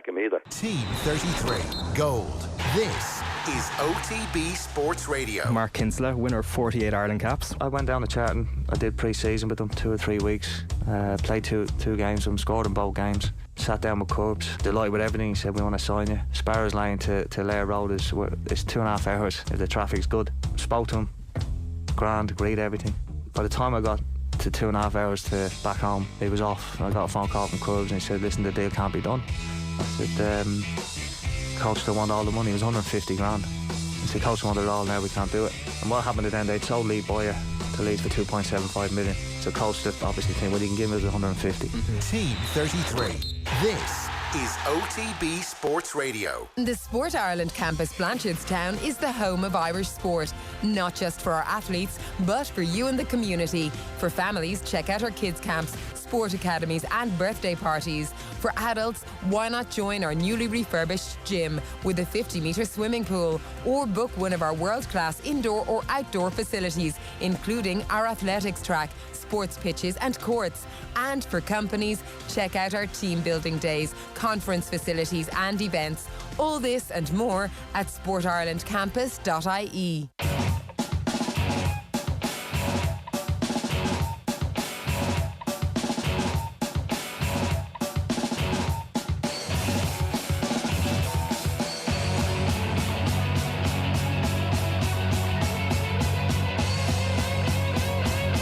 him either. Team 33, Gold. This is OTB Sports Radio. Mark Kinsler, winner of 48 Ireland caps. I went down to Charlton. I did pre-season with them 2 or 3 weeks. Played two games with them, scored in both games. Sat down with Curbs, delighted with everything. He said, we want to sign you. Sparrows Lane to Lair Road is 2.5 hours if the traffic's good. Spoke to him, grand, agreed everything. By the time I got to 2.5 hours to back home, he was off. I got a phone call from Curbs and he said, listen, the deal can't be done. I said, coach still want all the money. It was 150 grand. I said, coach wanted it all, now we can't do it. And what happened then, they'd sold Lee Boyer to Leeds for 2.75 million. So coach just obviously think, well, he can give us 150. Team 33. This is OTB Sports Radio. The Sport Ireland campus Blanchardstown is the home of Irish sport, not just for our athletes, but for you and the community. For families, check out our kids' camps, sport academies and birthday parties. For adults, why not join our newly refurbished gym with a 50-metre swimming pool, or book one of our world-class indoor or outdoor facilities, including our athletics track, sports pitches and courts. And for companies, check out our team building days, conference facilities and events. All this and more at sportirelandcampus.ie.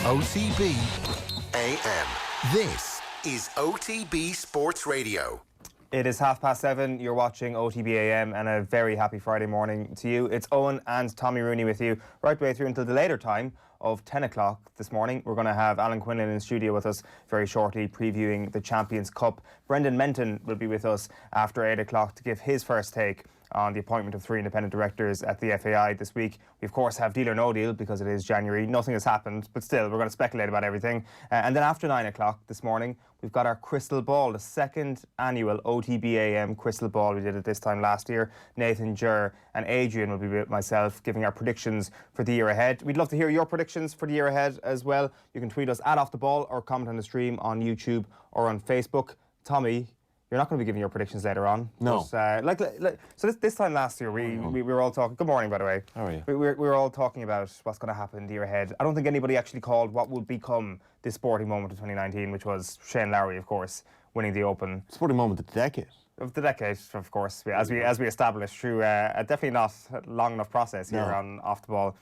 OTB AM. This is OTB Sports Radio. It is 7:30. You're watching OTB AM, and a very happy Friday morning to you. It's Owen and Tommy Rooney with you right the way through until the later time of 10 o'clock this morning. We're going to have Alan Quinlan in studio with us very shortly, previewing the Champions Cup. Brendan Menton will be with us after 8 o'clock to give his first take on the appointment of 3 independent directors at the FAI this week. We, of course, have Deal or No Deal because it is January. Nothing has happened, but still, we're going to speculate about everything. And then after 9 o'clock this morning, we've got our Crystal Ball, the second annual OTB AM Crystal Ball. We did it this time last year. Nathan Jur and Adrian will be with myself giving our predictions for the year ahead. We'd love to hear your predictions for the year ahead as well. You can tweet us at Off The Ball or comment on the stream on YouTube or on Facebook. Tommy, you're not going to be giving your predictions later on. No. But, so this time last year, we were all talking... Good morning, by the way. How are you? We were all talking about what's going to happen the year ahead. I don't think anybody actually called what would become this sporting moment of 2019, which was Shane Lowry, of course, winning the Open. Sporting moment of the decade. Of the decade, of course, as we established through a definitely not long enough process here on Off The Ball.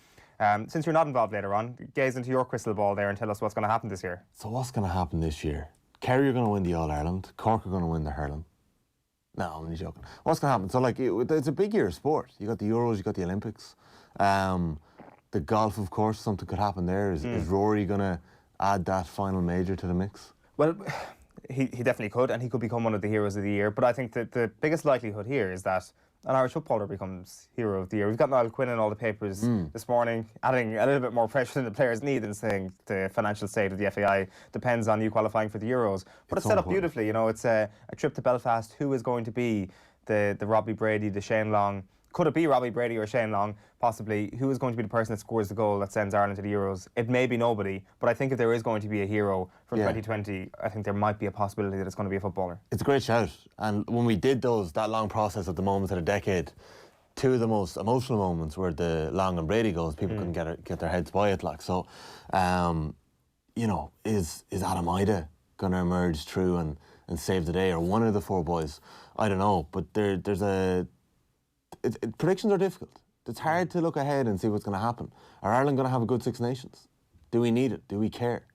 Since you're not involved later on, gaze into your crystal ball there and tell us what's going to happen this year. So what's going to happen this year? Kerry are going to win the All-Ireland. Cork are going to win the hurling. No, I'm only joking. What's going to happen? So, it's a big year of sport. You got the Euros, you got the Olympics. The golf, of course, something could happen there. Is Rory going to add that final major to the mix? Well, he definitely could, and he could become one of the heroes of the year. But I think that the biggest likelihood here is that an Irish footballer becomes hero of the year. We've got Alan Quinlan in all the papers this morning, adding a little bit more pressure than the players need and saying the financial state of the FAI depends on you qualifying for the Euros. But it's set up beautifully. You know, it's a trip to Belfast. Who is going to be the Robbie Brady, the Shane Long? Could it be Robbie Brady or Shane Long? Possibly. Who is going to be the person that scores the goal that sends Ireland to the Euros? It may be nobody, but I think if there is going to be a hero from 2020, I think there might be a possibility that it's going to be a footballer. It's a great shout. And when we did that long process of the moments of the decade, 2 of the most emotional moments were the Long and Brady goals. People couldn't get their heads by it. So, is Adam Ida going to emerge through and save the day, or one of the 4 boys? I don't know, but predictions are difficult. It's hard to look ahead and see what's going to happen. Are Ireland going to have a good Six Nations? Do we need it? Do we care?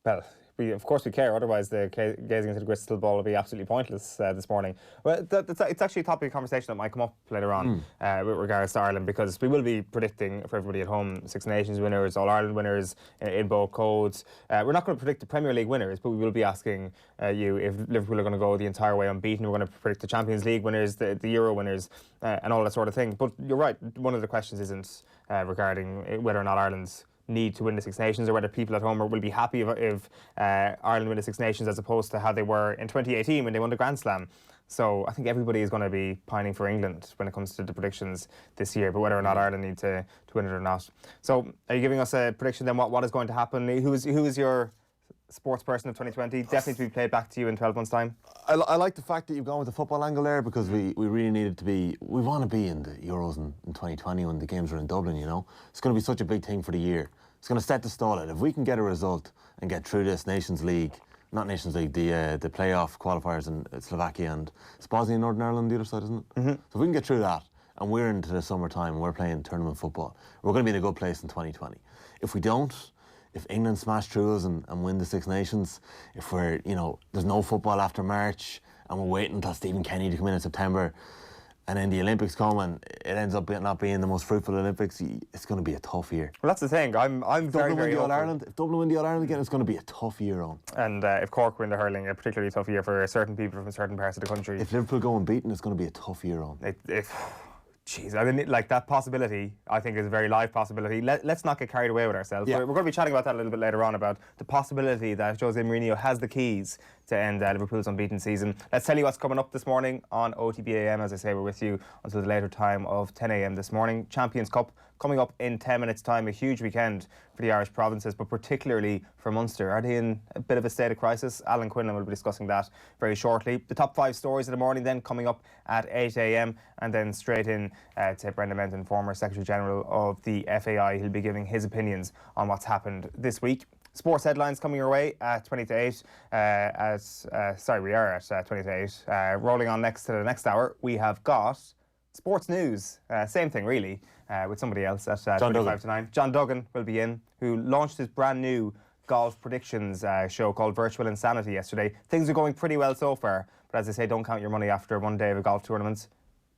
Well, of course we care, otherwise the gazing into the crystal ball will be absolutely pointless this morning. Well, it's actually a topic of conversation that might come up later on with regards to Ireland, because we will be predicting for everybody at home Six Nations winners, All-Ireland winners in both codes. We're not going to predict the Premier League winners, but we will be asking you if Liverpool are going to go the entire way unbeaten. We're going to predict the Champions League winners, the Euro winners, and all that sort of thing. But you're right, one of the questions isn't regarding whether or not Ireland's need to win the Six Nations, or whether people at home will be happy if Ireland win the Six Nations as opposed to how they were in 2018 when they won the Grand Slam. So I think everybody is going to be pining for England when it comes to the predictions this year, but whether or not Ireland need to win it or not. So are you giving us a prediction then what is going to happen? Who is your sports person of 2020, definitely to be played back to you in 12 months' time? I like the fact that you've gone with the football angle there, because we really needed to be. We want to be in the Euros in 2020 when the games are in Dublin. You know, it's going to be such a big thing for the year. It's going to set the stall out. If we can get a result and get through this Nations League, not Nations League, the playoff qualifiers in Slovakia and it's Bosnia and Northern Ireland, the other side, isn't it? Mm-hmm. So if we can get through that and we're into the summertime and we're playing tournament football, we're going to be in a good place in 2020. If we don't, if England smash through us and win the Six Nations, if we're, there's no football after March and we're waiting until Stephen Kenny to come in September, and then the Olympics come and it ends up not being the most fruitful Olympics, it's going to be a tough year. Well, that's the thing. I'm very, very hopeful. If Dublin win the All-Ireland again, it's going to be a tough year on. And if Cork win the hurling, a particularly tough year for certain people from certain parts of the country. If Liverpool go unbeaten, it's going to be a tough year on. Jeez, I mean, like that possibility, I think, is a very live possibility. Let's not get carried away with ourselves. Yeah. We're going to be chatting about that a little bit later on, about the possibility that Jose Mourinho has the keys to end Liverpool's unbeaten season. Let's tell you what's coming up this morning on OTB AM. As I say, we're with you until the later time of 10 a.m. this morning. Champions Cup coming up in 10 minutes' time. A huge weekend for the Irish provinces, but particularly for Munster. Are they in a bit of a state of crisis? Alan Quinlan will be discussing that very shortly. The top 5 stories of the morning then coming up at 8 a.m. and then straight in to Brendan Menton, former Secretary General of the FAI. He'll be giving his opinions on what's happened this week. Sports headlines coming your way at 20 to 8. We are at 20 to 8. Rolling on next to the next hour, we have got sports news. Same thing, really, with somebody else at 25 to 9. John Duggan will be in, who launched his brand new golf predictions show called Virtual Insanity yesterday. Things are going pretty well so far, but as I say, don't count your money after one day of a golf tournament.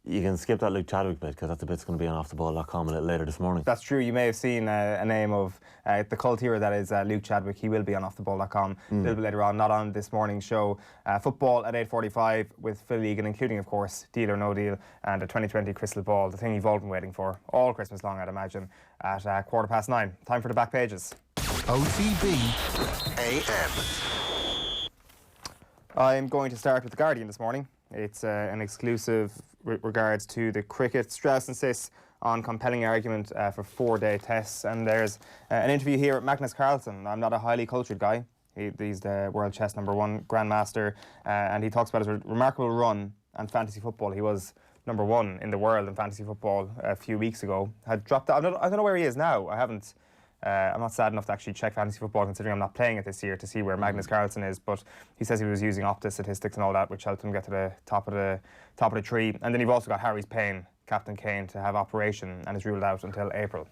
You can skip that Luke Chadwick bit, because that's a bit's going to be on offtheball.com a little later this morning. That's true. You may have seen a name of the cult hero that is Luke Chadwick. He will be on offtheball.com a little bit later on, not on this morning's show. Football at 8:45 with Phil Egan, including, of course, Deal or No Deal and a 2020 crystal ball, the thing you've all been waiting for all Christmas long, I'd imagine, at 9:15. Time for the back pages. OTB AM. I'm going to start with The Guardian this morning. It's an exclusive with regards to the cricket. Strauss insists on compelling argument for 4-day tests. And there's an interview here with Magnus Carlsen. I'm not a highly cultured guy. He's the world chess #1 grandmaster. And he talks about his remarkable run and fantasy football. He was #1 in the world in fantasy football a few weeks ago. Had dropped out. I don't know where he is now. I'm not sad enough to actually check fantasy football, considering I'm not playing it this year, to see where Magnus Carlsen is. But he says he was using Opta statistics and all that, which helped him get to the top of the tree. And then you've also got Harry's Payne, Captain Kane, to have operation and is ruled out until April.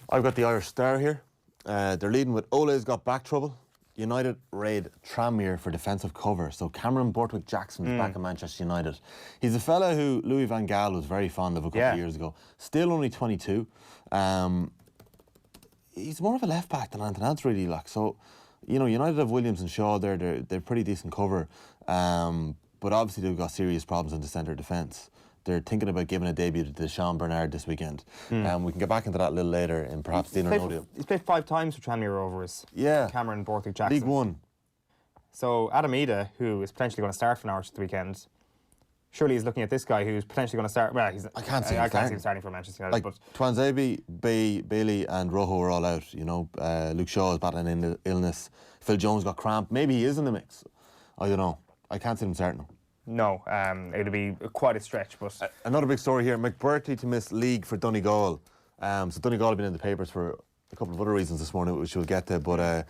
I've got the Irish Star here. They're leading with Ole's got back trouble. United raid Tranmere for defensive cover. So Cameron Borthwick-Jackson is back at Manchester United. He's a fella who Louis van Gaal was very fond of a couple of years ago. Still only 22. He's more of a left back than anything else, really. So, United have Williams and Shaw there. They're pretty decent cover. But obviously they've got serious problems in the centre defence. They're thinking about giving a debut to Sean Bernard this weekend. We can get back into that a little later in perhaps Deal or No Deal. He's played 5 times for Tranmere Rovers. Yeah. Cameron Borthwick-Jackson. League One. So Adam Ida, who is potentially going to start for Norwich at the weekend, surely he's looking at this guy who's potentially going to start. Well, I can't see him starting for Manchester United. Like Twanzebe, Bailey and Rojo are all out. Luke Shaw is battling in illness. Phil Jones got cramp. Maybe he is in the mix. I don't know. I can't see him starting him. No, it'll be quite a stretch. But another big story here: McBurtley to miss league for Donegal. So Donegal have been in the papers for a couple of other reasons this morning, which we'll get to. But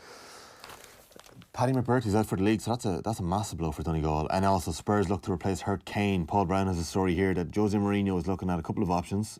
Paddy McBurtley's out for the league, so that's a massive blow for Donegal. And also Spurs look to replace Hurt Kane. Paul Brown has a story here that Jose Mourinho is looking at a couple of options.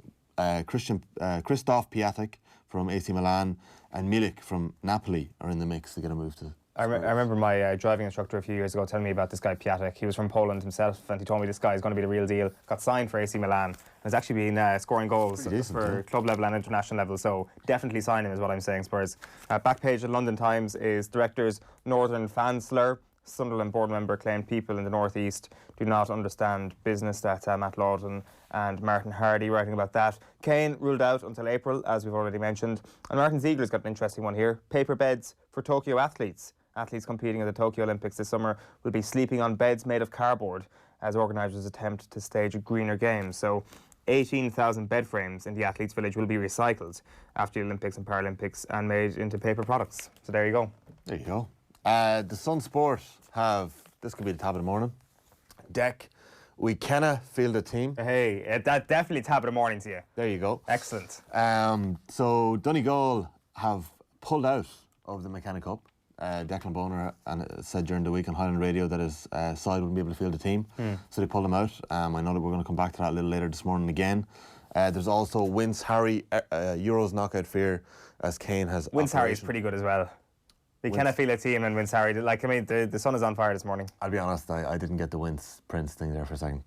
Christoph Piatek from AC Milan and Milik from Napoli are in the mix to get a move to. I remember my driving instructor a few years ago telling me about this guy Piatek. He was from Poland himself, and he told me this guy is going to be the real deal. Got signed for AC Milan and has actually been scoring goals for club level and international level. So definitely sign him, is what I'm saying, Spurs. Back page of London Times is directors Northern Fansler. Sunderland board member claimed people in the North East do not understand business. That's Matt Lawton and Martin Hardy writing about that. Kane ruled out until April, as we've already mentioned. And Martin Ziegler's got an interesting one here. Paper beds for Tokyo athletes. Athletes competing at the Tokyo Olympics this summer will be sleeping on beds made of cardboard as organisers attempt to stage a greener game. So 18,000 bed frames in the athletes' village will be recycled after the Olympics and Paralympics and made into paper products. So there you go. There you go. The Sun Sport have, this could be the top of the morning, Deck, we canna field a team. Hey, that definitely top of the morning to you. There you go. Excellent. So Donegal have pulled out of the McKenna Cup. Declan Boner said during the week on Highland Radio that his side wouldn't be able to field a team, so they pulled him out. I know that we're going to come back to that a little later this morning again. There's also Wince Harry, Euros knockout fear, as Kane has. Wince Harry is pretty good as well. We cannot feel a team and Wince Harry. Like, I mean, the sun is on fire this morning. I'll be honest, I didn't get the Wince Prince thing there for a second.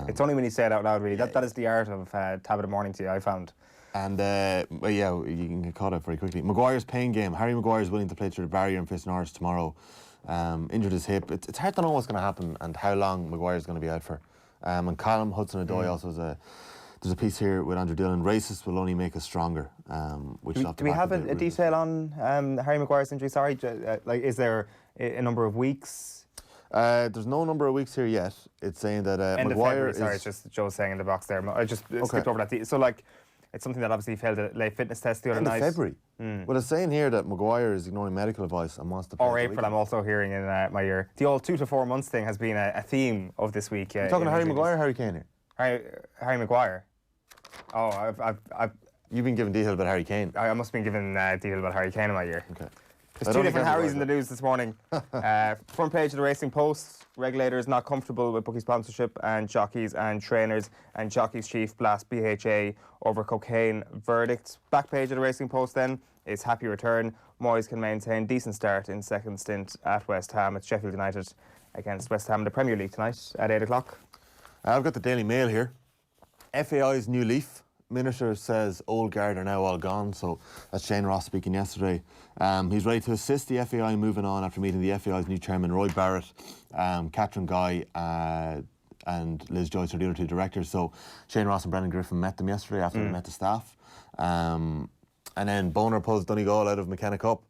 It's only when you say it out loud, really. That is the art of top of the morning to you, I found. And, well, yeah, you can get caught up very quickly. Maguire's pain game. Harry Maguire is willing to play through the barrier and face Norwich tomorrow. Injured his hip. It's hard to know what's going to happen and how long Maguire's going to be out for. And Callum Hudson-Odoi also has there's a piece here with Andrew Dillon. Racists will only make us stronger. Which do we have a detail on Harry Maguire's injury? Sorry, like, is there a number of weeks? There's no number of weeks here yet. It's saying that Maguire is... Sorry, it's just Joe saying in the box there. I just skipped over that. So, like, it's something that obviously failed a late fitness test the other night. End of February. Well, it's saying here that Maguire is ignoring medical advice and wants to play. Or April, I'm also hearing in my ear. The old 2 to 4 months thing has been a theme of this week. You're talking to Harry Maguire or Harry Kane here? Harry Maguire. Oh, I've You've been given detail about Harry Kane. I must have been given detail about Harry Kane in my ear. Okay. There's 2 different Harrys in the news this morning. Front page of the Racing Post, regulators not comfortable with bookie sponsorship and jockeys and trainers, and jockeys chief blast BHA over cocaine verdict. Back page of the Racing Post then is happy return. Moyes can maintain decent start in second stint at West Ham. It's Sheffield United against West Ham in the Premier League tonight at 8 o'clock. I've got the Daily Mail here. FAI's new leaf. Minister says old guard are now all gone. So that's Shane Ross speaking yesterday. He's ready to assist the FAI moving on after meeting the FAI's new chairman, Roy Barrett, Catherine Guy and Liz Joyce are the other 2 directors. So Shane Ross and Brendan Griffin met them yesterday after they met the staff. And then Boner pulls Donegal out of McKenna Cup.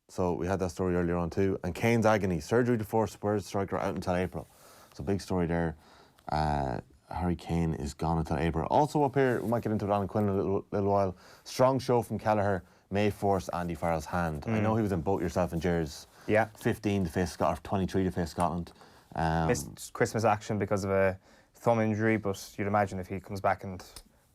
So we had that story earlier on too. And Kane's agony, surgery to force Spurs striker out until April. So big story there. Harry Kane is gone until April. Also up here, we might get into Alan Quinlan in a little while. Strong show from Kelleher may force Andy Farrell's hand. I know he was in Boat Yourself and Jers. Yeah. 15 to face Scotland, 23 to face Scotland. Missed Christmas action because of a thumb injury, but you'd imagine if he comes back and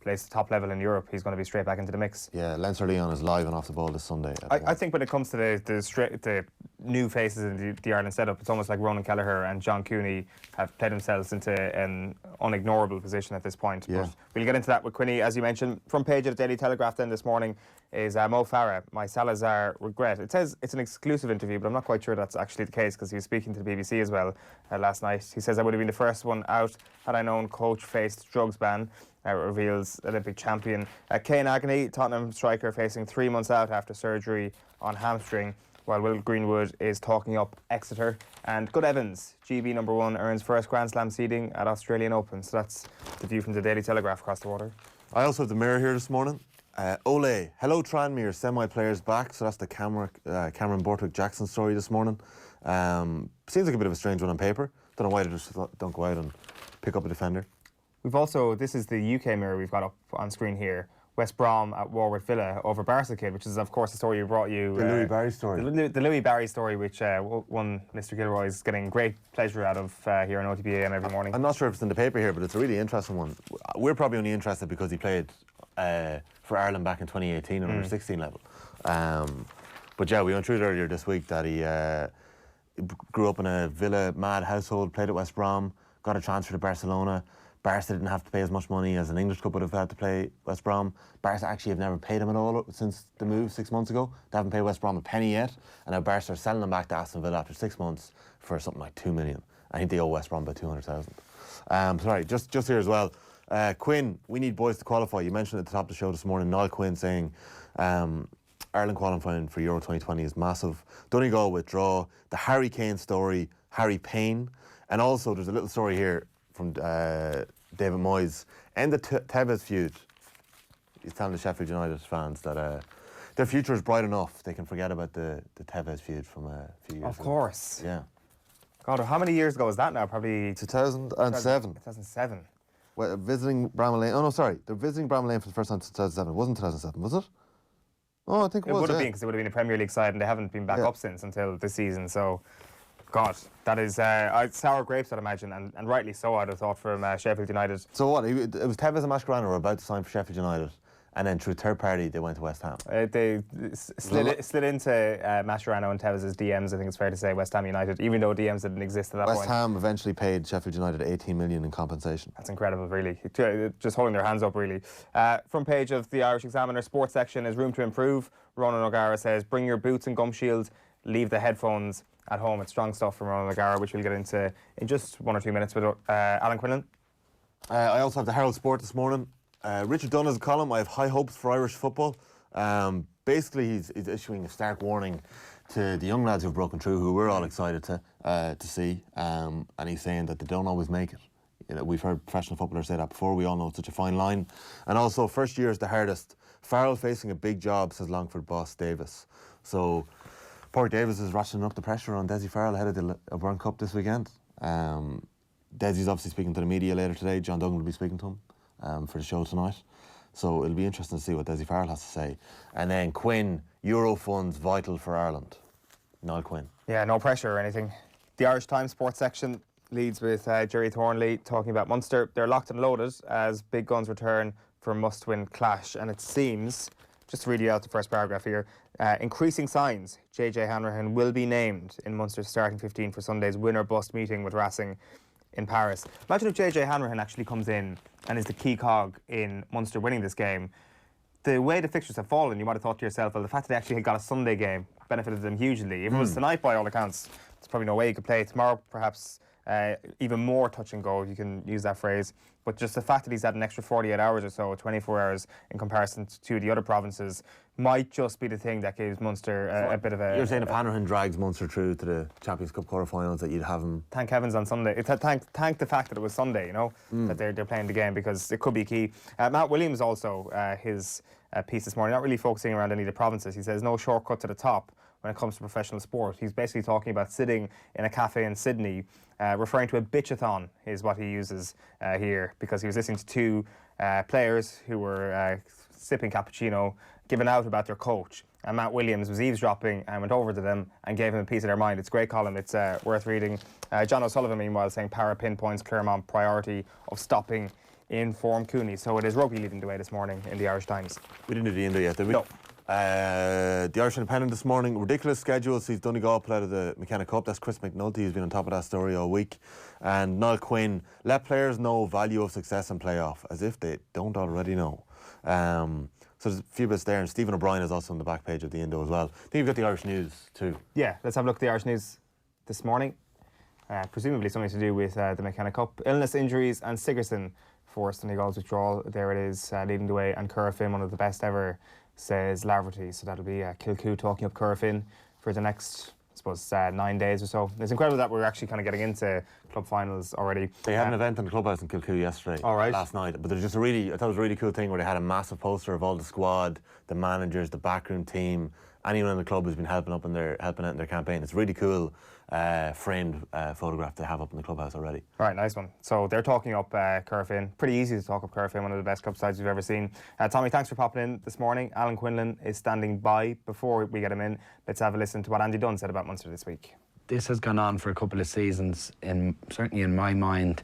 plays the top level in Europe, he's going to be straight back into the mix. Yeah, Leinster Leon is live and off the ball this Sunday. I think when it comes to the new faces in the Ireland setup, it's almost like Ronan Kelleher and John Cooney have played themselves into an unignorable position at this point. Yeah. But we'll get into that with Quinny, as you mentioned. Front page of the Daily Telegraph then this morning is Mo Farah, my Salazar regret. It says it's an exclusive interview, but I'm not quite sure that's actually the case because he was speaking to the BBC as well last night. He says I would have been the first one out had I known coach faced drugs ban. Reveals Olympic champion. Kane agony, Tottenham striker facing 3 months out after surgery on hamstring, while Will Greenwood is talking up Exeter. And Good Evans, GB #1, earns first Grand Slam seeding at Australian Open. So that's the view from the Daily Telegraph across the water. I also have the Mirror here this morning. Ole, hello Tranmere, semi-players back. So that's the Cameron Borthwick-Jackson story this morning. Seems like a bit of a strange one on paper. Don't know why they just don't go out and pick up a defender. We've also, this is the UK Mirror we've got up on screen here. West Brom at war with Villa over Barca Kid, which is of course the story you brought you. The Louis Barry story. The Louis Barry story, which one Mr. Gilroy is getting great pleasure out of here on OTB AM every morning. I'm not sure if it's in the paper here, but it's a really interesting one. We're probably only interested because he played for Ireland back in 2018 at under 16 level. But yeah, we went through it earlier this week that he grew up in a Villa mad household, played at West Brom, got a transfer to Barcelona. Barca didn't have to pay as much money as an English club would have had to pay West Brom. Barca actually have never paid him at all since the move 6 months ago. They haven't paid West Brom a penny yet. And now Barca are selling him back to Aston Villa after 6 months for something like 2 million. I think they owe West Brom about 200,000. Sorry, just here as well. Quinn, we need boys to qualify. You mentioned at the top of the show this morning, Niall Quinn saying Ireland qualifying for Euro 2020 is massive. Donegal withdraw. The Harry Kane story, Harry Payne. And also there's a little story here from David Moyes. End the Tevez feud. He's telling the Sheffield United fans that their future is bright enough. They can forget about the Tevez feud from a few years ago. Of course. Yeah. God, how many years ago was that now? Probably 2007. 2007. Well, visiting Bramall Lane. Oh no, sorry. They're visiting Bramall Lane for the first time since 2007. It wasn't 2007, was it? Oh, I think It would have yeah. been, because it would have been a Premier League side, and they haven't been back up since until this season. So, God, that is sour grapes, I'd imagine, and rightly so, I'd have thought, from Sheffield United. So what? It was Tevez and Mascherano were about to sign for Sheffield United, and then through third party they went to West Ham. They slid into Mascherano and Tevez's DMs, I think it's fair to say, West Ham United, even though DMs didn't exist at that point. West Ham eventually paid Sheffield United 18 million in compensation. That's incredible, really. Just holding their hands up, really. Front page of the Irish Examiner sports section is room to improve. Ronan O'Gara says, bring your boots and gum shield, leave the headphones at home. It's strong stuff from Ronan O'Gara, which we'll get into in just 1 or 2 minutes with Alan Quinlan. I also have the Herald Sport this morning. Richard Dunn has a column. I have high hopes for Irish football. Basically, he's issuing a stark warning to the young lads who've broken through, who we're all excited to see. And he's saying that they don't always make it. You know, we've heard professional footballers say that before. We all know it's such a fine line. And also, first year is the hardest. Farrell facing a big job, says Longford boss Davis. So, Pork Davis is rationing up the pressure on Dessie Farrell ahead of the World Cup this weekend. Dessie's obviously speaking to the media later today. John Duggan will be speaking to him for the show tonight. So it'll be interesting to see what Dessie Farrell has to say. And then Quinn, Euro funds vital for Ireland. Niall Quinn. Yeah, no pressure or anything. The Irish Times sports section leads with Jerry Thornley talking about Munster. They're locked and loaded as big guns return for a must-win clash. And it seems, just to read you out the first paragraph here, increasing signs JJ Hanrahan will be named in Munster's starting 15 for Sunday's win-or-bust meeting with Racing in Paris. Imagine if JJ Hanrahan actually comes in and is the key cog in Munster winning this game. The way the fixtures have fallen, you might have thought to yourself, well, the fact that they actually got a Sunday game benefited them hugely. If it was tonight, by all accounts, there's probably no way you could play. Tomorrow, perhaps even more touch and go, if you can use that phrase. But just the fact that he's had an extra 48 hours or so, 24 hours in comparison to the other provinces, might just be the thing that gives Munster a bit of a... You're saying if Hanrahan drags Munster through to the Champions Cup quarterfinals, that you'd have him... Thank heavens on Sunday. Thank the fact that it was Sunday, you know, that they're playing the game, because it could be key. Matt Williams also, his piece this morning, not really focusing around any of the provinces. He says no shortcut to the top when it comes to professional sport. He's basically talking about sitting in a cafe in Sydney, referring to a bitchathon is what he uses here, because he was listening to two players who were sipping cappuccino, giving out about their coach. And Matt Williams was eavesdropping and went over to them and gave him a piece of their mind. It's a great column. It's worth reading. John O'Sullivan, meanwhile, saying Para pinpoints Claremont priority of stopping in-form Cooney. So it is rugby leading the way this morning in the Irish Times. We didn't do the Indo yet, did we? No. The Irish Independent this morning, ridiculous schedule, sees Donegal pull out of the McKenna Cup. That's Chris McNulty, who's been on top of that story all week. And Niall Quinn, let players know value of success in playoff, as if they don't already know. So there's a few bits there, and Stephen O'Brien is also on the back page of the Indo as well. I think you've got the Irish News too. Yeah, let's have a look at the Irish News this morning. Presumably something to do with the McKenna Cup. Illness, injuries and Sigerson forced Donegal's withdrawal. There it is, leading the way. And Currafin, one of the best ever, says Laverty. So that'll be Kilcoo talking up Currafin for the next, I suppose, 9 days or so. It's incredible that we're actually kind of getting into club finals already. They had an event in the clubhouse in Kilcoo yesterday, last night. But there's just I thought it was a really cool thing where they had a massive poster of all the squad, the managers, the backroom team, anyone in the club who's been helping out in their campaign. It's a really cool framed photograph they have up in the clubhouse already. All right, nice one. So they're talking up Currafin. Pretty easy to talk up Currafin, one of the best club sides we've ever seen. Tommy, thanks for popping in this morning. Alan Quinlan is standing by. Before we get him in, let's have a listen to what Andy Dunn said about Munster this week. This has gone on for a couple of seasons, certainly in my mind,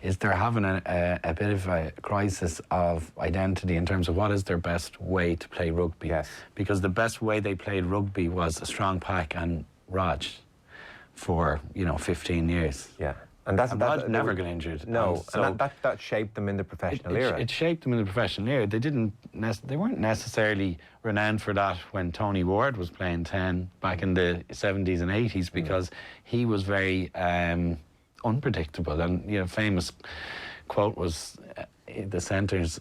is they're having a bit of a crisis of identity in terms of what is their best way to play rugby. Yes. Because the best way they played rugby was a strong pack and Raj for 15 years. Yeah. And Raj never got injured. No, so and that shaped them in the professional era. It shaped them in the professional era. They weren't necessarily renowned for that when Tony Ward was playing 10 back in the 70s and 80s, because he was very unpredictable. And famous quote was the centres,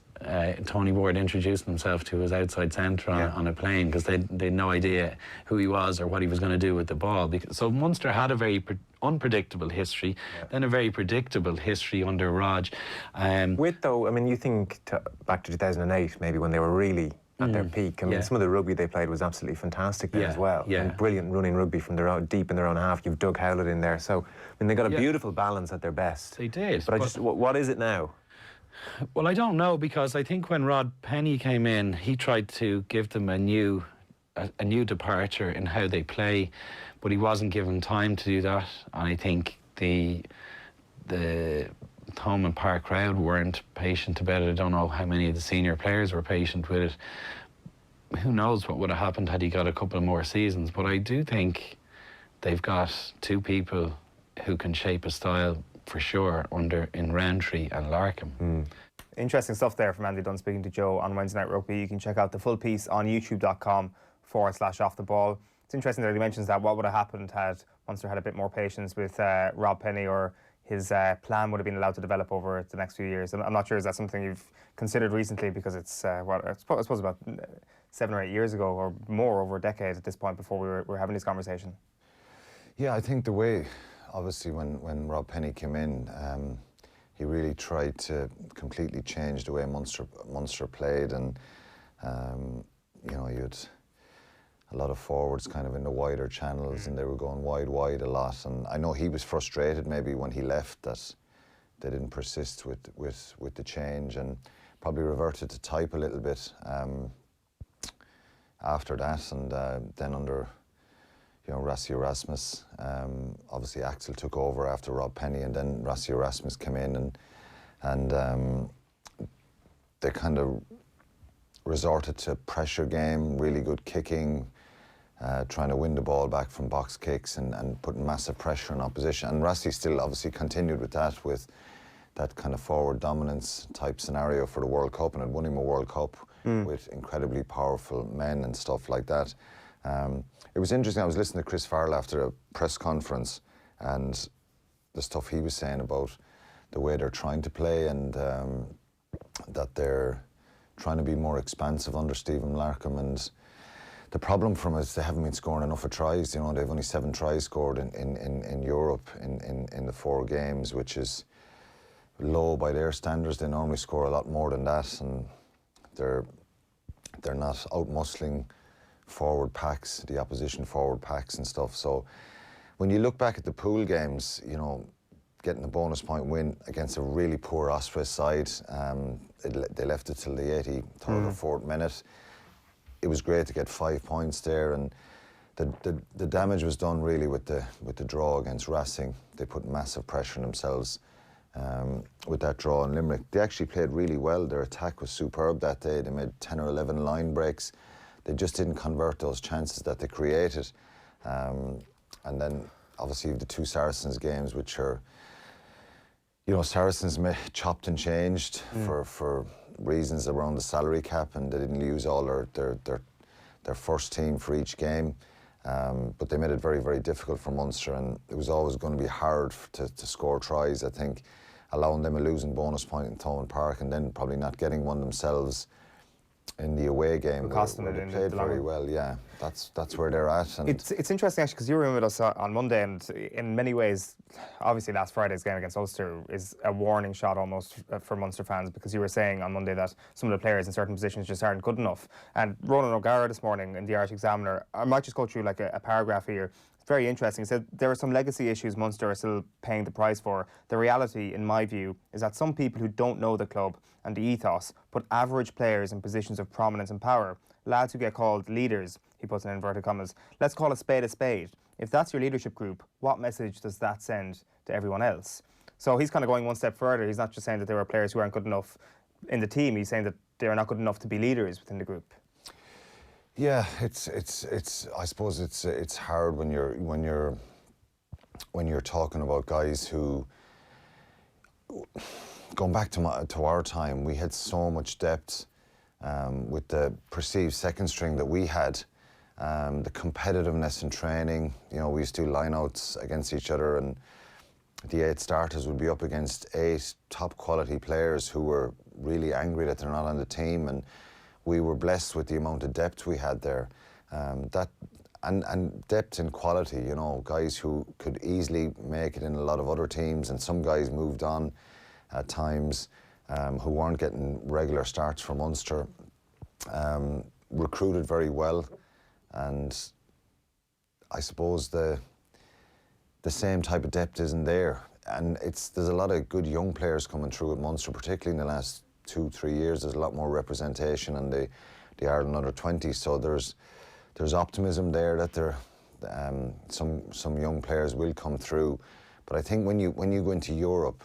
Tony Ward introduced himself to his outside centre on a plane, because they had no idea who he was or what he was going to do with the ball. So Munster had a very unpredictable history, then a very predictable history under Raj. You think back to 2008, maybe, when they were really at their peak. Some of the rugby they played was absolutely fantastic then as well. Yeah. And brilliant running rugby from deep in their own half. You've Doug Howlett in there. So, they got a beautiful balance at their best. They did. But what is it now? Well, I don't know, because I think when Rod Penny came in, he tried to give them a new a new departure in how they play, but he wasn't given time to do that. And I think the Thomond Park crowd weren't patient about it. I don't know how many of the senior players were patient with it. Who knows what would have happened had he got a couple of more seasons, but I do think they've got two people who can shape a style for sure in Roundtree and Larkham. Interesting stuff there from Andy Dunn speaking to Joe on Wednesday Night Rugby. You can check out the full piece on youtube.com/offtheball. It's interesting that he mentions that what would have happened had Munster had a bit more patience with Rob Penny, or his plan would have been allowed to develop over the next few years. I'm not sure, is that something you've considered recently, because it's I suppose about 7 or 8 years ago or more, over a decade at this point, before we were having this conversation. Yeah, I think the way, obviously, when Rob Penny came in, he really tried to completely change the way Munster played, and you know, you had a lot of forwards kind of in the wider channels, and they were going wide a lot. And I know he was frustrated maybe when he left that they didn't persist with the change, and probably reverted to type a little bit after that. And then under, you know, Rassie Erasmus, obviously Axel took over after Rob Penny, and then Rassie Erasmus came in, and they kind of resorted to pressure game, really good kicking, trying to win the ball back from box kicks, and putting massive pressure on opposition. And Rassie still obviously continued with that kind of forward dominance type scenario for the World Cup, and had won him a World Cup with incredibly powerful men and stuff like that. It was interesting, I was listening to Chris Farrell after a press conference, and the stuff he was saying about the way they're trying to play, and that they're trying to be more expansive under Stephen Larkham. And the problem for them is they haven't been scoring enough of tries. You know, they've only 7 tries scored in Europe in the 4 games, which is low by their standards. They normally score a lot more than that, and they're not out-muscling forward packs, the opposition forward packs and stuff. So when you look back at the pool games, you know, getting a bonus point win against a really poor Ospreys side, they left it till the 83rd or 4th minute. It was great to get 5 points there, and the damage was done really with the draw against Racing. They put massive pressure on themselves with that draw in Limerick. They actually played really well. Their attack was superb that day. They made 10 or 11 line breaks. They just didn't convert those chances that they created. And then obviously the 2 Saracens games, which are, you know, Saracens chopped and changed for reasons around the salary cap, and they didn't use all their first team for each game. But they made it very, very difficult for Munster, and it was always going to be hard to score tries. I think allowing them a losing bonus point in Thomond Park, and then probably not getting one themselves in the away game, where they played very well. Yeah, that's where they're at. And it's interesting actually, because you were in with us on Monday, and in many ways, obviously last Friday's game against Ulster is a warning shot almost for Munster fans, because you were saying on Monday that some of the players in certain positions just aren't good enough. And Ronan O'Gara this morning in the Irish Examiner, I might just go through like a paragraph here. Very interesting. He said there are some legacy issues Munster are still paying the price for. The reality, in my view, is that some people who don't know the club and the ethos put average players in positions of prominence and power. Lads who get called leaders, he puts in inverted commas. Let's call a spade a spade. If that's your leadership group, what message does that send to everyone else? So he's kind of going one step further. He's not just saying that there are players who aren't good enough in the team. He's saying that they're not good enough to be leaders within the group. Yeah, it's. I suppose it's hard when you're talking about guys who, going back to our time, we had so much depth with the perceived second string that we had, the competitiveness in training. You know, we used to do line-outs against each other, and the 8 starters would be up against 8 top quality players who were really angry that they're not on the team, and we were blessed with the amount of depth we had there. And depth in quality, you know, guys who could easily make it in a lot of other teams, and some guys moved on at times who weren't getting regular starts for Munster. Recruited very well, and I suppose the same type of depth isn't there. And there's a lot of good young players coming through at Munster, particularly in the last 2-3 years. There's a lot more representation in the Ireland under-20s, so there's there's optimism there that some young players will come through. But I think when you go into Europe,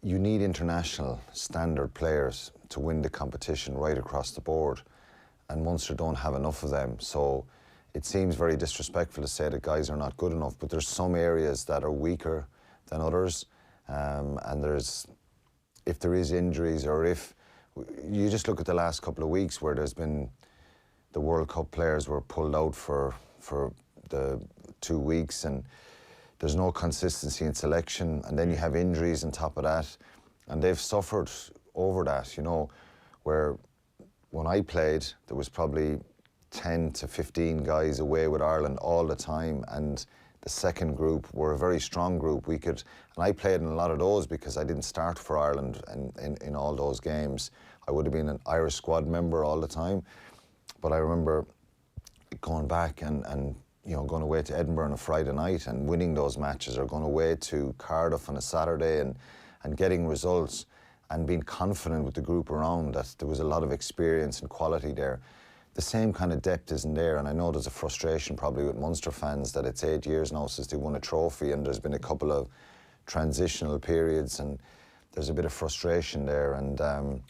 you need international standard players to win the competition right across the board, and Munster don't have enough of them. So it seems very disrespectful to say that guys are not good enough, but there's some areas that are weaker than others, and if there is injuries, or if you just look at the last couple of weeks where there's been the World Cup players were pulled out for the 2 weeks, and there's no consistency in selection, and then you have injuries on top of that, and they've suffered over that, you know, where when I played, there was probably 10 to 15 guys away with Ireland all the time, and the second group were a very strong group. And I played in a lot of those because I didn't start for Ireland in all those games. I would have been an Irish squad member all the time, but I remember going back and you know, going away to Edinburgh on a Friday night and winning those matches, or going away to Cardiff on a Saturday and getting results, and being confident with the group around that there was a lot of experience and quality there. The same kind of depth isn't there, and I know there's a frustration probably with Munster fans that it's 8 years now since they won a trophy, and there's been a couple of transitional periods, and there's a bit of frustration there. And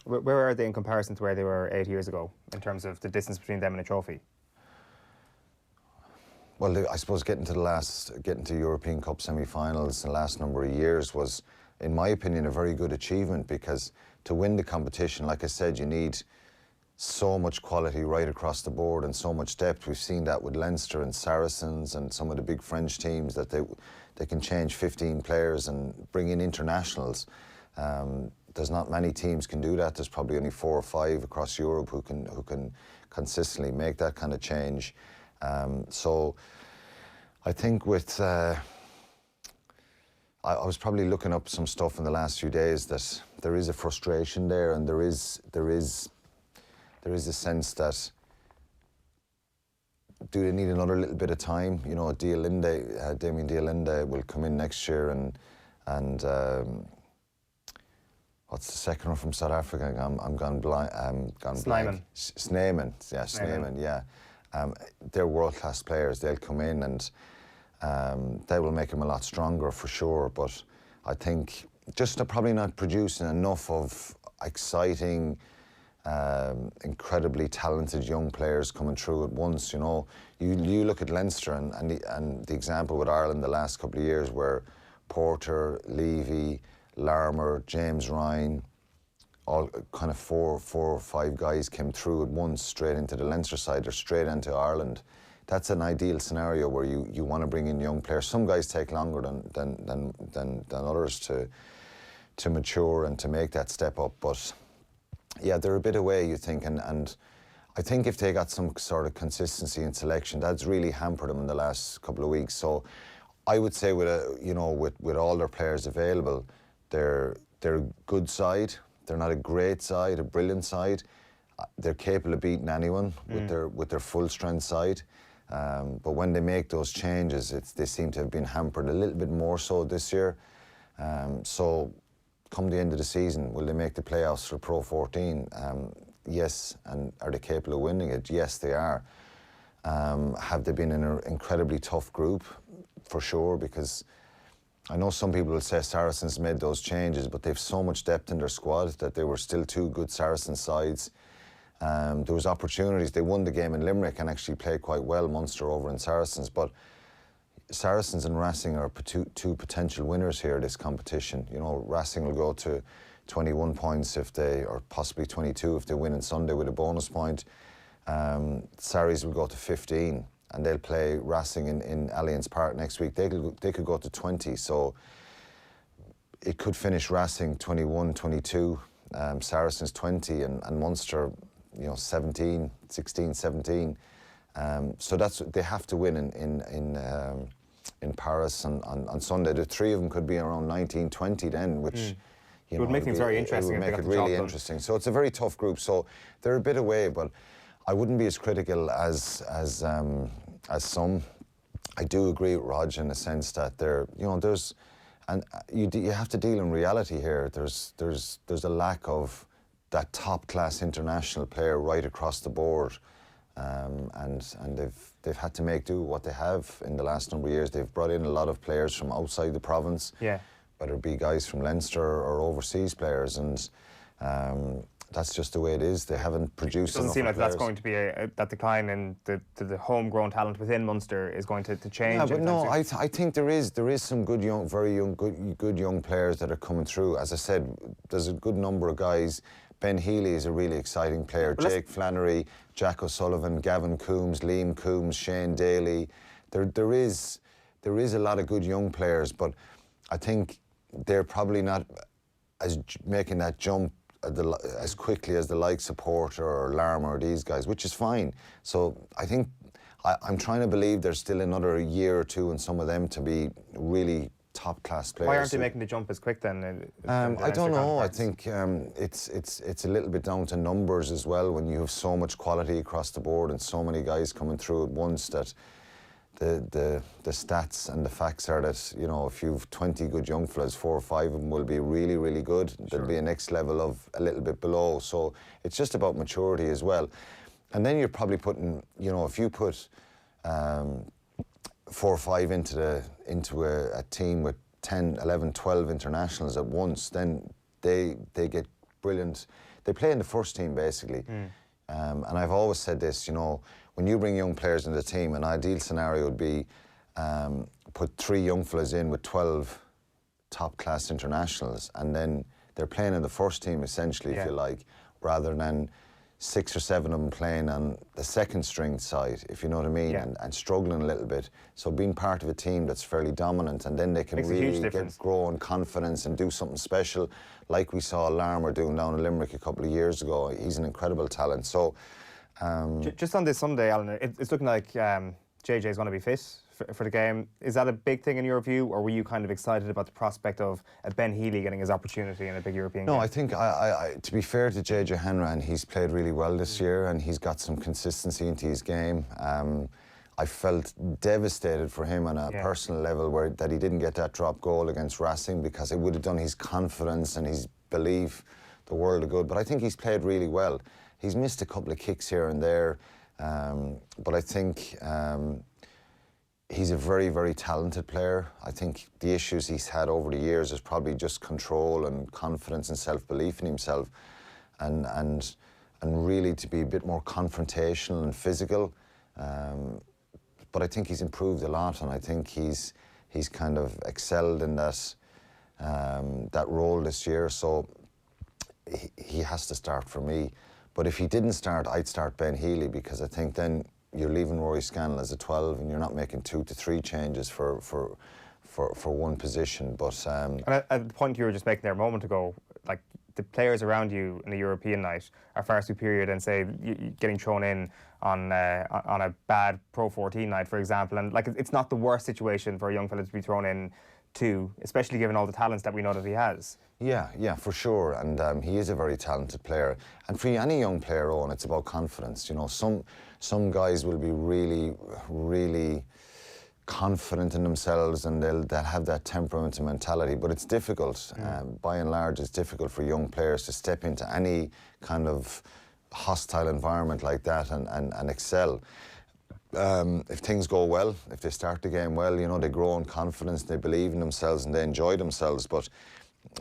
where are they in comparison to where they were 8 years ago in terms of the distance between them and a trophy? Well, I suppose getting to European Cup semi-finals the last number of years was, in my opinion, a very good achievement, because to win the competition, like I said, you need so much quality right across the board and so much depth. We've seen that with Leinster and Saracens and some of the big French teams, that they can change 15 players and bring in internationals. There's not many teams can do that. There's probably only 4 or 5 across Europe who can consistently make that kind of change. So I think with I was probably looking up some stuff in the last few days that there is a frustration there, and there is a sense that, do they need another little bit of time? You know, Damien Dialinde will come in next year, and what's the second one from South Africa? I'm gone blind. Snyman. Snyman, yeah. They're world-class players. They'll come in, and they will make him a lot stronger for sure. But I think just probably not producing enough of exciting, incredibly talented young players coming through at once. You know, you look at Leinster and the example with Ireland the last couple of years, where Porter, Levy, Larmour, James Ryan, all kind of 4 or 5 guys came through at once, straight into the Leinster side or straight into Ireland. That's an ideal scenario where you want to bring in young players. Some guys take longer than others to mature and to make that step up. But yeah, they're a bit away, you think, and I think if they got some sort of consistency in selection, that's really hampered them in the last couple of weeks. So I would say with all their players available, they're a good side. They're not a great side, a brilliant side. They're capable of beating anyone with their full strength side. But when they make those changes, they seem to have been hampered a little bit more so this year. So come the end of the season, will they make the playoffs for Pro 14? Yes. And are they capable of winning it? Yes, they are. Have they been in an incredibly tough group? For sure, because I know some people will say Saracens made those changes, but they've so much depth in their squad that they were still 2 good Saracen sides. There was opportunities. They won the game in Limerick and actually played quite well, Munster over in Saracens. But Saracens and Racing are two potential winners here, this competition. You know, Racing will go to 21 points or possibly 22 if they win on Sunday with a bonus point. Sarries will go to 15. And they'll play Racing in Allianz Park next week. They could go to 20, so it could finish Racing 21, 22, Saracens 20, and Munster, 17, 16, 17. So they have to win in Paris on Sunday. The 3 of them could be around 19, 20 then, which it would make things very interesting. It would make it really interesting. So it's a very tough group. So they're a bit away, but I wouldn't be as critical as some. I do agree with Rog in the sense that you have to deal in reality here. There's a lack of that top class international player right across the board. and they've had to make do what they have in the last number of years. They've brought in a lot of players from outside the province, whether it be guys from Leinster or overseas players, and that's just the way it is. They haven't produced enough. It doesn't seem like players. that's going to be that decline in the homegrown talent within Munster is going to change. Yeah, but no, I think there is some good young, good young players that are coming through. As I said, there's a good number of guys. Ben Healy is a really exciting player. Jake Flannery, Jack O'Sullivan, Gavin Coombs, Liam Coombs, Shane Daly. There is a lot of good young players, but I think they're probably not as making that jump as quickly as the likes of Porter or Larmer or these guys, which is fine. So I think I'm trying to believe there's still another year or two in some of them to be really top-class players. Why aren't they making the jump as quick then? I don't know. I think it's a little bit down to numbers as well. When you have so much quality across the board and so many guys coming through at once, that the stats and the facts are that, you know, if you've 20 good young fellas, 4 or 5 of them will be really, really good. Sure. There'll be a next level of a little bit below. So it's just about maturity as well. And then you're probably putting, you know, if you put 4 or 5 into a team with 10, 11, 12 internationals at once, then they get brilliant. They play in the first team basically. And I've always said this, you know, when you bring young players into the team, an ideal scenario would be put 3 young fellas in with 12 top-class internationals, and then they're playing in the first team essentially, if you like, rather than 6 or 7 of them playing on the second string side, if you know what I mean, and struggling a little bit. So being part of a team that's fairly dominant, and then they can really grow in confidence and do something special, like we saw Larmer doing down in Limerick a couple of years ago. He's an incredible talent. So just on this Sunday, Alan, it's looking like JJ is going to be fit for the game. Is that a big thing in your view, or were you kind of excited about the prospect of Ben Healy getting his opportunity in a big European game? No, I think, to be fair to JJ Hanrahan, he's played really well this year, and he's got some consistency into his game. I felt devastated for him on a personal level that he didn't get that drop goal against Racing, because it would have done his confidence and his belief the world of good. But I think he's played really well. He's missed a couple of kicks here and there, but I think he's a very, very talented player. I think the issues he's had over the years is probably just control and confidence and self-belief in himself, and really to be a bit more confrontational and physical. But I think he's improved a lot, and I think he's kind of excelled in that role this year. So he has to start for me. But if he didn't start, I'd start Ben Healy, because I think then you're leaving Rory Scannell as a 12 and you're not making 2 to 3 changes for one position. But and at the point you were just making there a moment ago, like, the players around you in the European night are far superior than, say, getting thrown in on a bad Pro 14 night, for example. And like, it's not the worst situation for a young fella to be thrown in to, especially given all the talents that we know that he has. Yeah, for sure. And he is a very talented player. And for any young player, Owen, it's about confidence. You know, some guys will be really, really confident in themselves, and they'll have that temperament and mentality. But it's difficult. By and large, it's difficult for young players to step into any kind of hostile environment like that and excel. If things go well, if they start the game well, you know, they grow in confidence, they believe in themselves, and they enjoy themselves. But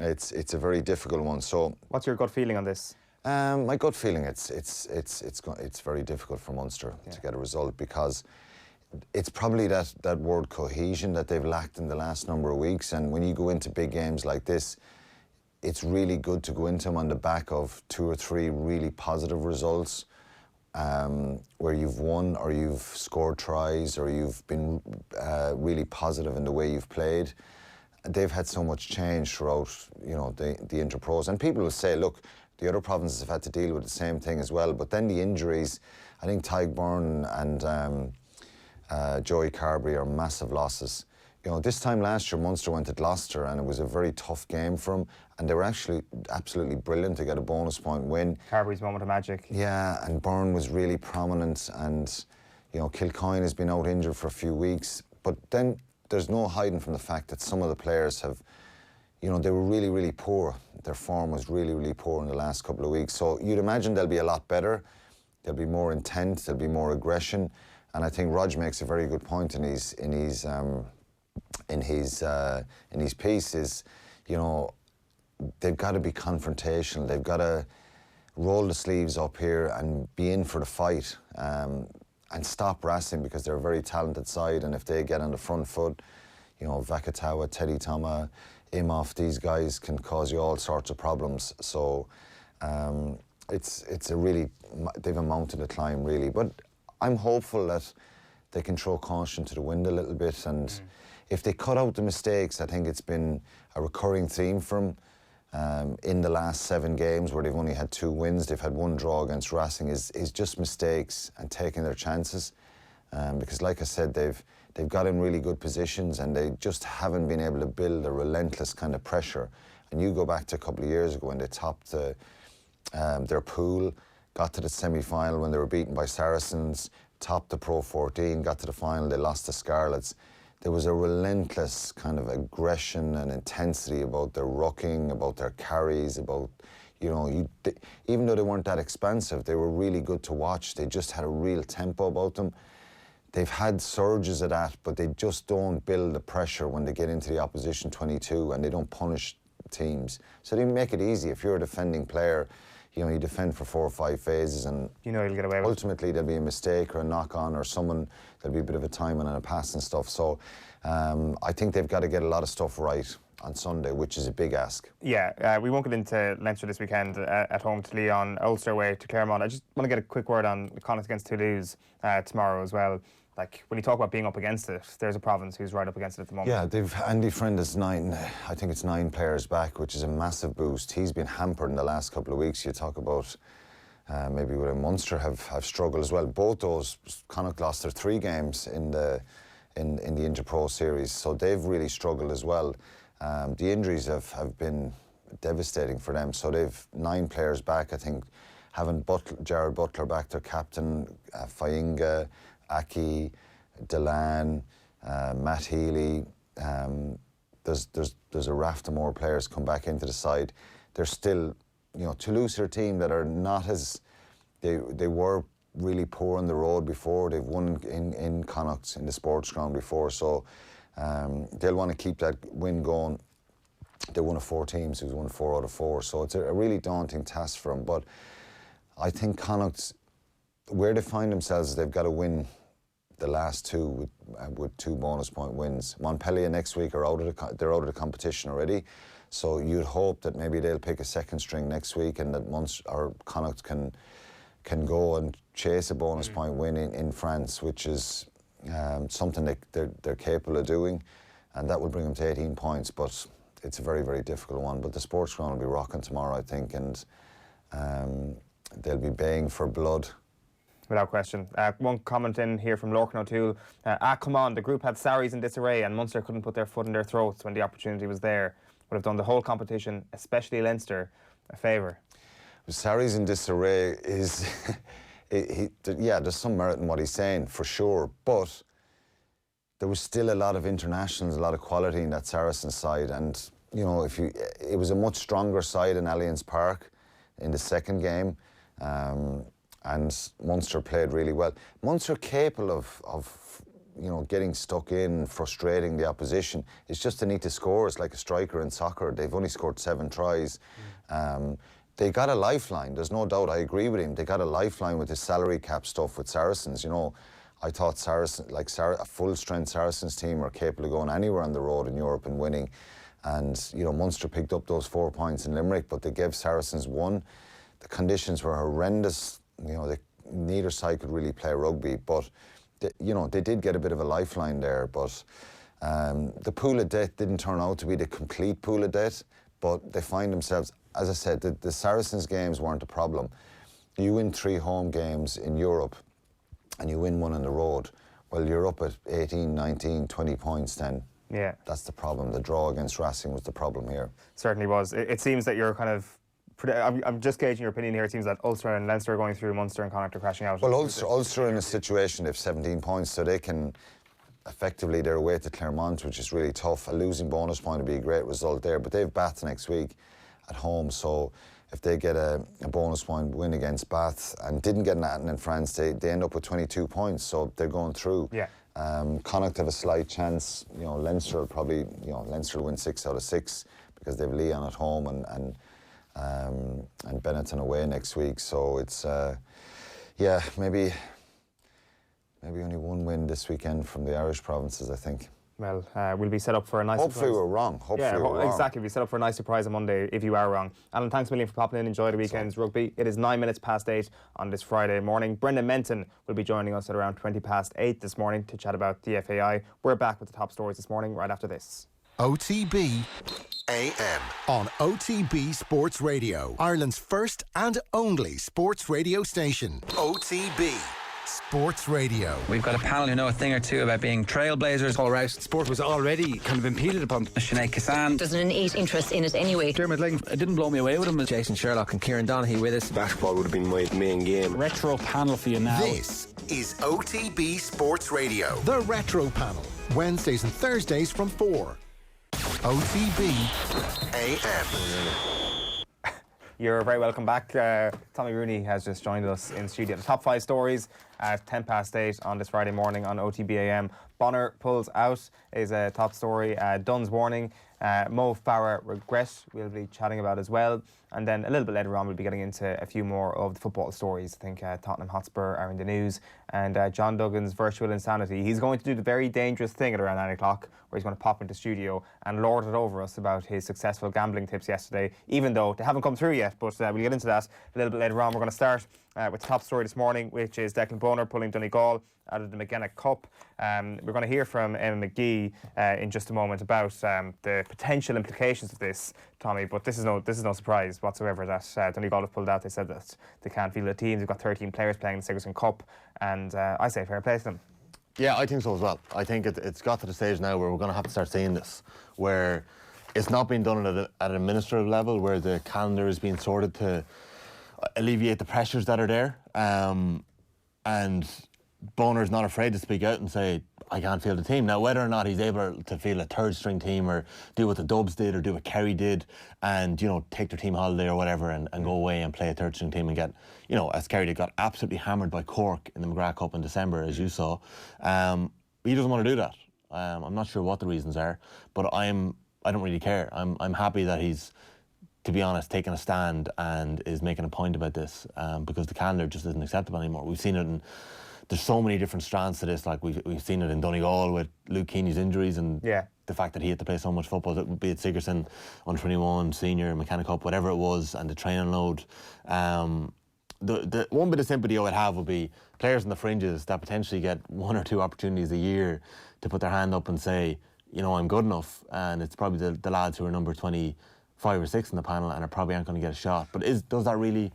it's a very difficult one. So, what's your gut feeling on this? My gut feeling, it's very difficult for Munster to get a result, because it's probably that word cohesion that they've lacked in the last number of weeks. And when you go into big games like this, it's really good to go into them on the back of 2 or 3 really positive results, where you've won or you've scored tries or you've been really positive in the way you've played. They've had so much change throughout, you know, the interpros. And people will say, look, the other provinces have had to deal with the same thing as well. But then the injuries, I think Tadhg Byrne and Joey Carberry are massive losses. You know, this time last year, Munster went to Gloucester, and it was a very tough game for them, and they were actually absolutely brilliant to get a bonus point win. Carberry's moment of magic. Yeah, and Byrne was really prominent, and, you know, Kilcoyne has been out injured for a few weeks. But then there's no hiding from the fact that some of the players have, you know, they were really, really poor. Their form was really, really poor in the last couple of weeks. So you'd imagine they'll be a lot better. They'll be more intent. There'll be more aggression. And I think Rog makes a very good point in his piece. Is, you know, they've got to be confrontational. They've got to roll the sleeves up here and be in for the fight, and stop Racing, because they're a very talented side. And if they get on the front foot, you know, Vakatawa, Teddy Tama, Imhoff, these guys can cause you all sorts of problems. So it's a really, they've amounted a climb really. But I'm hopeful that they can throw caution to the wind a little bit. And if they cut out the mistakes, I think it's been a recurring theme for them. In the last 7 games where they've only had 2 wins, they've had 1 draw against Racing, is just mistakes and taking their chances. Because like I said, they've got in really good positions and they just haven't been able to build a relentless kind of pressure. And you go back to a couple of years ago when they topped their pool, got to the semi-final when they were beaten by Saracens, topped the Pro 14, got to the final, they lost to Scarlets. There was a relentless kind of aggression and intensity about their rucking, about their carries, about, you know, even though they weren't that expansive, they were really good to watch. They just had a real tempo about them. They've had surges of that, but they just don't build the pressure when they get into the opposition 22, and they don't punish teams. So they make it easy. If you're a defending player, you know, you defend for 4 or 5 phases, and you know you'll get away with it. Ultimately there'll be a mistake or a knock-on, or there'll be a bit of a timing and a pass and stuff. So I think they've got to get a lot of stuff right on Sunday, which is a big ask. Yeah, we won't get into Leinster this weekend at home to Leon, Ulster away to Claremont. I just want to get a quick word on Connacht against Toulouse tomorrow as well. Like, when you talk about being up against it, there's a province who's right up against it at the moment. Yeah, they've Andy Friend is 9, I think it's 9 players back, which is a massive boost. He's been hampered in the last couple of weeks. You talk about maybe with Munster have struggled as well. Both those, Connacht lost their 3 games in the Interpro series, so they've really struggled as well. The injuries have been devastating for them. So they've 9 players back, I think, having Jared Butler back, their captain, Fainga, Aki, Delan, Matt Healy. There's a raft of more players come back into the side. They're still, you know, Toulouse are a team that are not as, they were really poor on the road before. They've won in Connacht in the sports ground before, so they'll want to keep that win going. They're one of 4 teams who's won 4 out of 4, so it's a really daunting task for them. But I think Connacht, where they find themselves is they've got to win the last 2 with 2 bonus point wins. Montpellier next week are out of the competition already, so you'd hope that maybe they'll pick a second string next week, and that Munster or Connacht can go and chase a bonus point win in France, which is something they're capable of doing, and that will bring them to 18 points. But it's a very, very difficult one. But the sports ground will be rocking tomorrow, I think, and they'll be baying for blood. Without question. One comment in here from Lorcan O'Toole. Come on, the group had Sarries in disarray and Munster couldn't put their foot in their throats when the opportunity was there. Would have done the whole competition, especially Leinster, a favour. Sarries in disarray is... yeah, there's some merit in what he's saying, for sure, but there was still a lot of internationals, a lot of quality in that Saracens side, and, you know, it was a much stronger side in Allianz Park in the second game. And Munster played really well. Munster capable of you know, getting stuck in, frustrating the opposition. It's just they need to score. It's like a striker in soccer. They've only scored 7 tries. They got a lifeline, there's no doubt. I agree with him. They got a lifeline with the salary cap stuff with Saracens. You know, I thought a full-strength Saracens team are capable of going anywhere on the road in Europe and winning. And, you know, Munster picked up those 4 points in Limerick, but they gave Saracens 1. The conditions were horrendous. You know, neither side could really play rugby, but you know, they did get a bit of a lifeline there. But the pool of death didn't turn out to be the complete pool of death, but they find themselves, as I said, the Saracens games weren't a problem. You win 3 home games in Europe and you win 1 on the road, well, you're up at 18, 19, 20 points then. Yeah. That's the problem. The draw against Racing was the problem here. Certainly was. It seems that you're kind of... I'm just gauging your opinion here. It seems that Ulster and Leinster are going through, Munster and Connacht are crashing out. Well, Ulster in a situation, they have 17 points, so they can effectively, they're away to Claremont, which is really tough. A losing bonus point would be a great result there, but they've Bath next week at home, so if they get a bonus point win against Bath and didn't get anything in France, they end up with 22 points, so they're going through. Yeah. Connacht have a slight chance. Leinster will probably, Leinster will win 6 out of 6 because they've Leon at home and Benetton away next week. So it's maybe only one win this weekend from the Irish provinces, I think. Well, we'll be set up for a nice Hopefully surprise. we're wrong. Exactly. We'll be set up for a nice surprise on Monday if you are wrong. Alan, thanks a million for popping in. Enjoy the weekend's rugby. It is 9 minutes past 8 on this Friday morning. Brendan Menton will be joining us at around 20 past 8 this morning to chat about the FAI. We're back with the top stories this morning right after this. OTB AM on OTB Sports Radio, Ireland's first and only sports radio station. OTB Sports Radio. We've got a panel who know a thing or two about being trailblazers. Paul Rouse, sport was already kind of impeded upon. Sinead Kassan. There's an innate interest in it anyway. Dermot Lang, it didn't blow me away with him. Jason Sherlock and Kieran Donaghy with us. Basketball would have been my main game. Retro panel for you now. This is OTB Sports Radio. The Retro Panel. Wednesdays and Thursdays from 4. OTB AM. You're very welcome back. Tommy Rooney has just joined us in studio. The top 5 stories at 10 past 8 on this Friday morning on OTB AM. Bonner pulls out is a top story. Dunn's warning. Mo Farah regret we'll be chatting about as well. And then a little bit later on we'll be getting into a few more of the football stories. I think Tottenham Hotspur are in the news. And John Duggan's virtual insanity. He's going to do the very dangerous thing at around 9 o'clock where he's going to pop into studio and lord it over us about his successful gambling tips yesterday, even though they haven't come through yet. But we'll get into that a little bit later on. We're going to start with the top story this morning, which is Declan Bonner pulling Donegal out of the McGenna Cup. We're going to hear from Emma McGee in just a moment about the potential implications of this, Tommy. But this is no surprise whatsoever that Donegal have pulled out. They said that they can't field the teams. They've got 13 players playing the Sigerson Cup, and I say fair play to them. Yeah, I think so as well. I think it's got to the stage now where we're going to have to start seeing this, where it's not being done at an administrative level, where the calendar is being sorted to alleviate the pressures that are there. And Bonner's not afraid to speak out and say, I can't field a team. Now, whether or not he's able to field a third string team or do what the Dubs did or do what Kerry did and, take their team holiday or whatever and go away and play a third string team and get, as Kerry did, got absolutely hammered by Cork in the McGrath Cup in December, as you saw. He doesn't want to do that. I'm not sure what the reasons are, but I don't really care. I'm happy that he's, to be honest, taking a stand and is making a point about this because the calendar just isn't acceptable anymore. We've seen it there's so many different strands to this. Like we've seen it in Donegal with Luke Keane's injuries and the fact that he had to play so much football, be it Sigerson, under 21, senior, McKenna Cup, whatever it was, and the training load. The one bit of sympathy I would have would be players on the fringes that potentially get 1 or 2 opportunities a year to put their hand up and say, I'm good enough. And it's probably the lads who are number 25 or 6 in the panel and are probably aren't going to get a shot. But does that really?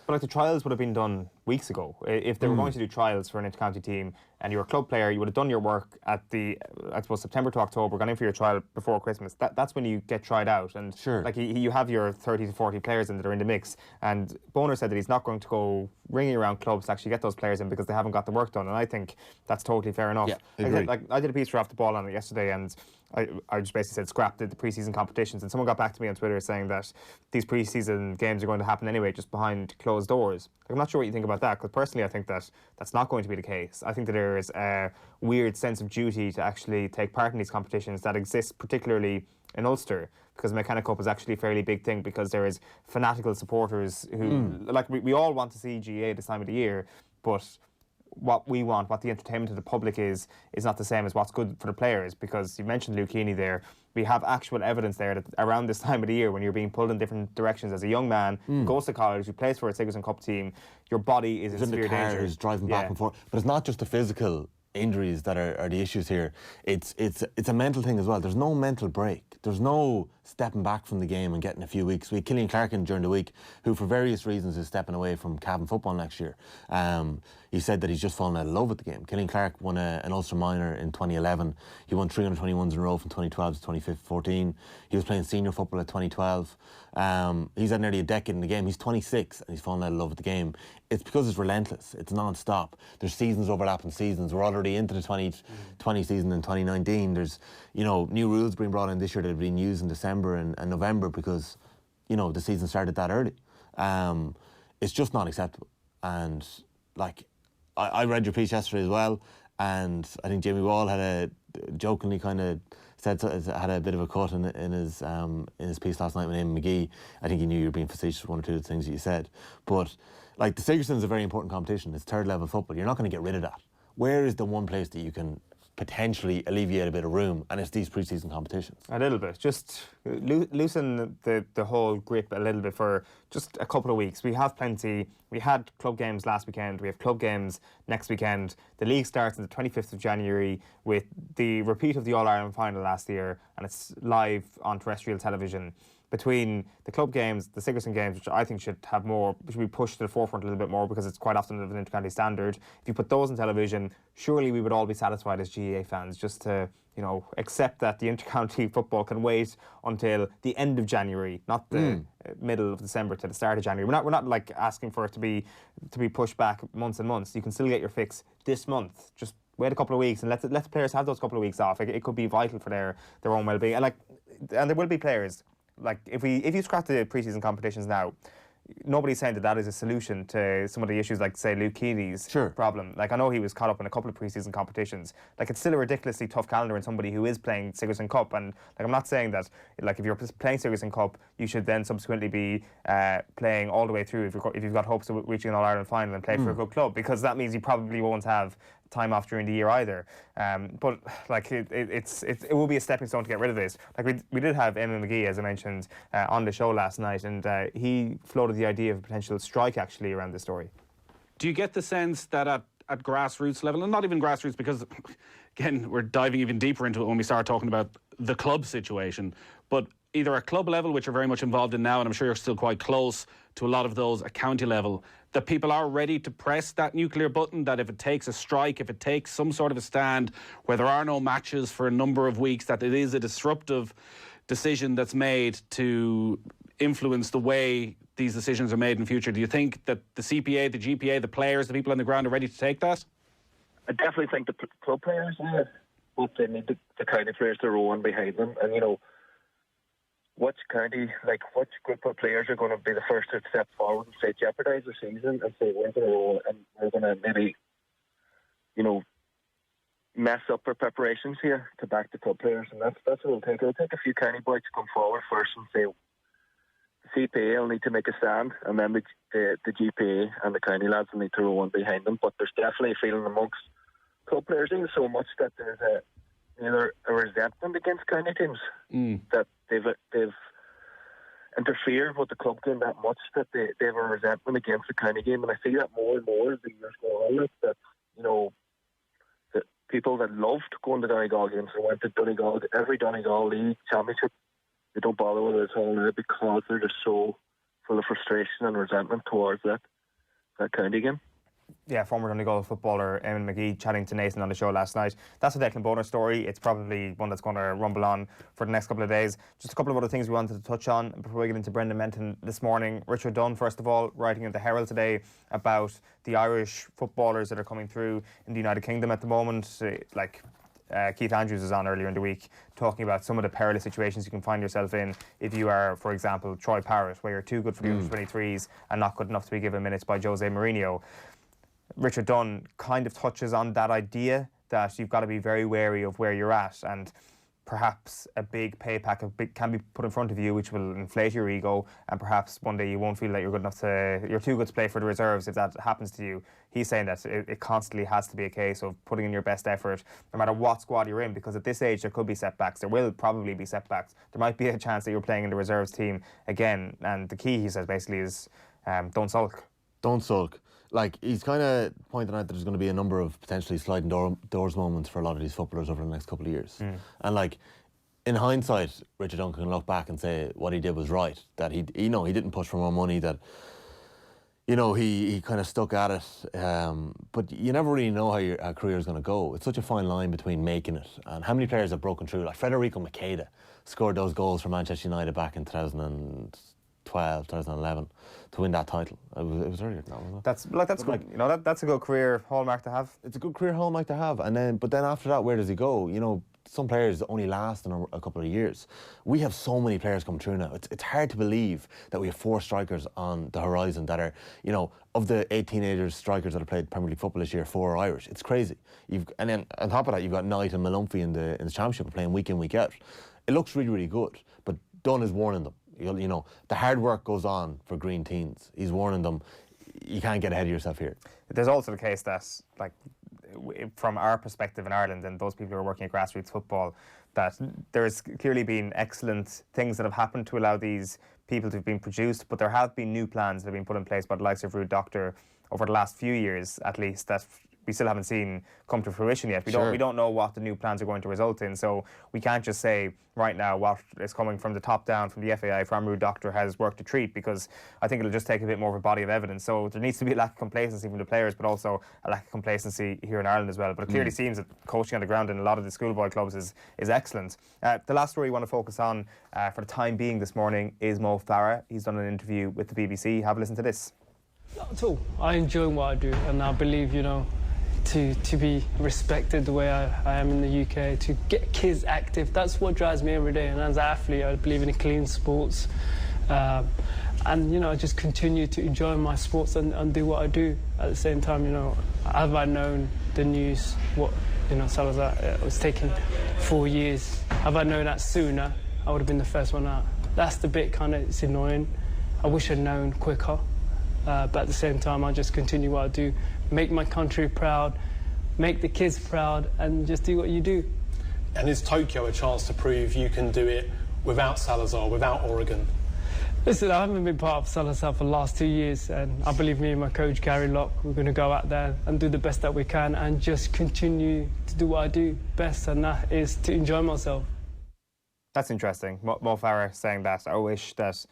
But the trials would have been done weeks ago. If they were going to do trials for an inter-county team and you're a club player, you would have done your work at September to October, gone in for your trial before Christmas. That's when you get tried out. And sure, you have your 30 to 40 players in that are in the mix. And Bonner said that he's not going to go ringing around clubs to actually get those players in because they haven't got the work done. And I think that's totally fair enough. Yeah, I did a piece for Off the Ball on it yesterday, and I just basically said scrap the pre-season competitions, and someone got back to me on Twitter saying that these pre-season games are going to happen anyway, just behind closed doors. I'm not sure what you think about that, because personally I think that that's not going to be the case. I think that there is a weird sense of duty to actually take part in these competitions that exists particularly in Ulster, because the McKenna Cup is actually a fairly big thing, because there is fanatical supporters who, we all want to see GAA this time of the year, but what we want, what the entertainment of the public is not the same as what's good for the players. Because you mentioned Luke Keaney there, we have actual evidence there that around this time of the year, when you're being pulled in different directions as a young man, who goes to college, who plays for a Sigerson Cup team, your body is in severe danger. Who's driving back and forth. But it's not just the physical injuries that are the issues here. It's a mental thing as well. There's no mental break. There's no stepping back from the game and getting a few weeks. We had Killian Clark in during the week, who for various reasons is stepping away from Cavan football next year. He said that he's just fallen out of love with the game. Killian Clark won an Ulster minor in 2011. He won 321s in a row from 2012 to 2014. He was playing senior football at 2012. He's had nearly a decade in the game. He's 26 and he's fallen out of love with the game. It's because it's relentless. It's non-stop. There's seasons overlapping seasons. We're already into the 2020 season in 2019. There's, new rules being brought in this year that have been used in December and November because, the season started that early. It's just not acceptable. And like, I read your piece yesterday as well, and I think Jamie Wall had jokingly kind of had a bit of a cut in his piece last night with Eamon McGee. I think he knew you were being facetious with one or two of the things that you said. But like, the Sigerson is a very important competition. It's third level football. You're not going to get rid of that. Where is the one place that you can potentially alleviate a bit of room? And it's these pre-season competitions. A little bit. Just loosen the whole grip a little bit for just a couple of weeks. We have plenty. We had club games last weekend. We have club games next weekend. The league starts on the 25th of January with the repeat of the All-Ireland final last year, and it's live on terrestrial television. Between the club games, the Sigerson games, which I think should be pushed to the forefront a little bit more because it's quite often of an inter-county standard. If you put those on television, surely we would all be satisfied as GAA fans just to, accept that the inter-county football can wait until the end of January, not the middle of December to the start of January. We're not like asking for it to be pushed back months and months. You can still get your fix this month. Just wait a couple of weeks and let the players have those couple of weeks off. It could be vital for their own well-being. And there will be players. Like, if you scrap the pre-season competitions now, nobody's saying that is a solution to some of the issues, like, say, Luke Keeley's problem. Like, I know he was caught up in a couple of pre-season competitions. Like, it's still a ridiculously tough calendar in somebody who is playing Sigerson Cup. And, like, I'm not saying that, like, if you're playing Sigerson Cup, you should then subsequently be playing all the way through if you've got hopes of reaching an All-Ireland final and play for a good club, because that means you probably won't have time off during the year either. But like, it will be a stepping stone to get rid of this. Like, we did have Eamon McGee, as I mentioned, on the show last night, and he floated the idea of a potential strike actually around this story. Do you get the sense that at grassroots level, and not even grassroots, because again we're diving even deeper into it when we start talking about the club situation, but either at club level, which you're very much involved in now, and I'm sure you're still quite close to a lot of those at county level, that people are ready to press that nuclear button, that if it takes a strike, if it takes some sort of a stand where there are no matches for a number of weeks, that it is a disruptive decision that's made to influence the way these decisions are made in the future? Do you think that the CPA, the GPA, the players, the people on the ground are ready to take that? I definitely think the club players are, but they need the county players to row on behind them. And, which group of players are going to be the first to step forward and say jeopardise the season and say we're going to roll and we're going to maybe, mess up our preparations here to back the club players, and that's what it'll take. It'll take a few county boys to come forward first and say the CPA will need to make a stand, and then the GPA and the county lads will need to roll on behind them. But there's definitely a feeling amongst club players even so much that there's either a resentment against county teams that they've interfered with the club game that much that they have a resentment against the county game, and I see that more and more as the years go on. That that people that loved going to Donegal games and went to Donegal, every Donegal League Championship, they don't bother with it at all now because they're just so full of frustration and resentment towards that county game. Yeah, former Donegal footballer Eamon McGee chatting to Nathan on the show last night. That's a Declan Bonner story. It's probably one that's going to rumble on for the next couple of days. Just a couple of other things we wanted to touch on before we get into Brendan Menton this morning. Richard Dunn, first of all, writing in the Herald today about the Irish footballers that are coming through in the United Kingdom at the moment. Keith Andrews was on earlier in the week talking about some of the perilous situations you can find yourself in if you are, for example, Troy Parrott, where you're too good for the under-23s and not good enough to be given minutes by Jose Mourinho. Richard Dunn kind of touches on that idea that you've got to be very wary of where you're at, and perhaps a big pay packet can be put in front of you which will inflate your ego, and perhaps one day you won't feel that you're too good to play for the reserves if that happens to you. He's saying that it constantly has to be a case of putting in your best effort no matter what squad you're in, because at this age there could be setbacks. There will probably be setbacks. There might be a chance that you're playing in the reserves team again, and the key, he says, basically is don't sulk. Don't sulk. Like, he's kind of pointing out that there's going to be a number of potentially sliding doors moments for a lot of these footballers over the next couple of years. And, like, in hindsight, Richard Duncan can look back and say what he did was right. That he didn't push for more money, that, he kind of stuck at it. But you never really know how your career is going to go. It's such a fine line between making it and how many players have broken through. Like, Federico Makeda scored those goals for Manchester United back in 2012, 2011 to win that title. It was earlier than that, wasn't it? That's good. That's a good career hallmark to have. It's a good career hallmark to have. But then after that, where does he go? some players only last in a couple of years. We have so many players come through now. It's hard to believe that we have 4 strikers on the horizon that are, you know, of the 8 teenagers strikers that have played Premier League football this year, 4 are Irish. It's crazy. And then on top of that, you've got Knight and Malumphey in the Championship playing week in, week out. It looks really, really good, but Dunn is warning them. You know, the hard work goes on for green teens. He's warning them, you can't get ahead of yourself here. There's also the case that, like, from our perspective in Ireland and those people who are working at grassroots football, that there's clearly been excellent things that have happened to allow these people to have been produced, but there have been new plans that have been put in place by the likes of Rude Doctor over the last few years, at least, that we still haven't seen come to fruition yet. We don't know what the new plans are going to result in, so we can't just say right now what is coming from the top down, from the FAI, from Rude Doctor has worked a treat, because I think it'll just take a bit more of a body of evidence. So there needs to be a lack of complacency from the players, but also a lack of complacency here in Ireland as well. But it clearly seems that coaching on the ground in a lot of the schoolboy clubs is excellent. The last story we want to focus on for the time being this morning is Mo Farah. He's done an interview with the BBC. Have a listen to this. Not at all. I enjoy what I do, and I believe, you know, to be respected the way I am in the UK, to get kids active, that's what drives me every day. And as an athlete, I believe in clean sports, and, you know, I just continue to enjoy my sports and do what I do. At the same time, you know, have I known the news, what, you know, Salazar, it was taking 4 years, have I known that sooner, I would have been the first one out. That's the bit kind of, it's annoying. I wish I'd known quicker. But at the same time, I just continue what I do, make my country proud, make the kids proud, and just do what you do. And is Tokyo a chance to prove you can do it without Salazar, without Oregon? Listen, I haven't been part of Salazar for the last 2 years, and I believe me and my coach, Gary Locke, we're going to go out there and do the best that we can and just continue to do what I do best, and that is to enjoy myself. That's interesting. Mo Farah saying that. I wish that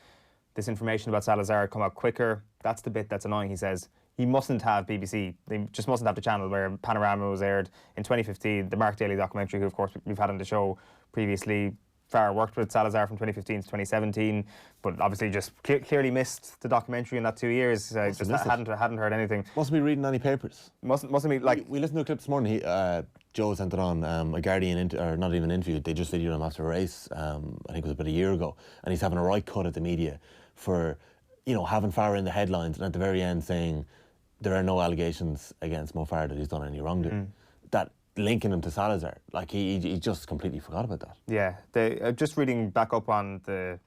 this information about Salazar had come out quicker. That's the bit that's annoying, he says. He mustn't have BBC. They just mustn't have the channel where Panorama was aired in 2015, the Mark Daly documentary, who, of course, we've had on the show previously. Farah worked with Salazar from 2015 to 2017, but obviously just clearly missed the documentary in that 2 years. Just hadn't heard anything. Mustn't be reading any papers. Mustn't be, like... We listened to a clip this morning. Joe sent it on, a Guardian, or not even an interview, they just videoed him after a race, I think it was about a year ago, and he's having a right cut at the media for, you know, having Farah in the headlines and at the very end saying there are no allegations against Mo Farah that he's done any wrongdoing. That linking him to Salazar, like he just completely forgot about that. Yeah, just reading back up on the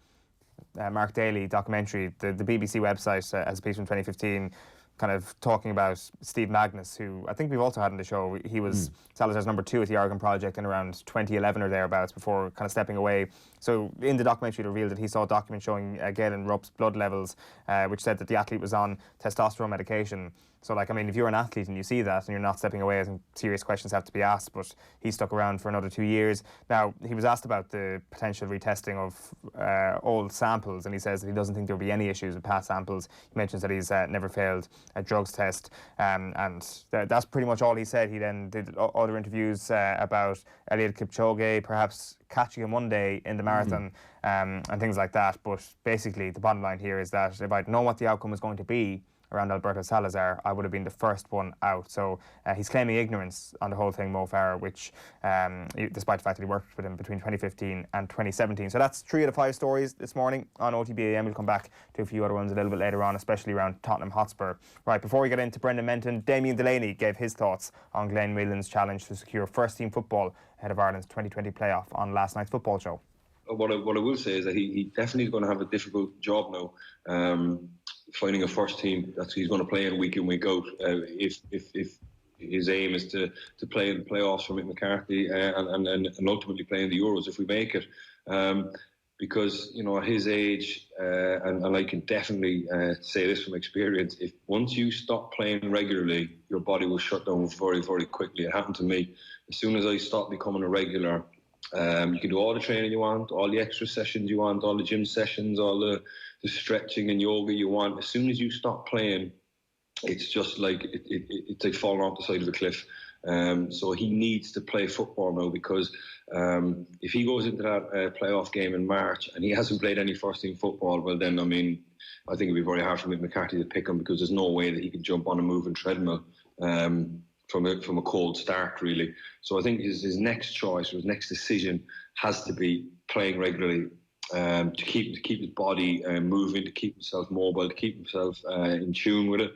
Mark Daly documentary, the BBC website has a piece from 2015 kind of talking about Steve Magnus, who I think we've also had on the show. He was Salazar's number 2 at the Oregon Project in around 2011 or thereabouts, before kind of stepping away. So in the documentary, it revealed that he saw a document showing Galen Rupp's blood levels, which said that the athlete was on testosterone medication. So, like, I mean, if you're an athlete and you see that and you're not stepping away, I think serious questions have to be asked. But he stuck around for another 2 years. Now, he was asked about the potential retesting of old samples, and he says that he doesn't think there'll be any issues with past samples. He mentions that he's never failed a drugs test, and that's pretty much all he said. He then did other interviews about Eliud Kipchoge, perhaps catching him one day in the marathon, and things like that. But basically, the bottom line here is that if I'd known what the outcome was going to be around Alberto Salazar, I would have been the first one out. So he's claiming ignorance on the whole thing, Mo Farah, which, despite the fact that he worked with him between 2015 and 2017. So that's 3 out of 5 stories this morning on OTB AM. We'll come back to a few other ones a little bit later on, especially around Tottenham Hotspur. Right, before we get into Brendan Menton, Damien Delaney gave his thoughts on Glenn Whelan's challenge to secure first-team football ahead of Ireland's 2020 playoff on last night's football show. What I will say is that he definitely is going to have a difficult job now. Finding a first team that he's going to play in, week out. If his aim is to play in the playoffs for Mick McCarthy and ultimately play in the Euros if we make it, because, you know, at his age, and I can definitely say this from experience, if once you stop playing regularly, your body will shut down very, very quickly. It happened to me. As soon as I stopped becoming a regular, you can do all the training you want, all the extra sessions you want, all the gym sessions, all the stretching and yoga you want. As soon as you stop playing, it's just like it's like falling off the side of a cliff. So he needs to play football now, because if he goes into that playoff game in March and he hasn't played any first-team football, well then, I mean, I think it'd be very hard for Mick McCarthy to pick him, because there's no way that he can jump on a moving treadmill from a cold start, really. So I think his next choice or his next decision has to be playing regularly, to keep his body moving, to keep himself mobile, to keep himself in tune with it.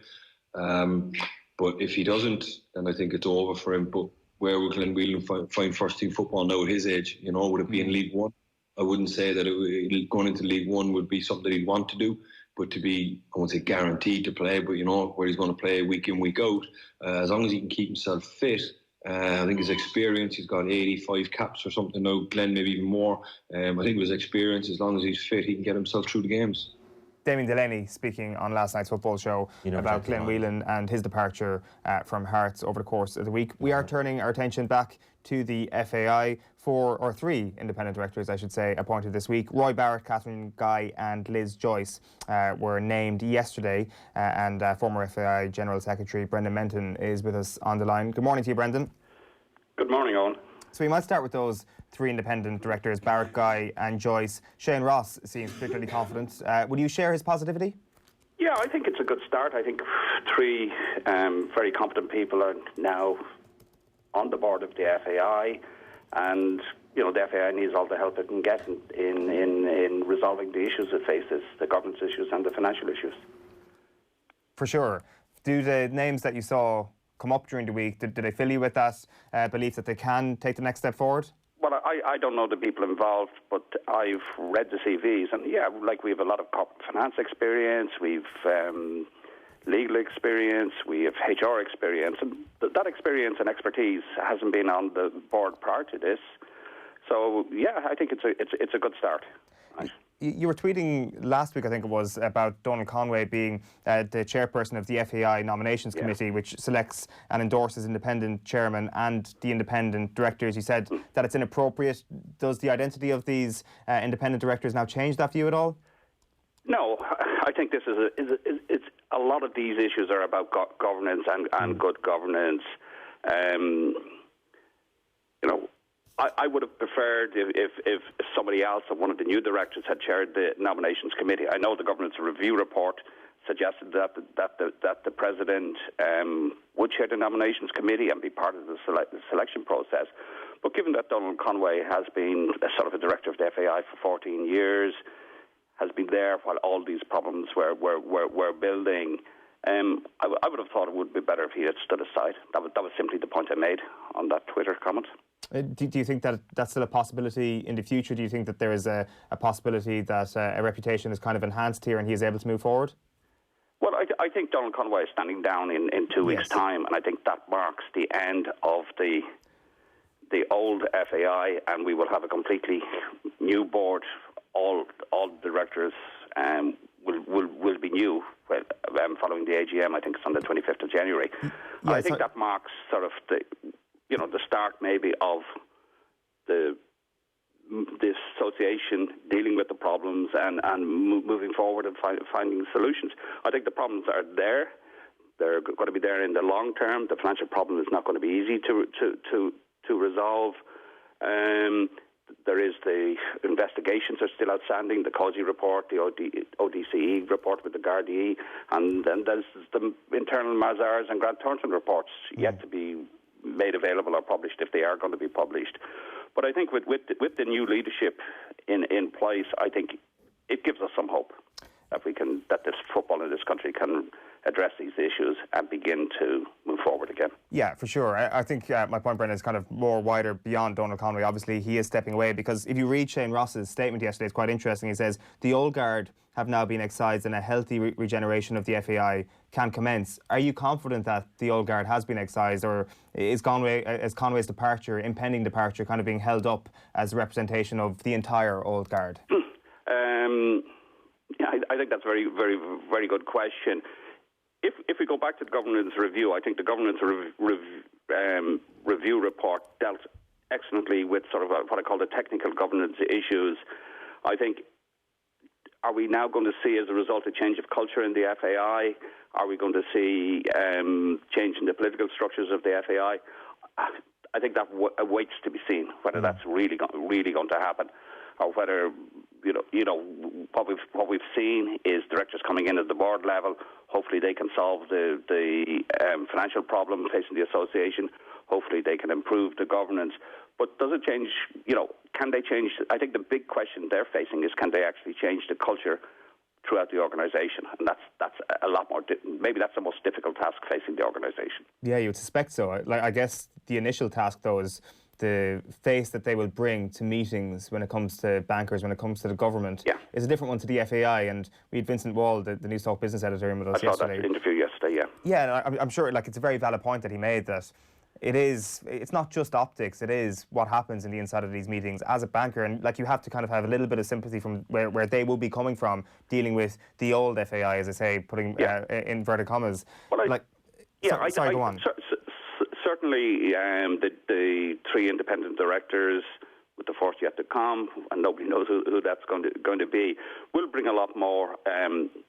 But if he doesn't, then I think it's over for him. But where will Glenn Whelan find first team football now at his age? You know, would it be in League One? I wouldn't say that going into League One would be something that he'd want to do, but to be, I won't say guaranteed to play, but you know, where he's going to play week in, week out, as long as he can keep himself fit. I think his experience, he's got 85 caps or something now, Glenn maybe even more. I think with his experience, as long as he's fit, he can get himself through the games. Damien Delaney speaking on last night's football show about Glenn Whelan and his departure from Hearts over the course of the week. We are turning our attention back to the FAI. 3 independent directors, I should say, appointed this week. Roy Barrett, Catherine Guy and Liz Joyce were named yesterday, and former FAI General Secretary Brendan Menton is with us on the line. Good morning to you, Brendan. Good morning, Owen. So we might start with those 3 independent directors, Barrett, Guy and Joyce. Shane Ross seems particularly confident. Would you share his positivity? Yeah, I think it's a good start. I think 3 very competent people are now on the board of the FAI, and you know the FAI needs all the help it can get in resolving the issues it faces, the governance issues and the financial issues. For sure. Do the names that you saw come up during the week, did they fill you with that belief that they can take the next step forward? Well, I don't know the people involved, but I've read the CVs, and yeah, like we have a lot of corporate finance experience, we've legal experience, we have HR experience, and that experience and expertise hasn't been on the board prior to this. So yeah, I think it's a good start. You were tweeting last week, I think it was, about Donald Conway being the chairperson of the FAI Nominations Committee, which selects and endorses independent chairmen and the independent directors. You said that it's inappropriate. Does the identity of these independent directors now change that view at all? No, I think this it's a lot of these issues are about governance and good governance. You know, I would have preferred if somebody else, or one of the new directors, had chaired the nominations committee. I know the governance review report suggested that the president would chair the nominations committee and be part of the selection process. But given that Donald Conway has been a sort of a director of the FAI for 14 years, has been there while all these problems were building, I would have thought it would be better if he had stood aside. That was simply the point I made on that Twitter comment. Do you think that that's still a possibility in the future? Do you think that there is a possibility that a reputation is kind of enhanced here and he is able to move forward? Well, I think Donald Conway is standing down in 2 weeks' time, and I think that marks the end of the old FAI, and we will have a completely new board. All directors will be new following the AGM. I think it's on the 25th of January. Yeah, I think that marks sort of the start maybe of the association dealing with the problems and moving forward and finding solutions. I think the problems are there. They're going to be there in the long term. The financial problem is not going to be easy to resolve. There is the investigations are still outstanding, the COSI report, the ODCE report with the Gardaí, and then there's the internal Mazars and Grant Thornton reports yet to be made available or published, if they are going to be published. But I think with the new leadership in place, I think it gives us some hope that this football in this country can address these issues and begin to move forward again. Yeah, for sure. I think my point, Brendan, is kind of more wider beyond Donald Conway. Obviously, he is stepping away, because if you read Shane Ross's statement yesterday, it's quite interesting. He says, the old guard have now been excised and a healthy regeneration of the FAI can commence. Are you confident that the old guard has been excised, or is Conway's departure, impending departure, kind of being held up as a representation of the entire old guard? I think that's a very, very, very good question. If we go back to the governance review, I think the governance review report dealt excellently with sort of what I call the technical governance issues. I think, are we now going to see, as a result, a change of culture in the FAI? Are we going to see change in the political structures of the FAI? I think that awaits to be seen, whether that's really going to happen, or whether what we've seen is directors coming in at the board level. Hopefully they can solve the financial problem facing the association. Hopefully they can improve the governance. But does it change, can they change? I think the big question they're facing is, can they actually change the culture throughout the organisation? And that's a lot more, maybe that's the most difficult task facing the organisation. Yeah, you would suspect so. I guess the initial task, though, is the face that they will bring to meetings when it comes to bankers, when it comes to the government, is a different one to the FAI. And we had Vincent Wall, the News Talk business editor, in with us yesterday. I saw that interview yesterday, yeah. Yeah, and I'm sure it's a very valid point that he made, that it's not just optics, it is what happens in the inside of these meetings as a banker. And you have to kind of have a little bit of sympathy from where they will be coming from, dealing with the old FAI, as I say, putting inverted commas. Well, go on. Certainly, the three independent directors, with the fourth yet to come, and nobody knows who that's going to be, will bring a lot more,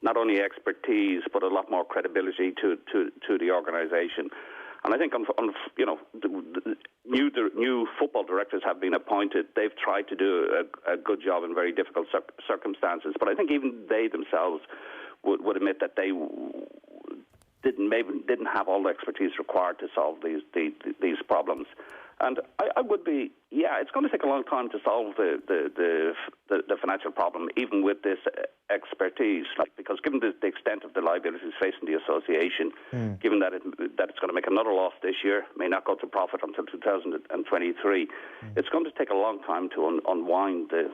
not only expertise, but a lot more credibility to the organisation. And I think, the new football directors have been appointed. They've tried to do a good job in very difficult circumstances. But I think even they themselves would admit that they didn't have all the expertise required to solve these problems. And I would be, it's going to take a long time to solve the financial problem, even with this expertise. Because given the extent of the liabilities facing the association, given that it's going to make another loss this year, may not go to profit until 2023, it's going to take a long time to unwind the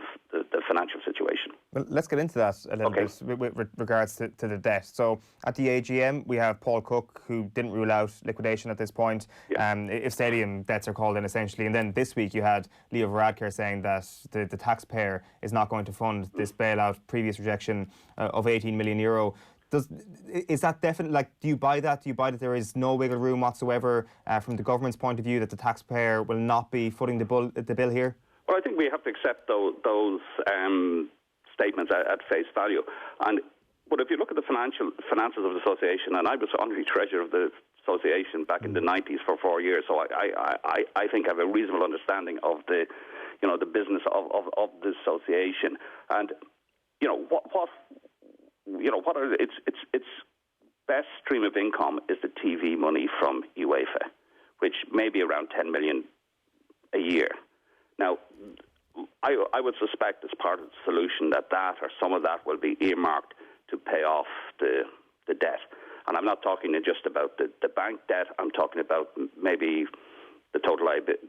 financial situation. Well, let's get into that a little bit with regards to the debt. So at the AGM, we have Paul Cook, who didn't rule out liquidation at this point, if stadium debts are called in, essentially. And then this week you had Leo Varadkar saying that the taxpayer is not going to fund this bailout, previous rejection of 18 million euro. Is that definitely, do you buy that? Do you buy that there is no wiggle room whatsoever from the government's point of view, that the taxpayer will not be footing the bill here? Well, I think we have to accept those statements at face value. But if you look at the finances of the association, and I was honorary treasurer of the association back in the 90s for 4 years, so I think I have a reasonable understanding of the business of the association. And what are its best stream of income is the TV money from UEFA, which may be around 10 million a year. Now, I would suspect as part of the solution that or some of that will be earmarked to pay off the debt. And I'm not talking just about the bank debt. I'm talking about maybe the total liability.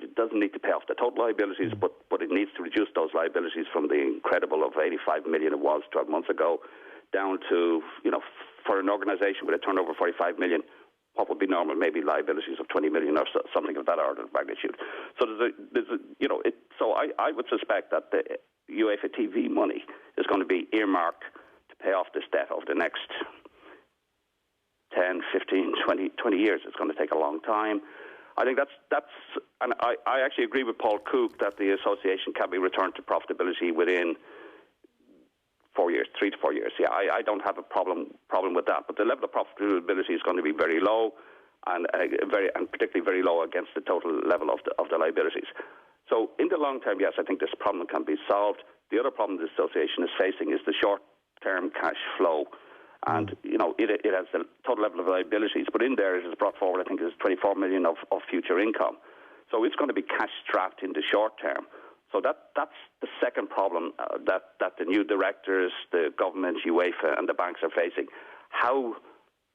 It doesn't need to pay off the total liabilities, but it needs to reduce those liabilities from the incredible of 85 million it was 12 months ago, down to, for an organisation with a turnover of 45 million, what would be normal, maybe liabilities of 20 million or something of that order of magnitude. So I would suspect that the UEFA TV money is going to be earmarked to pay off this debt over the next 10, 15, 20 years. It's going to take a long time. I think and I actually agree with Paul Cook that the association can be returned to profitability within 4 years, 3 to 4 years. Yeah, I don't have a problem with that. But the level of profitability is going to be very low, and particularly very low against the total level of the liabilities. So in the long term, yes, I think this problem can be solved. The other problem the association is facing is the short-term cash flow. And, it has the total level of liabilities, but in there it has brought forward, I think, there's 24 million of future income. So it's going to be cash-strapped in the short term. So that's the second problem that the new directors, the government, UEFA and the banks are facing. How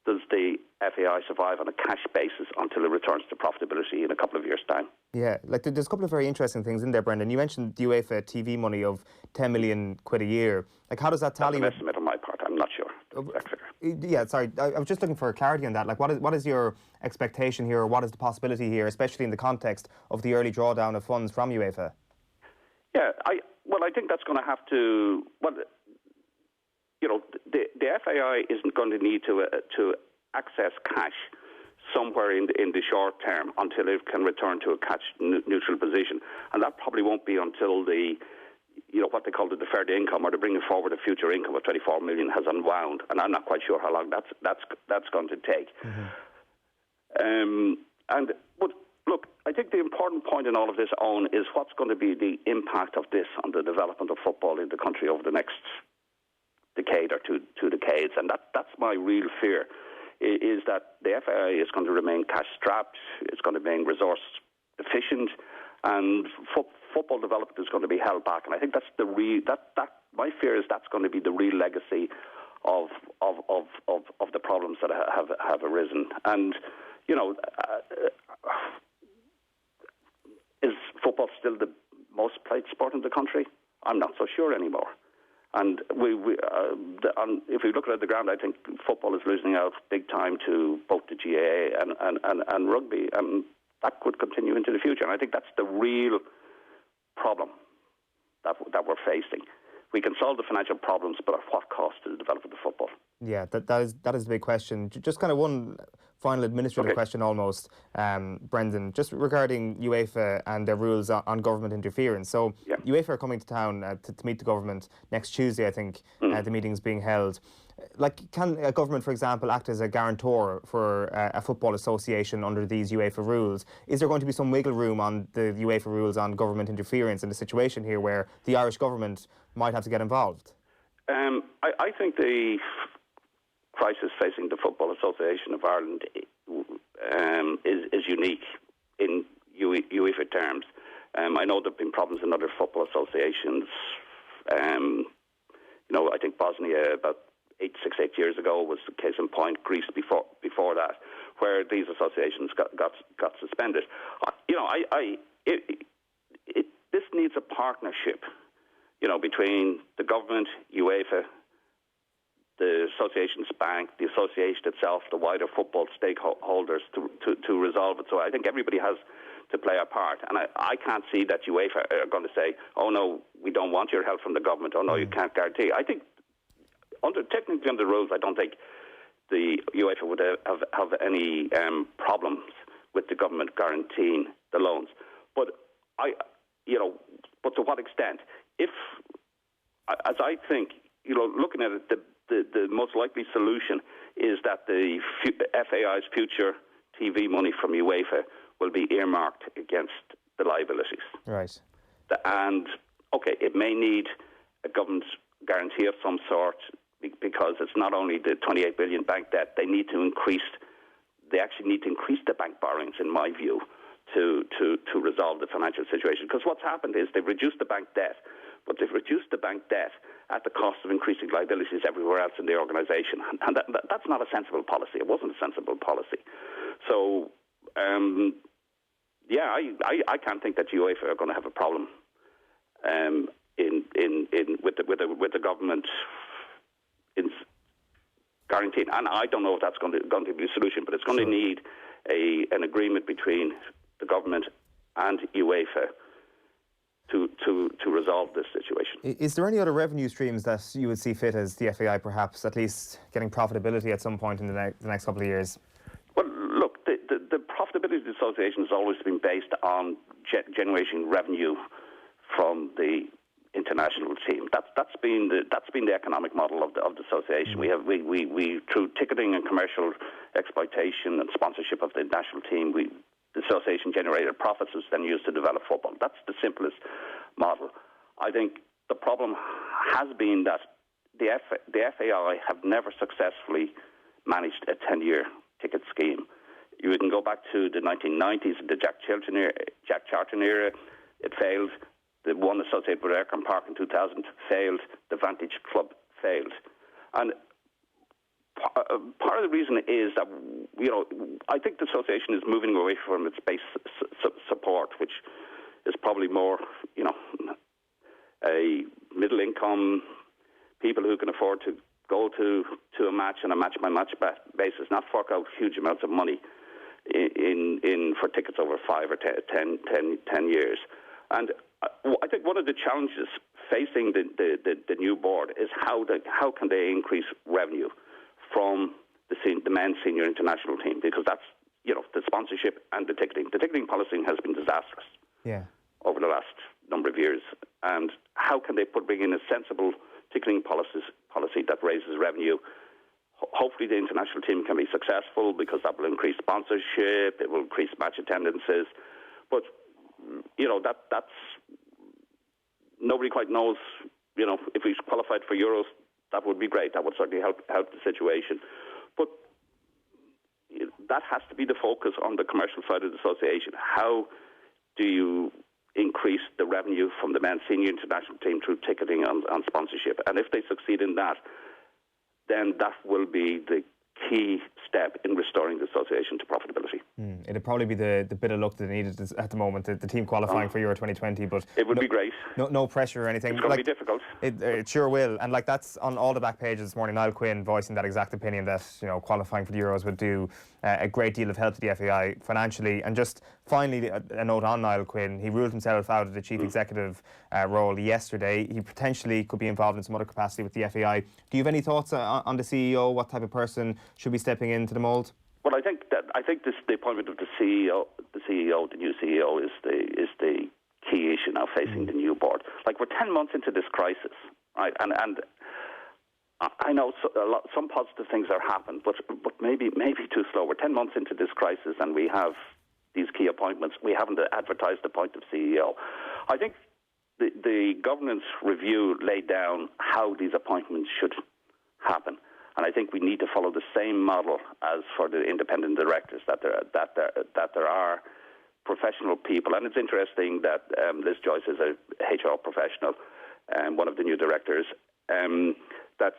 does the FAI survive on a cash basis until it returns to profitability in a couple of years' time? Yeah, there's a couple of very interesting things in there, Brendan. You mentioned the UEFA TV money of 10 million quid a year. How does that tally? That's an estimate on my part. I'm not sure. Yeah, sorry. I was just looking for clarity on that. What is your expectation here, or what is the possibility here, especially in the context of the early drawdown of funds from UEFA? Yeah, I think that's going to have to. Well, the FAI isn't going to need to access cash somewhere in the short term until it can return to a cash neutral position, and that probably won't be until what they call the deferred income, or the bringing forward of future income of 24 million has unwound, and I'm not quite sure how long that's going to take. Mm-hmm. But look, I think the important point in all of this, Owen, is what's going to be the impact of this on the development of football in the country over the next decade or two decades. And that's my real fear, is that the FAI is going to remain cash-strapped, it's going to remain resource-efficient, and football development is going to be held back. And I think that's my fear is that's going to be the real legacy of the problems that have arisen. And, you know, is football still the most played sport in the country? I'm not so sure anymore. And if we look at the ground, I think football is losing out big time to both the GAA and rugby, and that could continue into the future. And I think that's the real problem that we're facing. We can solve the financial problems, but at what cost to the development of football? Yeah, that is the big question. Just kind of one final administrative question almost, Brendan, just regarding UEFA and their rules on government interference. So UEFA are coming to town to meet the government next Tuesday, I think, the meeting's being held. Like, can a government, for example, act as a guarantor for a football association under these UEFA rules? Is there going to be some wiggle room on the UEFA rules on government interference in a situation here where the Irish government might have to get involved? I think the crisis facing the Football Association of Ireland is unique in UEFA terms. I know there have been problems in other football associations. I think Bosnia about 8 years ago was the case in point. Greece before that, where these associations got suspended. This needs a partnership, between the government, UEFA, the association's bank, the association itself, the wider football stakeholders to resolve it. So I think everybody has to play a part. And I can't see that UEFA are going to say, oh no, we don't want your help from the government. Oh no, you can't guarantee. I think technically under the rules, I don't think the UEFA would have any problems with the government guaranteeing the loans. But but to what extent? If, as I think, looking at it, the most likely solution is that the FAI's future TV money from UEFA will be earmarked against the liabilities. Right. And, okay, it may need a government guarantee of some sort, because it's not only the 28 billion bank debt, they actually need to increase the bank borrowings, in my view, to resolve the financial situation. Because what's happened is they've reduced the bank debt, but they've reduced the bank debt at the cost of increasing liabilities everywhere else in the organisation. And that's not a sensible policy. It wasn't a sensible policy. So, I can't think that UEFA are going to have a problem with the government in guaranteeing. And I don't know if that's going to be a solution, but it's going to need an agreement between the government and UEFA to resolve this situation. Is there any other revenue streams that you would see fit as the FAI perhaps at least getting profitability at some point in the next couple of years? Well, look, the profitability of the association has always been based on generating revenue from the international team. That's been the economic model of the association. We through ticketing and commercial exploitation and sponsorship of the national team, the association generated profits was then used to develop football. That's the simplest model. I think the problem has been that the FAI have never successfully managed a 10-year ticket scheme. You can go back to the 1990s, the Jack Charlton era. It failed. The one associated with Aircon Park in 2000 failed. The Vantage Club failed. And part of the reason is that, I think the association is moving away from its base support, which is probably more, a middle-income people who can afford to go to a match on a match-by-match basis, not fork out huge amounts of money for tickets over 5 or 10 years. And I think one of the challenges facing the new board is how can they increase revenue from the men's senior international team, because that's the sponsorship and the ticketing. The ticketing policy has been disastrous over the last number of years, and how can they bring in a sensible ticketing policy that raises revenue, Hopefully the international team can be successful because that will increase sponsorship, it will increase match attendances. But, that's... Nobody quite knows, if we qualified for Euros, that would be great. That would certainly help the situation. But that has to be the focus on the commercial side of the association. How do you increase the revenue from the men's senior international team through ticketing and sponsorship? And if they succeed in that, then that will be the key step in restoring the association to profitability. It'd probably be the bit of luck that they needed at the moment, the team qualifying for Euro 2020, but it would be great. No pressure or anything. It's going to be difficult. It sure will, and that's on all the back pages this morning. Niall Quinn voicing that exact opinion that qualifying for the Euros would do a great deal of help to the FAI financially. And just finally, a note on Niall Quinn: he ruled himself out of the chief executive role yesterday. He potentially could be involved in some other capacity with the FAI. Do you have any thoughts on the CEO? What type of person should be stepping into the mould? Well, I think the appointment of the new CEO, is the key issue now facing the new board. Like, we're 10 months into this crisis, right? And I know some positive things are happening, but maybe too slow. We're 10 months into this crisis, and we have these key appointments. We haven't advertised the appointment of CEO. I think the governance review laid down how these appointments should happen. And I think we need to follow the same model as for the independent directors, that there are professional people. And it's interesting that Liz Joyce is a HR professional and one of the new directors, that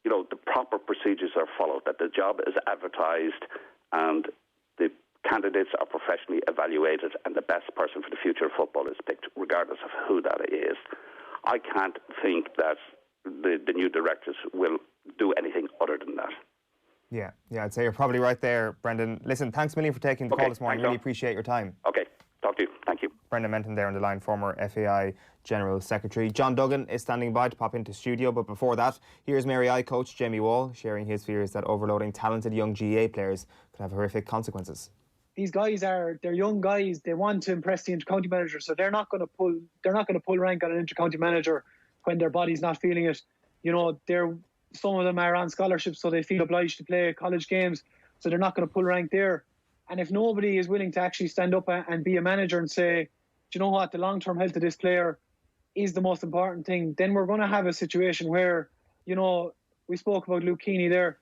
the proper procedures are followed, that the job is advertised and the candidates are professionally evaluated and the best person for the future of football is picked, regardless of who that is. I can't think that the new directors will do anything other than that. Yeah, I'd say you're probably right there, Brendan. Listen, thanks a million for taking the call this morning. Really appreciate your time. Okay, talk to you. Thank you. Brendan Menton there on the line, former FAI General Secretary. John Duggan is standing by to pop into studio, but before that, here's Mary I coach Jamie Wall sharing his fears that overloading talented young GAA players could have horrific consequences. These guys they're young guys. They want to impress the inter-county manager, so they're not going to pull rank on an inter-county manager when their body's not feeling it. Some of them are on scholarships, so they feel obliged to play college games, so they're not going to pull rank there. And if nobody is willing to actually stand up and be a manager and say, do you know what, the long-term health of this player is the most important thing, then we're going to have a situation where, we spoke about Luke Keaney there.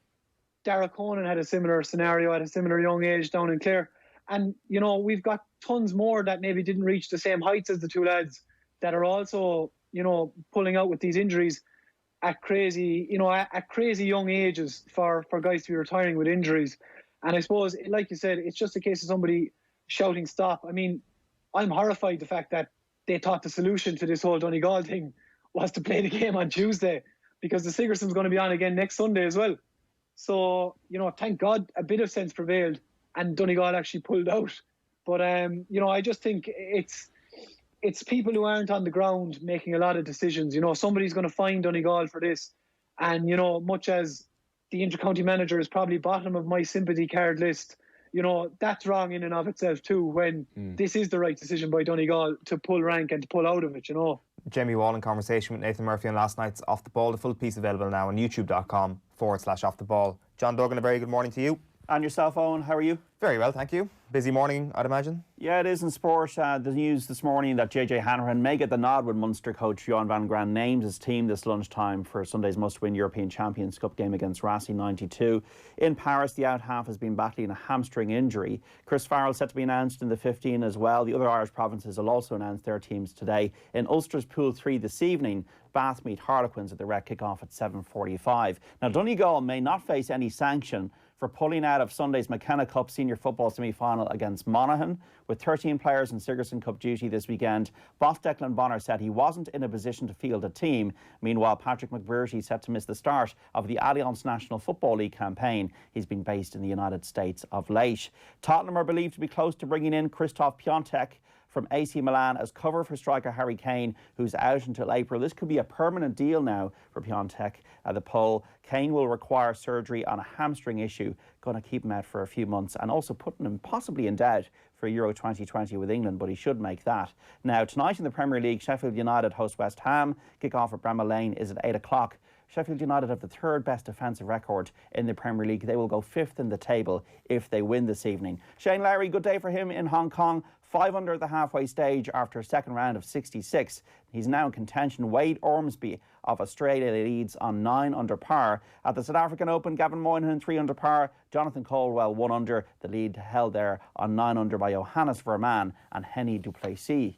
Darragh Conan had a similar scenario at a similar young age down in Clare. And, we've got tons more that maybe didn't reach the same heights as the two lads that are also, pulling out with these injuries at crazy young ages for guys to be retiring with injuries. And I suppose, like you said, it's just a case of somebody shouting stop. I mean, I'm horrified the fact that they thought the solution to this whole Donegal thing was to play the game on Tuesday, because the Sigerson's going to be on again next Sunday as well. So, thank God a bit of sense prevailed and Donegal actually pulled out. But, I just think it's people who aren't on the ground making a lot of decisions. Somebody's going to fine Donegal for this. And, much as the inter-county manager is probably bottom of my sympathy card list, that's wrong in and of itself too, when this is the right decision by Donegal to pull rank and to pull out of it, Jamie Wall in conversation with Nathan Murphy on last night's Off the Ball. The full piece available now on youtube.com/Off the Ball. John Duggan, a very good morning to you. And yourself, Owen, how are you? Very well, thank you. Busy morning, I'd imagine. Yeah, it is in sport. The news this morning that JJ Hanrahan may get the nod when Munster coach Johan van Graan named his team this lunchtime for Sunday's must-win European Champions Cup game against Racing 92. In Paris, the out-half has been battling a hamstring injury. Chris Farrell set to be announced in the 15 as well. The other Irish provinces will also announce their teams today. In Ulster's Pool 3 this evening, Bath meet Harlequins at the Rec kick-off at 7:45. Now, Donegal may not face any sanction for pulling out of Sunday's McKenna Cup Senior Football semi-final against Monaghan. With 13 players in Sigerson Cup duty this weekend, boss Declan Bonner said he wasn't in a position to field a team. Meanwhile, Patrick McBrearty set to miss the start of the Allianz National Football League campaign. He's been based in the United States of late. Tottenham are believed to be close to bringing in Krzysztof Piątek from AC Milan as cover for striker Harry Kane, who's out until April. This could be a permanent deal now for Piątek. The poll, Kane will require surgery on a hamstring issue, going to keep him out for a few months and also putting him possibly in doubt for Euro 2020 with England, but he should make that. Now, tonight in the Premier League, Sheffield United host West Ham. Kick-off at Bramall Lane is at 8 o'clock. Sheffield United have the third best defensive record in the Premier League. They will go 5th in the table if they win this evening. Shane Lowry, good day for him in Hong Kong. 5 under at the halfway stage after a second round of 66. He's now in contention. Wade Ormsby of Australia leads on 9 under par. At the South African Open, Gavin Moynihan 3 under par. Jonathan Caldwell 1 under. The lead held there on 9 under by Johannes Verman and Henny Duplessis.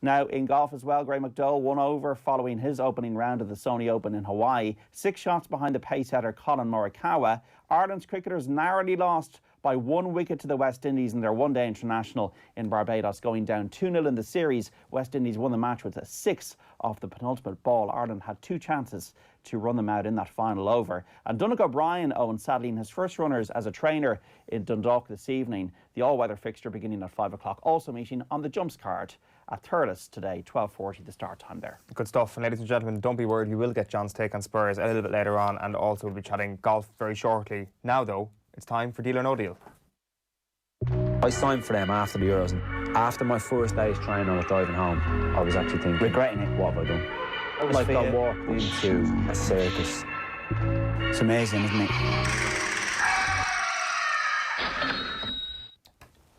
Now in golf as well, Graham McDowell 1 over following his opening round of the Sony Open in Hawaii. 6 shots behind the pacesetter Colin Morikawa. Ireland's cricketers narrowly lost by 1 wicket to the West Indies in their one-day international in Barbados, going down 2-0 in the series. West Indies won the match with a 6 off the penultimate ball. Ireland had 2 chances to run them out in that final over. And Donegal O'Brien, Owen, sadly in his first runners as a trainer in Dundalk this evening. The all-weather fixture beginning at 5 o'clock, also meeting on the jumps card at Thurles today, 12:40 the start time there. Good stuff. And ladies and gentlemen, don't be worried, we will get John's take on Spurs a little bit later on, and also we'll be chatting golf very shortly. Now though, it's time for Deal or No Deal. I signed for them after the Euros, and after my first day's training on it driving home, I was actually thinking, regretting it, what have I done? Like I walked into a circus. It's amazing, isn't it?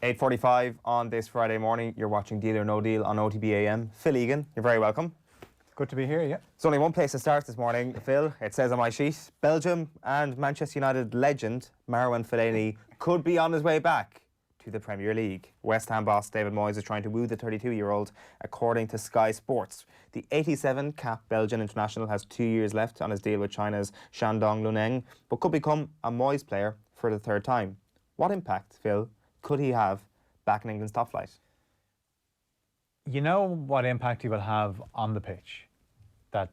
8:45 on this Friday morning. You're watching Deal or No Deal on OTB AM. Phil Egan, you're very welcome. Good to be here, yeah. There's only one place to start this morning, Phil. It says on my sheet, Belgium and Manchester United legend Mourinho Fellaini could be on his way back to the Premier League. West Ham boss David Moyes is trying to woo the 32-year-old, according to Sky Sports. The 87-cap Belgian international has 2 years left on his deal with China's Shandong Luneng, but could become a Moyes player for the third time. What impact, Phil, could he have back in England's top flight? You know what impact he will have on the pitch? That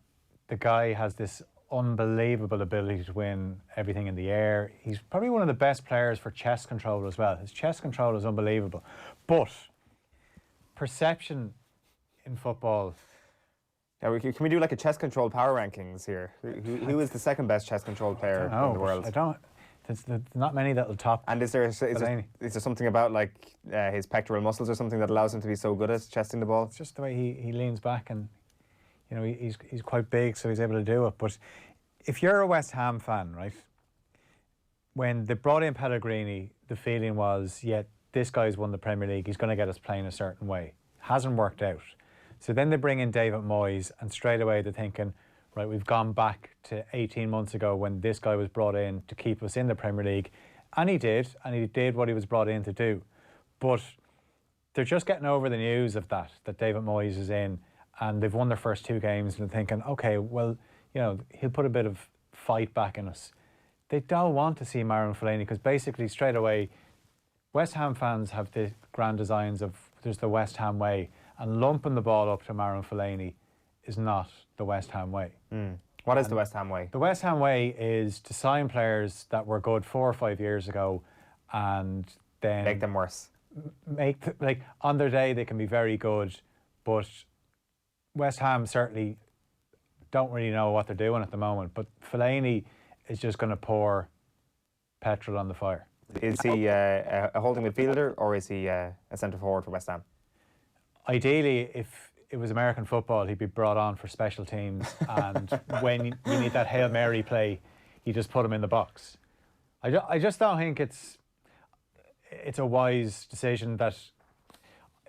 the guy has this unbelievable ability to win everything in the air. He's probably one of the best players for chest control as well. His chest control is unbelievable. But perception in football... Now, can we do like a chest control power rankings here? Who is the second best chest control player in the world? There's not many that will top. And is there something about like his pectoral muscles or something that allows him to be so good at chesting the ball? It's just the way he leans back, and you know he's quite big, so he's able to do it. But if you're a West Ham fan, right, when they brought in Pellegrini, the feeling was, yeah, this guy's won the Premier League. He's going to get us playing a certain way. Hasn't worked out. So then they bring in David Moyes, and straight away they're thinking, right, we've gone back to 18 months ago when this guy was brought in to keep us in the Premier League. And he did what he was brought in to do. But they're just getting over the news of that David Moyes is in, and they've won their first 2 games, and they're thinking, okay, well, you know, he'll put a bit of fight back in us. They don't want to see Mourinho Fellaini, because basically straight away, West Ham fans have the grand designs of there's the West Ham way, and lumping the ball up to Mourinho Fellaini is not the West Ham way. What is the West Ham way? The West Ham way is to sign players that were good 4 or 5 years ago and then... make them worse. Like, on their day, they can be very good, but West Ham certainly don't really know what they're doing at the moment. But Fellaini is just going to pour petrol on the fire. Is he a holding midfielder, or is he a centre forward for West Ham? Ideally, if it was American football, he'd be brought on for special teams, and when you need that Hail Mary play, you just put him in the box. I just don't think it's a wise decision. That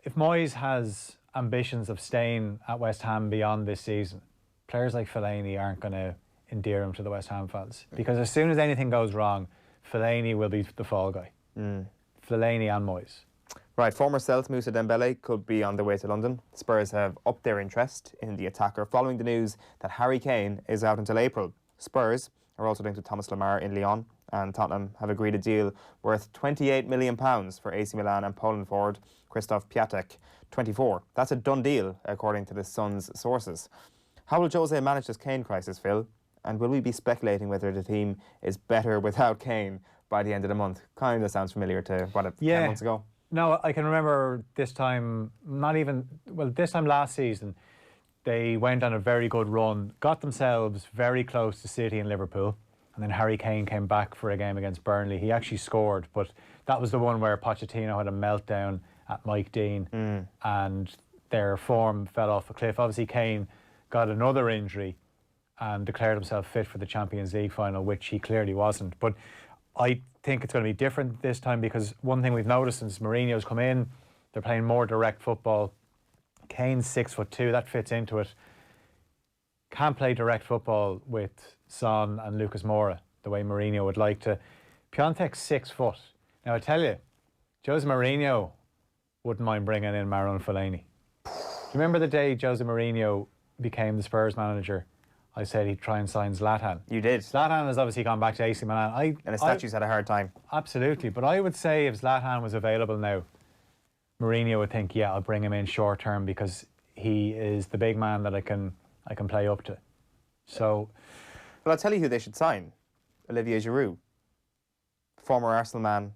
if Moyes has ambitions of staying at West Ham beyond this season, players like Fellaini aren't going to endear him to the West Ham fans, because as soon as anything goes wrong, Fellaini will be the fall guy. Fellaini and Moyes. Right, former Celtic Moussa Dembele could be on the way to London. Spurs have upped their interest in the attacker following the news that Harry Kane is out until April. Spurs are also linked to Thomas Lemar in Lyon, and Tottenham have agreed a deal worth £28 million for AC Milan and Poland forward Krzysztof Piatek, 24. That's a done deal, according to the Sun's sources. How will Jose manage this Kane crisis, Phil? And will we be speculating whether the team is better without Kane by the end of the month? Kind of sounds familiar to 10 months ago. No, I can remember this time, this time last season, they went on a very good run, got themselves very close to City and Liverpool, and then Harry Kane came back for a game against Burnley. He actually scored, but that was the one where Pochettino had a meltdown at Mike Dean, and their form fell off a cliff. Obviously, Kane got another injury, and declared himself fit for the Champions League final, which he clearly wasn't. But I think it's going to be different this time, because one thing we've noticed since Mourinho's come in, they're playing more direct football. Kane's 6'2", that fits into it. Can't play direct football with Son and Lucas Moura the way Mourinho would like to. Piontek's 6 foot. Now I tell you, Jose Mourinho wouldn't mind bringing in Marouane Fellaini. Do you remember the day Jose Mourinho became the Spurs manager? I said he'd try and sign Zlatan. You did. Zlatan has obviously gone back to AC Milan. And the statues had a hard time. Absolutely. But I would say if Zlatan was available now, Mourinho would think, yeah, I'll bring him in short term because he is the big man that I can play up to. So, well, I'll tell you who they should sign. Olivier Giroud. Former Arsenal man,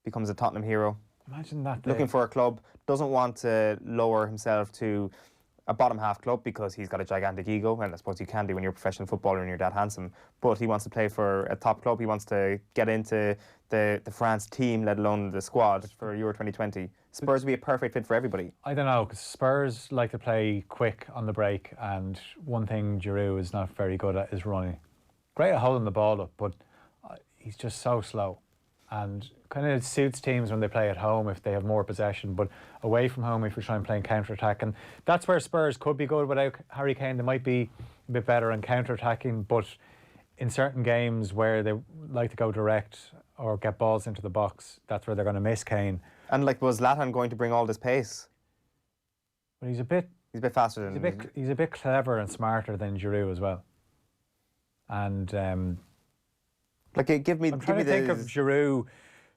becomes a Tottenham hero. Imagine that. Looking for a club, doesn't want to lower himself to a bottom half club because he's got a gigantic ego, and I suppose you can do when you're a professional footballer and you're that handsome. But he wants to play for a top club. He wants to get into the France team, let alone the squad for Euro 2020. Spurs would be a perfect fit for everybody. I don't know, because Spurs like to play quick on the break, and one thing Giroud is not very good at is running. Great at holding the ball up, but he's just so slow. And kind of suits teams when they play at home if they have more possession, but away from home if you're trying to play counter-attack. And that's where Spurs could be good without Harry Kane. They might be a bit better in counter-attacking, but in certain games where they like to go direct or get balls into the box, that's where they're going to miss Kane. And like, was Zlatan going to bring all this pace? But he's a bit faster than... He's a bit clever and smarter than Giroud as well. And... like, give me... I'm trying to think of Giroud.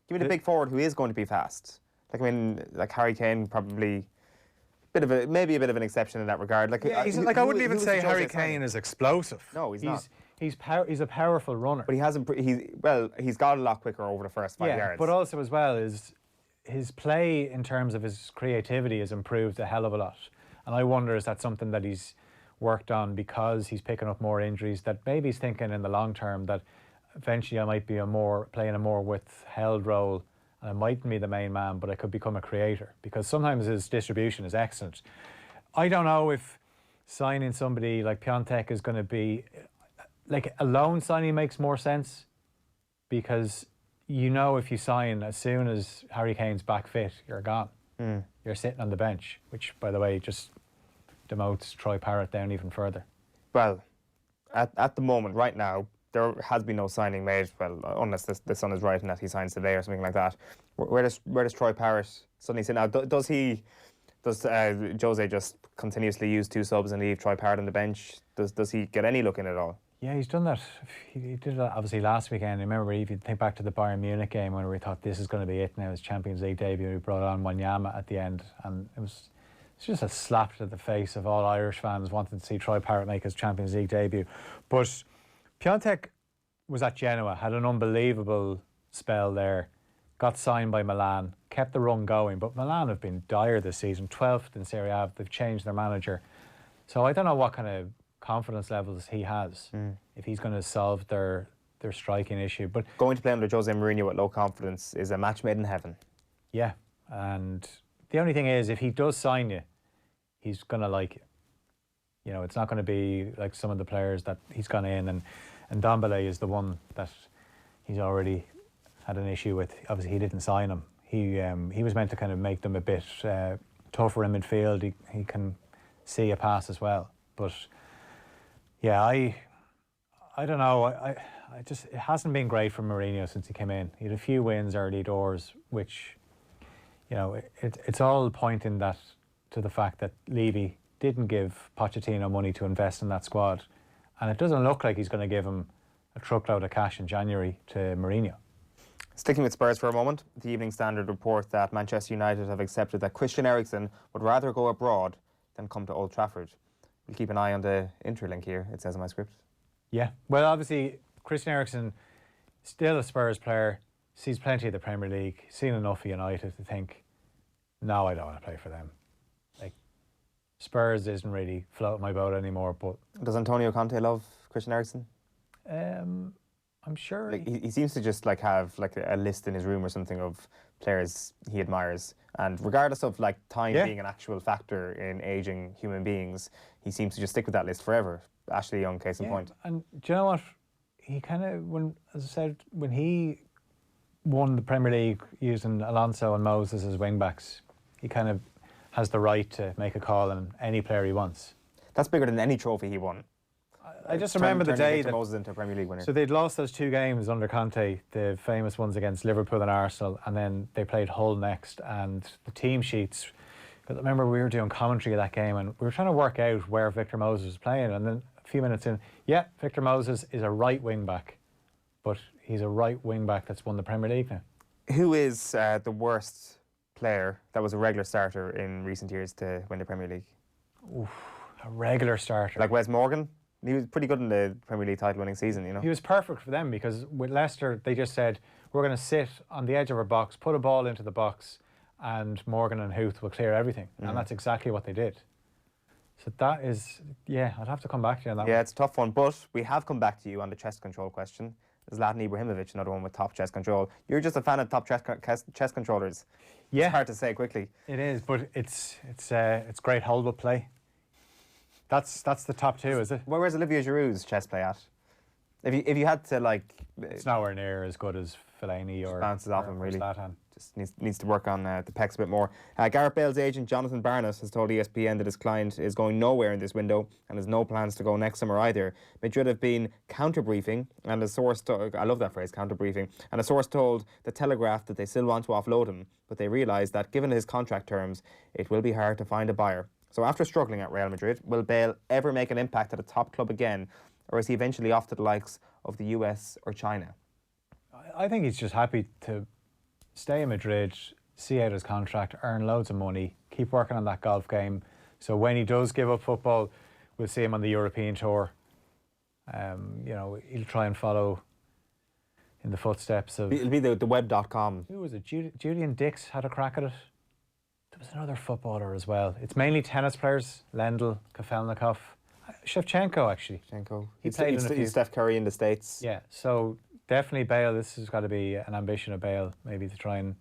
Give me the big forward who is going to be fast. Like, I mean, like Harry Kane, probably maybe a bit of an exception in that regard. Like, yeah, I wouldn't even say Harry Kane is explosive. No, he's not. He's a powerful runner. But he hasn't. He's got a lot quicker over the first 5 yards. But also as well is his play in terms of his creativity has improved a hell of a lot. And I wonder, is that something that he's worked on because he's picking up more injuries, that maybe he's thinking in the long term that eventually I might be playing a more withheld role, and I mightn't be the main man, but I could become a creator, because sometimes his distribution is excellent. I don't know if signing somebody like Piontek is going to be, like, a loan signing makes more sense, because you know if you sign as soon as Harry Kane's back fit, you're gone. You're sitting on the bench, which, by the way, just demotes Troy Parrott down even further. Well, at the moment, right now, there has been no signing made, well, unless the Sun is right and that he signs today or something like that. Where does Troy Parrott suddenly sit now? Does Jose just continuously use 2 subs and leave Troy Parrott on the bench? Does he get any look in at all? Yeah, he's done that. He did that obviously last weekend. I remember, if you think back to the Bayern Munich game when we thought this is going to be it now, his Champions League debut, we brought on Wanyama at the end, and it's just a slap to the face of all Irish fans wanting to see Troy Parrott make his Champions League debut. But Piontek was at Genoa, had an unbelievable spell there, got signed by Milan, kept the run going, but Milan have been dire this season, 12th in Serie A. They've changed their manager. So I don't know what kind of confidence levels he has, if he's going to solve their striking issue. But going to play under Jose Mourinho at low confidence is a match made in heaven. Yeah, and the only thing is, if he does sign you, he's going to like you. You know, it's not going to be like some of the players that he's gone in, and Dombele is the one that he's already had an issue with. Obviously, he didn't sign him. He was meant to kind of make them a bit tougher in midfield. He can see a pass as well. But yeah, I don't know. I just, it hasn't been great for Mourinho since he came in. He had a few wins early doors, which, you know, it's all pointing that to the fact that Levy didn't give Pochettino money to invest in that squad. And it doesn't look like he's going to give him a truckload of cash in January to Mourinho. Sticking with Spurs for a moment, the Evening Standard report that Manchester United have accepted that Christian Eriksen would rather go abroad than come to Old Trafford. We'll keep an eye on the interlink here, it says in my script. Yeah, well, obviously, Christian Eriksen, still a Spurs player, sees plenty of the Premier League, seen enough of United to think, no, I don't want to play for them. Like, Spurs isn't really floating my boat anymore. But does Antonio Conte love Christian Eriksen? I'm sure like, he seems to just like have like a list in his room or something of players he admires, and regardless of like time being an actual factor in aging human beings, he seems to just stick with that list forever. Ashley Young, case in point. And do you know what? He kind of, as I said, when he won the Premier League using Alonso and Moses as wing-backs, he kind of has the right to make a call on any player he wants. That's bigger than any trophy he won. I just remember the day that Moses into a Premier League winner. So they'd lost those 2 games under Conte, the famous ones against Liverpool and Arsenal, and then they played Hull next. And the team sheets, because I remember we were doing commentary of that game, and we were trying to work out where Victor Moses was playing. And then a few minutes in, Victor Moses is a right wing back, but he's a right wing back that's won the Premier League now. Who is the worst player that was a regular starter in recent years to win the Premier League? Oof, a regular starter. Like Wes Morgan? He was pretty good in the Premier League title-winning season, you know. He was perfect for them because with Leicester, they just said, we're going to sit on the edge of our box, put a ball into the box, and Morgan and Huth will clear everything. And that's exactly what they did. So that is, I'd have to come back to you on that one. Yeah, it's a tough one, but we have come back to you on the chest control question. Zlatan Ibrahimovic, another one with top chest control. You're just a fan of top chest controllers. Yeah. It's hard to say quickly. It is, but it's great hold-up play. That's the top 2, is it? Where's Olivier Giroud's chest play at? If you had to, like... It's nowhere near as good as Fellaini or... bounces off him, really. Zlatan. Just needs to work on the pecs a bit more. Gareth Bale's agent, Jonathan Barnett, has told ESPN that his client is going nowhere in this window and has no plans to go next summer either. Madrid have been counter-briefing, and a source... I love that phrase, counter-briefing. And a source told The Telegraph that they still want to offload him, but they realise that, given his contract terms, it will be hard to find a buyer. So after struggling at Real Madrid, will Bale ever make an impact at a top club again, or is he eventually off to the likes of the US or China? I think he's just happy to stay in Madrid, see out his contract, earn loads of money, keep working on that golf game. So when he does give up football, we'll see him on the European tour. He'll try and follow in the footsteps of... It'll be the web.com. Who was it? Julian Dix had a crack at it. There was another footballer as well. It's mainly tennis players. Lendl, Kafelnikov, Shevchenko actually. He's Steph Curry in the States. Yeah, so definitely Bale. This has got to be an ambition of Bale, maybe to try and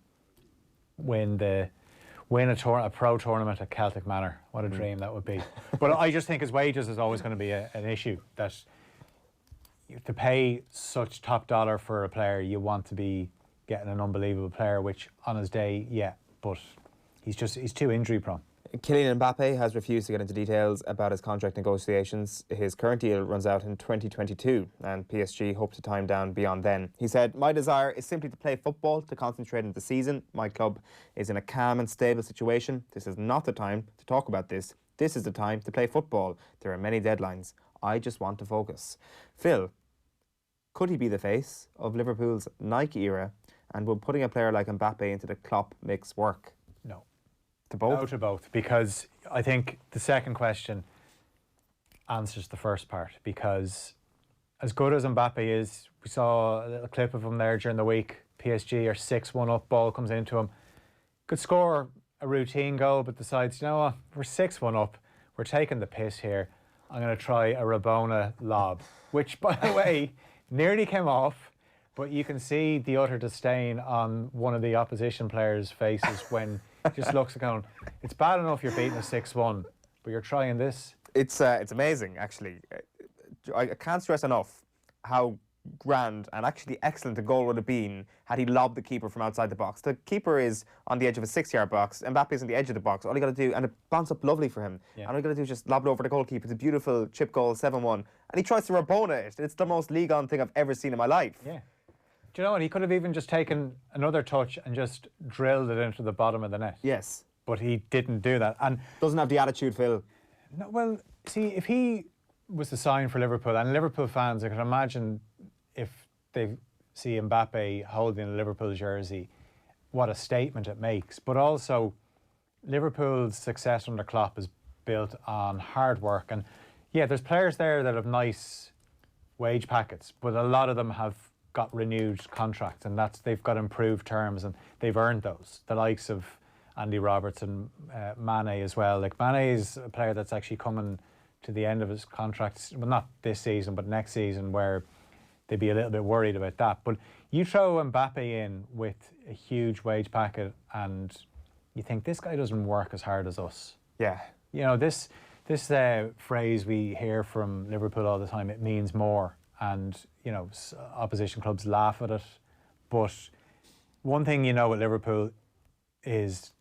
win a pro tournament at Celtic Manor. What a dream that would be. But I just think his wages is always going to be an issue. That to pay such top dollar for a player, you want to be getting an unbelievable player, which on his day, but he's too injury prone. Kylian Mbappe has refused to get into details about his contract negotiations. His current deal runs out in 2022 and PSG hope to time down beyond then. He said, "My desire is simply to play football, to concentrate on the season. My club is in a calm and stable situation. This is not the time to talk about this. This is the time to play football. There are many deadlines. I just want to focus." Phil, could he be the face of Liverpool's Nike era, and will putting a player like Mbappe into the Klopp mix work? No. To both? No to both, because I think the second question answers the first part, because as good as Mbappe is, we saw a little clip of him there during the week. PSG are 6-1 up, ball comes into him. Could score a routine goal, but decides, you know what, we're 6-1 up, we're taking the piss here. I'm going to try a Rabona lob, which, by the way, nearly came off, but you can see the utter disdain on one of the opposition players' faces when he just looks going, it's bad enough you're beating a 6-1, but you're trying this. It's amazing, actually. I can't stress enough how grand and actually excellent the goal would have been had he lobbed the keeper from outside the box. The keeper is on the edge of a 6-yard box, Mbappe's on the edge of the box. All you got to do, and it bounced up lovely for him. Yeah. And all you got to do is just lob it over the goalkeeper. It's a beautiful chip goal, 7-1. And he tries to Rabona it. It's the most league-on thing I've ever seen in my life. Yeah. Do you know what? He could have even just taken another touch and just drilled it into the bottom of the net. Yes. But he didn't do that. And doesn't have the attitude, Phil. No, well, see, if he was to sign for Liverpool, and Liverpool fans, I can imagine if they see Mbappe holding a Liverpool jersey, what a statement it makes. But also, Liverpool's success under Klopp is built on hard work. And yeah, there's players there that have nice wage packets, but a lot of them have got renewed contracts, and they've got improved terms, and they've earned those. The likes of Andy Robertson, Mane as well. Like, Mane is a player that's actually coming to the end of his contract, well, not this season, but next season, where they'd be a little bit worried about that. But you throw Mbappe in with a huge wage packet, and you think, this guy doesn't work as hard as us. Yeah. You know, this This phrase we hear from Liverpool all the time, it means more, and you know, opposition clubs laugh at it. But one thing you know with Liverpool is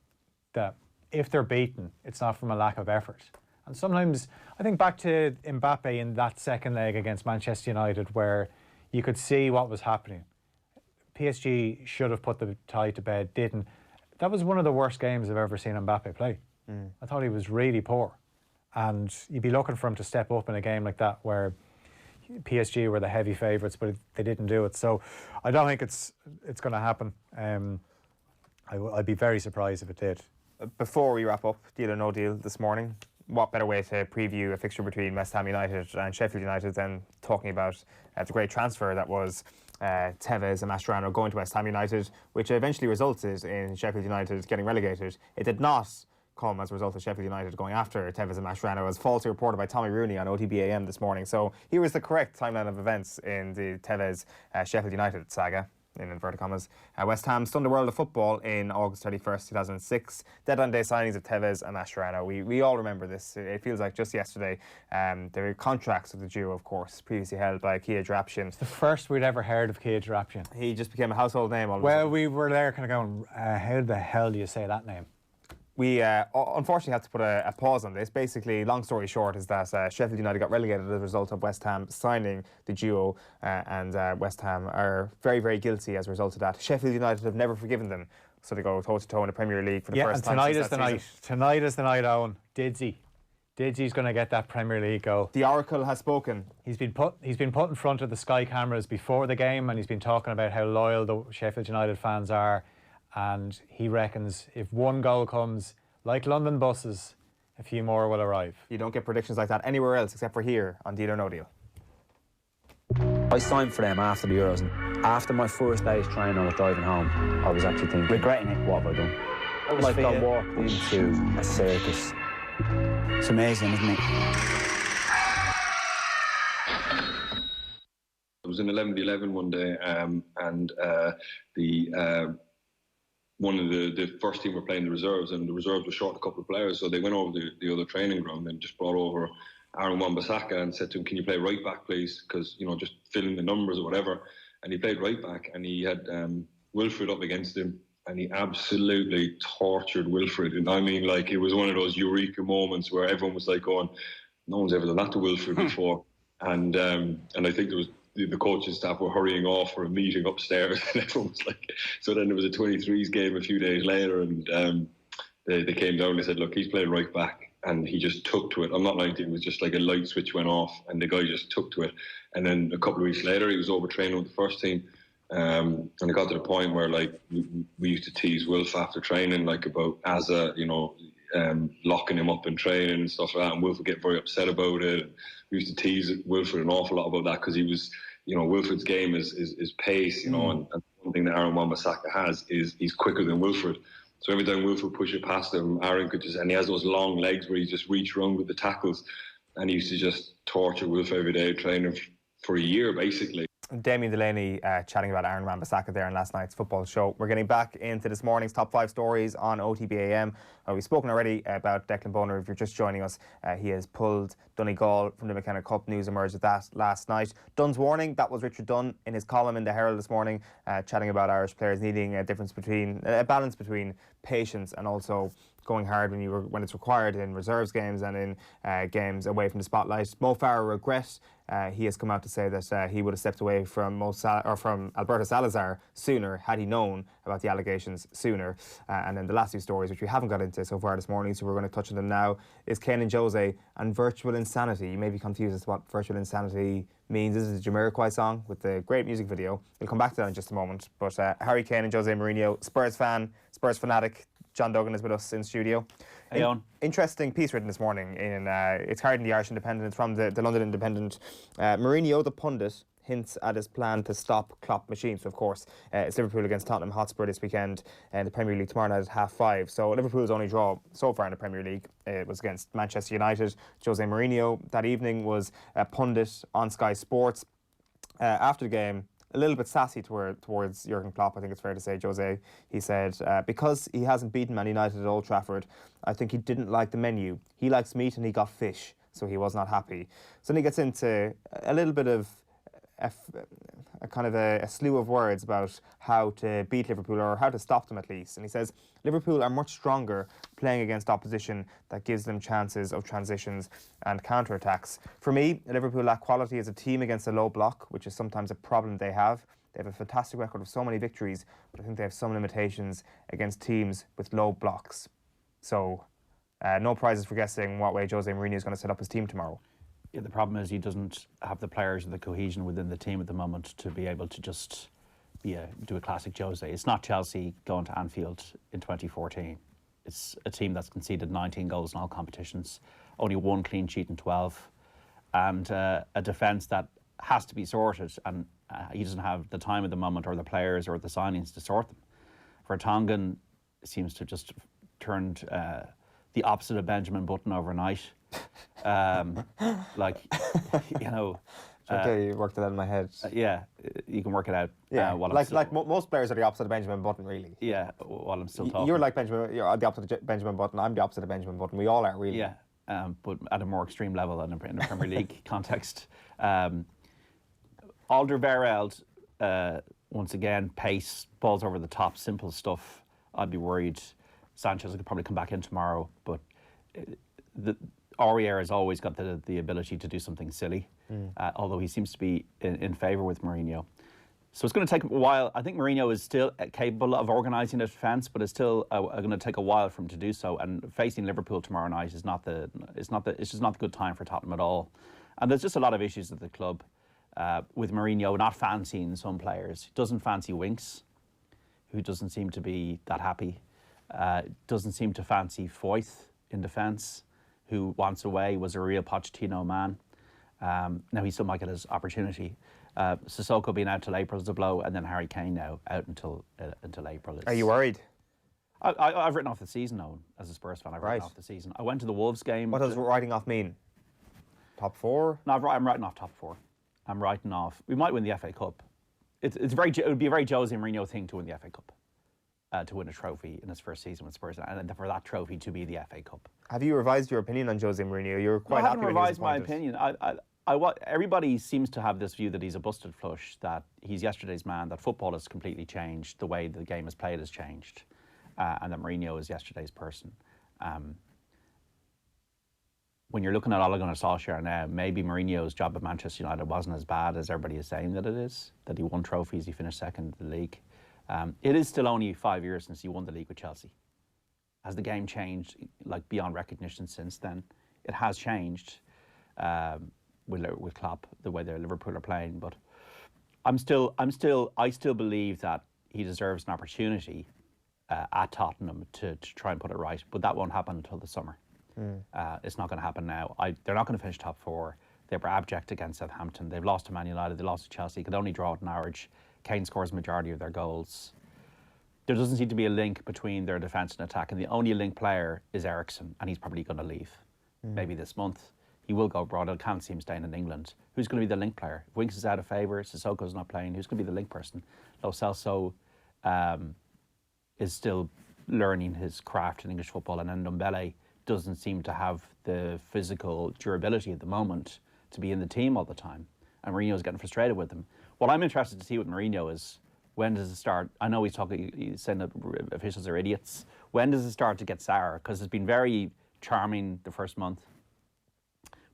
that if they're beaten, it's not from a lack of effort. And sometimes, I think back to Mbappe in that second leg against Manchester United, where you could see what was happening. PSG should have put the tie to bed, didn't. That was one of the worst games I've ever seen Mbappe play. I thought he was really poor. And you'd be looking for him to step up in a game like that, where PSG were the heavy favourites, but they didn't do it. So I don't think it's going to happen. I'd be very surprised if it did. Before we wrap up, deal or no deal this morning, what better way to preview a fixture between West Ham United and Sheffield United than talking about the great transfer that was Tevez and Mascherano going to West Ham United, which eventually resulted in Sheffield United getting relegated. It did not come as a result of Sheffield United going after Tevez and Mascherano, as falsely reported by Tommy Rooney on OTB AM this morning. So here was the correct timeline of events in the Tevez Sheffield United saga, in inverted commas. West Ham stunned the world of football in August 31st, 2006. Deadline day signings of Tevez and Mascherano. We all remember this. It feels like just yesterday. There were contracts of the duo, of course, previously held by Kia Drapshin. It's the first we'd ever heard of Kia Drapshin. He just became a household name. Well, we were there kind of going, how the hell do you say that name? We unfortunately had to put a pause on this. Basically, long story short, is that Sheffield United got relegated as a result of West Ham signing the duo, and West Ham are very, very guilty as a result of that. Sheffield United have never forgiven them, so they go toe-to-toe in the Premier League for the first time. Yeah, and tonight is the night. Tonight is the night, Owen. Didsey's going to get that Premier League goal. The Oracle has spoken. He's been put in front of the Sky cameras before the game, and he's been talking about how loyal the Sheffield United fans are. And he reckons if one goal comes, like London buses, a few more will arrive. You don't get predictions like that anywhere else except for here on Deal or No Deal. I signed for them after the Euros, and after my first day's training, I was driving home. I was actually thinking, regretting it, what have I done? Like I walked into a circus. It's amazing, isn't it? It was an 11-11 one day, and one of the first team were playing the reserves, and the reserves were short a couple of players, so they went over the other training ground and just brought over Aaron Wan-Bissaka and said to him, "Can you play right back, please? Because, you know, just fill in the numbers or whatever." And he played right back, and he had Wilfred up against him, and he absolutely tortured Wilfred. And I mean, like, it was one of those eureka moments where everyone was like going, "No one's ever done that to Wilfred before." And I think there was the coaching staff were hurrying off for a meeting upstairs, and everyone was like, so then there was a 23s game a few days later, and they came down and they said, "Look, he's playing right back," and he just took to it. I'm not lying to you, it was just like a light switch went off, and the guy just took to it. And then a couple of weeks later, he was overtraining with the first team, and it got to the point where, like, we used to tease Wilf after training, like, about Azza, you know, locking him up in training and stuff like that, and Wilf would get very upset about it. We used to tease Wilfred an awful lot about that, because he was, you know, Wilfred's game is pace, you know, and one thing that Aaron Wan-Bissaka has is he's quicker than Wilfred. So every time Wilfred pushed it past him, Aaron could just, and he has those long legs where he just reach around with the tackles, and he used to just torture Wilf every day, training for a year basically. Damien Delaney chatting about Aaron Wan-Bissaka there in last night's football show. We're getting back into this morning's top 5 stories on OTB AM. We've spoken already about Declan Bonner. If you're just joining us, he has pulled Donegal from the McKenna Cup. News emerged of that last night. Dunn's warning, that was Richard Dunn in his column in the Herald this morning, chatting about Irish players needing a balance between patience and also going hard when it's required in reserves games and in games away from the spotlight. Mo Farah regret. He has come out to say that he would have stepped away from Alberto Salazar sooner had he known about the allegations sooner. And then the last 2 stories, which we haven't got into so far this morning, so we're going to touch on them now, is Kane and Jose and virtual insanity. You may be confused as to what virtual insanity means. This is a Jamiroquai song with a great music video. We'll come back to that in just a moment. But Harry Kane and Jose Mourinho, Spurs fan, Spurs fanatic, John Duggan is with us in studio. Hey, Owen. Interesting piece written this morning in it's carried in the Irish Independent from the London Independent. Mourinho, the pundit, hints at his plan to stop Klopp machine. So, of course, it's Liverpool against Tottenham Hotspur this weekend in the Premier League tomorrow night at 5:30. So Liverpool's only draw so far in the Premier League was against Manchester United. Jose Mourinho that evening was a pundit on Sky Sports. After the game, a little bit sassy towards Jurgen Klopp, I think it's fair to say, Jose. He said, because he hasn't beaten Man United at Old Trafford, I think he didn't like the menu. He likes meat and he got fish, so he was not happy. So then he gets into a little bit of a kind of a slew of words about how to beat Liverpool, or how to stop them at least. And he says, Liverpool are much stronger playing against opposition that gives them chances of transitions and counter-attacks. For me, Liverpool lack quality as a team against a low block, which is sometimes a problem they have. They have a fantastic record of so many victories, but I think they have some limitations against teams with low blocks. So, no prizes for guessing what way Jose Mourinho is going to set up his team tomorrow. Yeah, the problem is he doesn't have the players and the cohesion within the team at the moment to be able to just do a classic Jose. It's not Chelsea going to Anfield in 2014. It's a team that's conceded 19 goals in all competitions, only 1 clean sheet in 12, and a defence that has to be sorted, and he doesn't have the time at the moment, or the players, or the signings to sort them. Vertonghen seems to have just turned the opposite of Benjamin Button overnight. Like, you know. Okay, you worked it out in my head. Yeah, you can work it out. Yeah, most players are the opposite of Benjamin Button, really. Yeah, while I'm still talking. You're the opposite of Benjamin Button. I'm the opposite of Benjamin Button. We all are, really. Yeah, but at a more extreme level than in a Premier League context. Alderweireld, once again, pace, balls over the top, simple stuff. I'd be worried. Sanchez could probably come back in tomorrow, but Aurier has always got the ability to do something silly, although he seems to be in favour with Mourinho. So it's going to take a while. I think Mourinho is still capable of organising a defence, but it's still going to take a while for him to do so. And facing Liverpool tomorrow night is it's just not the good time for Tottenham at all. And there's just a lot of issues at the club with Mourinho not fancying some players. He doesn't fancy Winks, who doesn't seem to be that happy. Doesn't seem to fancy Foyth in defence, who once away was a real Pochettino man. Now he still might get his opportunity. Sissoko being out till April is a blow, and then Harry Kane now out until April. Are you worried? I've written off the season, Owen, as a Spurs fan. I've written off the season. I went to the Wolves game. What does writing off mean? Top 4? No, I'm writing off top 4. I'm writing off. We might win the FA Cup. It would be a very Jose Mourinho thing to win the FA Cup. To win a trophy in his first season with Spurs, and for that trophy to be the FA Cup. Have you revised your opinion on Jose Mourinho? You're quite happy. I haven't revised my opinion. Everybody seems to have this view that he's a busted flush, that he's yesterday's man, that football has completely changed, the way the game is played has changed, and that Mourinho is yesterday's person. When you're looking at Ole Gunnar Solskjaer now, maybe Mourinho's job at Manchester United wasn't as bad as everybody is saying that it is, that he won trophies, he finished second in the league. It is still only 5 years since he won the league with Chelsea. Has the game changed, like, beyond recognition since then? It has changed with Klopp, the way the Liverpool are playing. But I still believe that he deserves an opportunity at Tottenham to try and put it right. But that won't happen until the summer. It's not going to happen now. They're not going to finish top 4. They were abject against Southampton. They've lost to Man United. They lost to Chelsea. Could only draw at Norwich. Kane scores the majority of their goals. There doesn't seem to be a link between their defence and attack, and the only link player is Eriksen, and he's probably going to leave. Maybe this month. He will go abroad. I can't see him staying in England. Who's going to be the link player? If Winks is out of favour, Sissoko's not playing, who's going to be the link person? Lo Celso is still learning his craft in English football, and Ndombele doesn't seem to have the physical durability at the moment to be in the team all the time. And Mourinho's getting frustrated with them. What I'm interested to see with Mourinho is, when does it start? I know he's saying that officials are idiots. When does it start to get sour? Because it's been very charming the first month.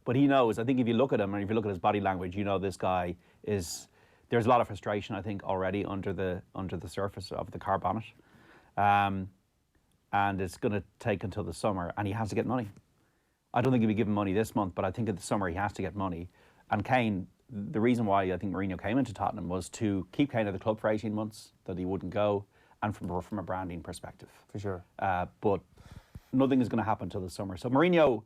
But he knows, I think if you look at him, and if you look at his body language, you know this guy is, there's a lot of frustration, I think, already under the surface of the car bonnet. And it's going to take until the summer, and he has to get money. I don't think he'll be given money this month, but I think in the summer he has to get money. And Kane, the reason why I think Mourinho came into Tottenham was to keep Kane at the club for 18 months, that he wouldn't go, and from a branding perspective. For sure. But nothing is going to happen until the summer. So Mourinho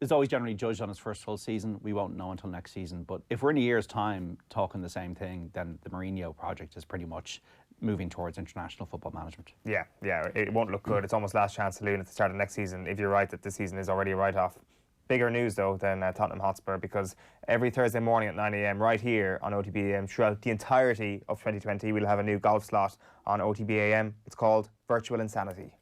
is always generally judged on his first full season. We won't know until next season. But if we're in a year's time talking the same thing, then the Mourinho project is pretty much moving towards international football management. Yeah, it won't look good. It's almost last chance saloon at the start of next season, if you're right that this season is already a write-off. Bigger news, though, than Tottenham Hotspur, because every Thursday morning at 9 a.m. right here on OTB AM throughout the entirety of 2020, we'll have a new golf slot on OTB AM. It's called Virtual Insanity.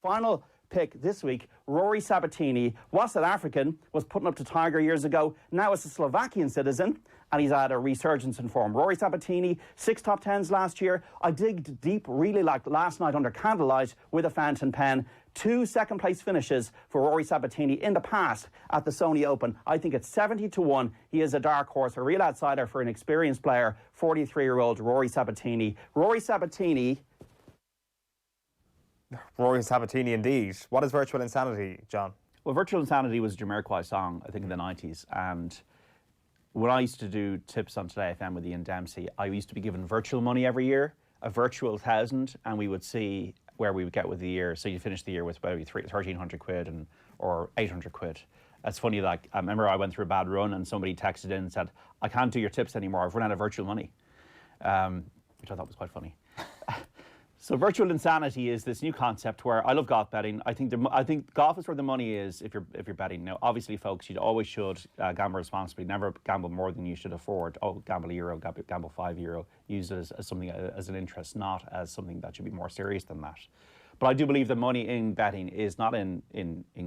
Final pick this week, Rory Sabatini, was South African, was putting up to Tiger years ago, now is a Slovakian citizen, and he's had a resurgence in form. Rory Sabatini, 6 top 10s last year. I digged deep, really like last night under candlelight with a fountain pen. 2 second-place finishes for Rory Sabatini in the past at the Sony Open. I think it's 70-1. He is a dark horse, a real outsider for an experienced player, 43-year-old Rory Sabatini. Rory Sabatini indeed. What is Virtual Insanity, John? Well, Virtual Insanity was a Jamiroquai song, I think, in the 90s. And when I used to do tips on Today FM with Ian Dempsey, I used to be given virtual money every year, a virtual 1,000, and we would see where we would get with the year. So you finish the year with maybe 1,300 quid or 800 quid. It's funny, like, I remember I went through a bad run and somebody texted in and said, I can't do your tips anymore, I've run out of virtual money, which I thought was quite funny. So Virtual Insanity is this new concept where I love golf betting. I think golf is where the money is if you're betting. Now, obviously, folks, you always should gamble responsibly. Never gamble more than you should afford. Oh, gamble €1, gamble €5. Use it as something as an interest, not as something that should be more serious than that. But I do believe the money in betting is not in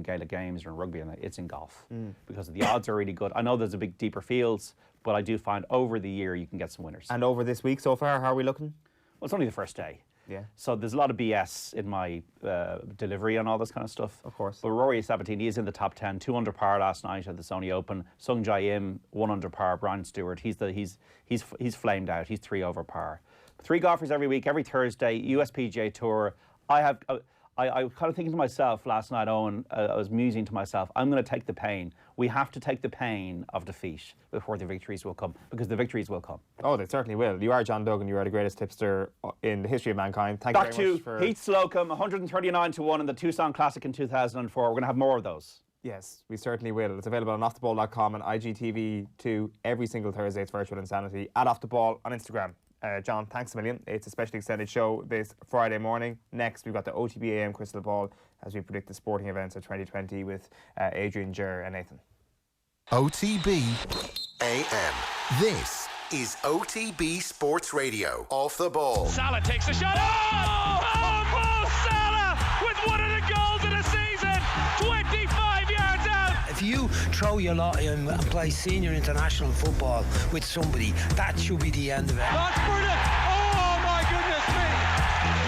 Gaelic games or in rugby, it's in golf because the odds are really good. I know there's a big deeper fields, but I do find over the year you can get some winners. And over this week so far, how are we looking? Well, it's only the first day. Yeah. So there's a lot of BS in my delivery and all this kind of stuff. Of course. But Rory Sabatini is in the top 10, 2 under par last night at the Sony Open. Sung Jae Im, 1 under par. Brian Stewart, he's flamed out. He's 3 over par. 3 golfers every week, every Thursday. USPGA Tour. I was kind of thinking to myself last night, Owen, I was musing to myself, I'm going to take the pain. We have to take the pain of defeat before the victories will come, because the victories will come. Oh, they certainly will. You are John Duggan. You are the greatest tipster in the history of mankind. Thank you very much for... Pete Slocum, 139-1 in the Tucson Classic in 2004. We're going to have more of those. Yes, we certainly will. It's available on offtheball.com and IGTV2 every single Thursday. It's Virtual Insanity at offtheball on Instagram. John, thanks a million. It's a specially extended show this Friday morning. Next, we've got the OTB AM Crystal Ball as we predict the sporting events of 2020 with Adrian, Ger and Nathan. OTB AM. This is OTB Sports Radio. Off the ball. Salah takes a shot. Oh, Mo Salah with one of the goals of the season. 25 yards out. If you throw your lot in and play senior international football with somebody, that should be the end of it. That's brilliant. Oh, my goodness me.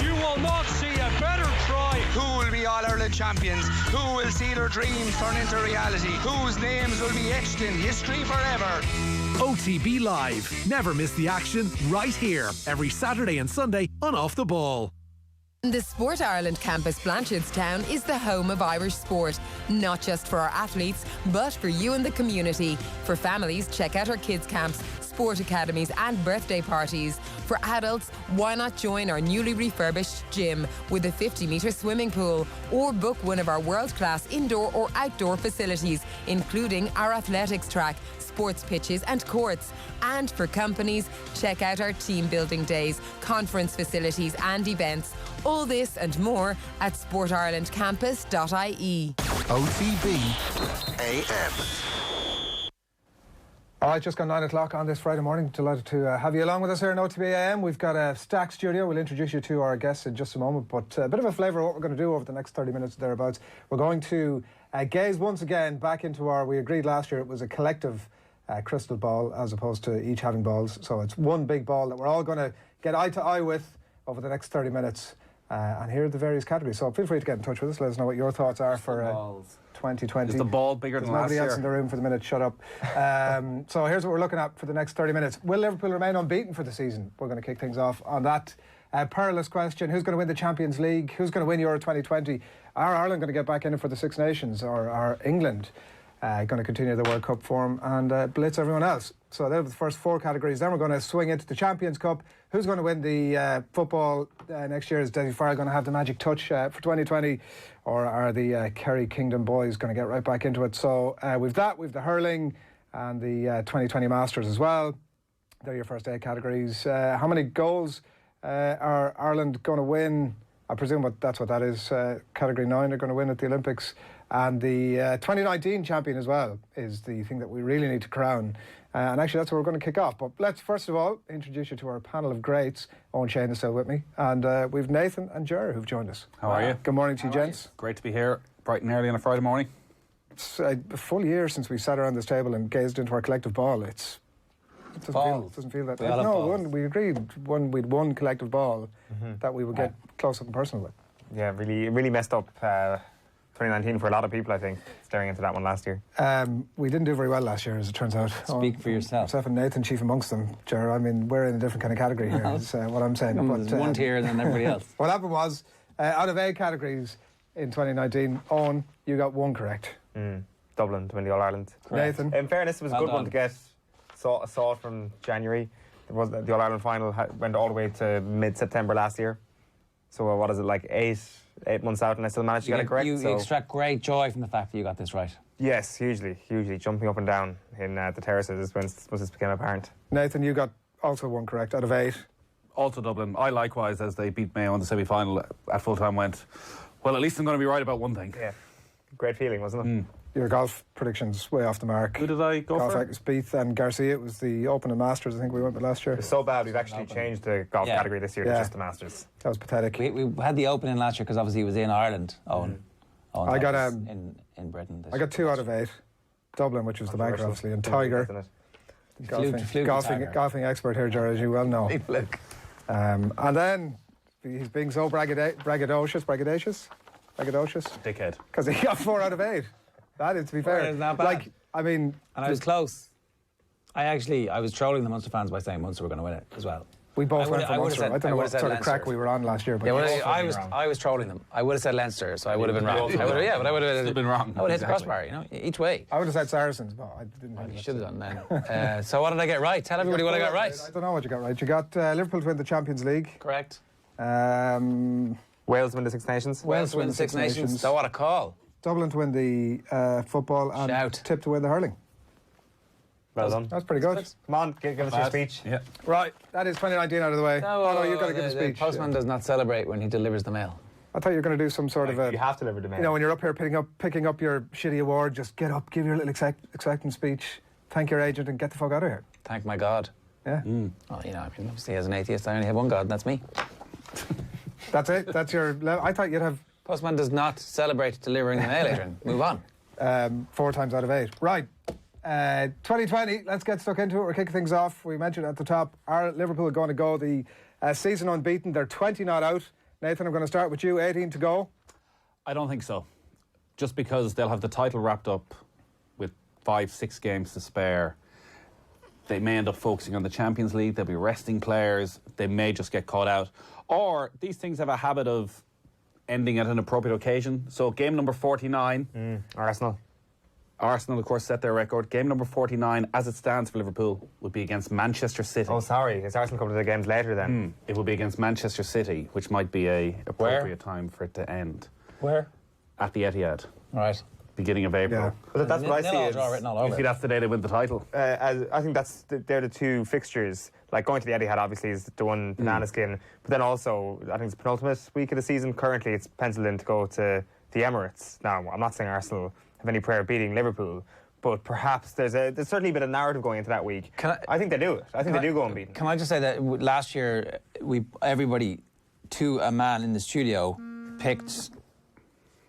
You will not see a better try. Who will be All-Ireland champions? Who will see their dreams turn into reality? Whose names will be etched in history forever? OTB Live. Never miss the action right here. Every Saturday and Sunday on Off the Ball. The Sport Ireland campus Blanchardstown is the home of Irish sport, not just for our athletes, but for you and the community. For families, check out our kids camps, sport academies and birthday parties. For adults, why not join our newly refurbished gym with a 50-metre swimming pool, or book one of our world-class indoor or outdoor facilities, including our athletics track, sports pitches and courts. And for companies, check out our team building days, conference facilities and events. All this and more at sportirelandcampus.ie. OTB AM. All right, just gone 9 o'clock on this Friday morning. Delighted to have you along with us here in OTB AM. We've got a stacked studio. We'll introduce you to our guests in just a moment, but a bit of a flavour of what we're going to do over the next 30 minutes thereabouts. We're going to gaze once again back into we agreed last year it was a collective crystal ball as opposed to each having balls. So it's one big ball that we're all going to get eye to eye with over the next 30 minutes. And here are the various categories. So feel free to get in touch with us. Let us know what your thoughts are for 2020. Is the ball bigger than last year? Nobody else in the room for the minute. Shut up. So here's what we're looking at for the next 30 minutes. Will Liverpool remain unbeaten for the season? We're going to kick things off on that perilous question. Who's going to win the Champions League? Who's going to win Euro 2020? Are Ireland going to get back in it for the Six Nations? Or are England going to continue the World Cup form and blitz everyone else? So those are the first 4 categories. Then we're going to swing into the Champions Cup. Who's going to win the football next year? Is Dessie Farah going to have the magic touch for 2020? Or are the Kerry Kingdom boys going to get right back into it? So we've the hurling and the 2020 Masters as well. They're your first 8 categories. How many goals are Ireland going to win? I presume that's what that is. Category 9 are going to win at the Olympics. And the 2019 champion as well is the thing that we really need to crown. And actually, that's what we're going to kick off. But let's first of all introduce you to our panel of greats. Owen Shane is still with me. And we've Nathan and Ger who've joined us. How are you? Good morning to you, gents. Great to be here bright and early on a Friday morning. It's a full year since we sat around this table and gazed into our collective ball. It doesn't feel that. We agreed when we'd won collective ball that we would get close up and personal with. Yeah, really messed up 2019 for a lot of people, I think, staring into that one last year. We didn't do very well last year, as it turns out. Speak for yourself. Myself and Nathan, chief amongst them. Ger, I mean, we're in a different kind of category here, is what I'm saying. There's one tier than everybody else. What happened was, out of 8 categories in 2019, Owen, you got 1 correct. Dublin to win the All-Ireland. Nathan. In fairness, it was a good one to get. Saw it from January. It was the All-Ireland final went all the way to mid-September last year. So what is it, like 8 months out, and I still managed to get it correct. You extract great joy from the fact that you got this right. Yes, hugely. Jumping up and down in the terraces once this became apparent. Nathan, you got also 1 correct out of 8. Also Dublin. I likewise, as they beat Mayo in the semi-final at full-time, went, well, at least I'm going to be right about one thing. Yeah. Great feeling, wasn't it? Your golf predictions way off the mark. Who did I go for? Spieth and Garcia. It was the Open and Masters, I think we went with last year. It's so bad we've actually changed the golf category this year to just the Masters. That was pathetic. We had the Open in last year because obviously it was in Ireland. I got in Britain. I got 2 out of 8. Dublin, which was the banker, obviously, and Tiger. Golfing expert here, Ger, as you well know. And then he's being so braggadocious. Dickhead. Because he got 4 out of 8. That is, to be fair. Well, it's not bad. And I was close. I was trolling the Munster fans by saying Munster were going to win it as well. We both went for Munster. I don't know what sort of crack we were on last year. But I was trolling them. I would have said Leinster, so I would have been wrong. But I would have been wrong. I would have hit the crossbar, each way. I would have said Saracens, but I didn't. You should have done then. So what did I get right? Tell everybody what I got right. I don't know what you got right. You got Liverpool to win the Champions League. Correct. Wales to win the Six Nations. Wales to win the Six Nations. So what a call. Dublin to win the football and Tip to win the hurling. Well done. That's pretty good. Come on, give us your speech. Yeah. Right, that is 2019 out of the way. No, you've got to give a speech. The postman does not celebrate when he delivers the mail. I thought you were going to do some sort of a... You have to deliver the mail. You know, when you're up here picking up your shitty award, just get up, give your little acceptance speech, thank your agent and get the fuck out of here. Thank my God. Yeah. Well, obviously as an atheist, I only have one God, and that's me. That's it? That's your... I thought you'd have... Postman does not celebrate delivering the mail, Adrian. Move on. 4 times out of 8. Right. 2020, let's get stuck into it. We're kicking things off. We mentioned at the top, Liverpool are going to go the season unbeaten. They're 20 not out. Nathan, I'm going to start with you. 18 to go. I don't think so. Just because they'll have the title wrapped up with 5-6 games to spare. They may end up focusing on the Champions League. They'll be resting players. They may just get caught out. Or these things have a habit of ending at an appropriate occasion. So game number 49. Arsenal, of course, set their record. Game number 49, as it stands for Liverpool, would be against Manchester City. Oh, sorry. Is Arsenal coming to the games later then? It will be against Manchester City, which might be a appropriate time for it to end. Where? At the Etihad. Right. Beginning of April. Yeah. But that's what I see. You see, that's the day they win the title. I think they're the 2 fixtures. Like going to the Etihad, obviously, is the one banana skin. But then also, I think it's the penultimate week of the season. Currently, it's penciled in to go to the Emirates. Now, I'm not saying Arsenal have any prayer beating Liverpool, but perhaps there's certainly been a narrative going into that week. I think they do it. I think they do go unbeaten. Can I just say that last year, everybody, to a man in the studio, picked...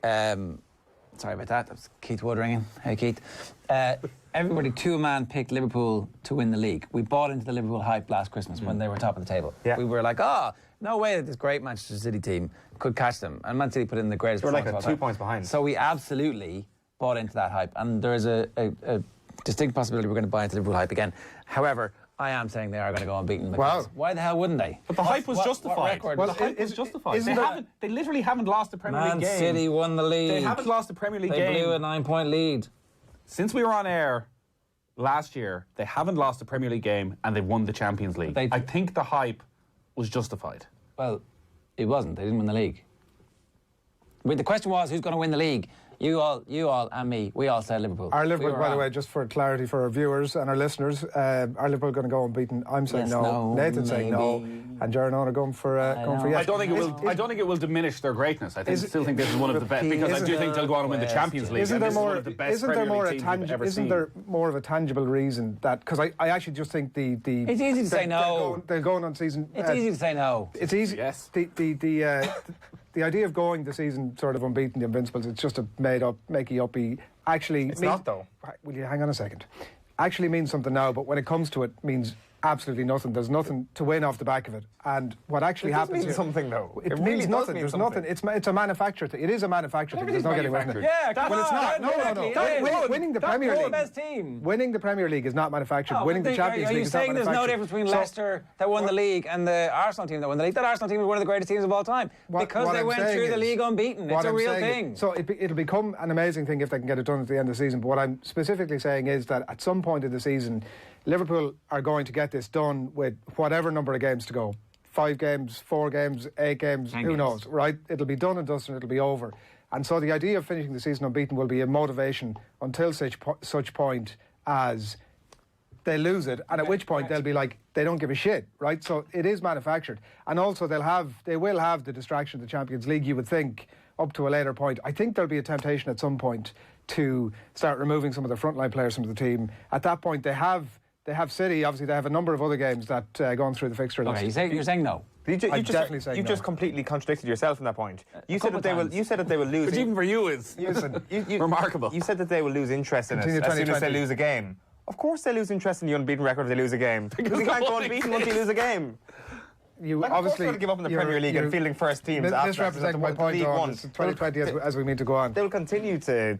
sorry about that. That was Keith Wood ringing. Hey, Keith. Everybody, to a man, picked Liverpool to win the league. We bought into the Liverpool hype last Christmas when they were top of the table. Yeah. We were like, no way that this great Manchester City team could catch them. And Man City put in the greatest performance. They were like 2 points behind. So we absolutely bought into that hype. And there is a distinct possibility we're going to buy into the Liverpool hype again. However, I am saying they are going to go unbeaten. Wow. Why the hell wouldn't they? But the hype was justified. The hype was justified. They literally haven't lost a Premier League game. Man City won the league. They haven't lost a Premier League game. They blew a 9-point lead. Since we were on air last year, they haven't lost a Premier League game and they've won the Champions League. I think the hype was justified. Well, it wasn't. They didn't win the league. The question was, who's going to win the league? You all, and me, we all said Liverpool. Are Liverpool, by the way, just for clarity for our viewers and our listeners, are Liverpool going to go unbeaten? I'm saying Yes, no. no, Nathan's saying no. And Jaron are going for yes. I don't think it will diminish their greatness. I still think this is one of the best, because I do think they'll go on and win the Champions League. Isn't there more of a tangible reason that? Because I actually just think it's easy to say no. They're going on season. It's easy to say no. It's easy. Yes. The idea of going the season sort of unbeaten, the Invincibles, it's just a makey-uppy. Actually, it's not though. Will you hang on a second? Actually means something now, but when it comes to it, means absolutely nothing. There's nothing to win off the back of it. And what actually happens means something though. It means nothing. There's nothing. It's a manufacture thing. It is a manufacture thing. There's no getting away from it. Yeah, well, it's not. No. Winning the Premier League. Best team. Winning the Premier League is not manufactured. No, winning the Champions League is not manufactured. Are you saying there's no difference between Leicester that won the league and the Arsenal team that won the league? That Arsenal team is one of the greatest teams of all time because they went through the league unbeaten. It's a real thing. So it'll become an amazing thing if they can get it done at the end of the season. But what I'm specifically saying is that at some point in the season, Liverpool are going to get this done with whatever number of games to go. 5 games, 4 games, 8 games, who knows, right? It'll be done and dusted and it'll be over. And so the idea of finishing the season unbeaten will be a motivation until such point as they lose it, and at which point they'll be like, they don't give a shit, right? So it is manufactured. And also they will have the distraction of the Champions League, you would think, up to a later point. I think there'll be a temptation at some point to start removing some of the frontline players from the team. At that point, they have City, obviously they have a number of other games that gone through the fixture list. Okay, you're saying no. You just completely contradicted yourself in that point. You said that they will lose. Which even for you is remarkable. You said that they will lose interest in it as soon as they lose a game. Of course they lose interest in the unbeaten record if they lose a game. Because you can't go unbeaten once you lose a game. You obviously got to give up in the Premier League and fielding first teams. Misrepresenting my point on 2020 as we need to go on. They'll continue to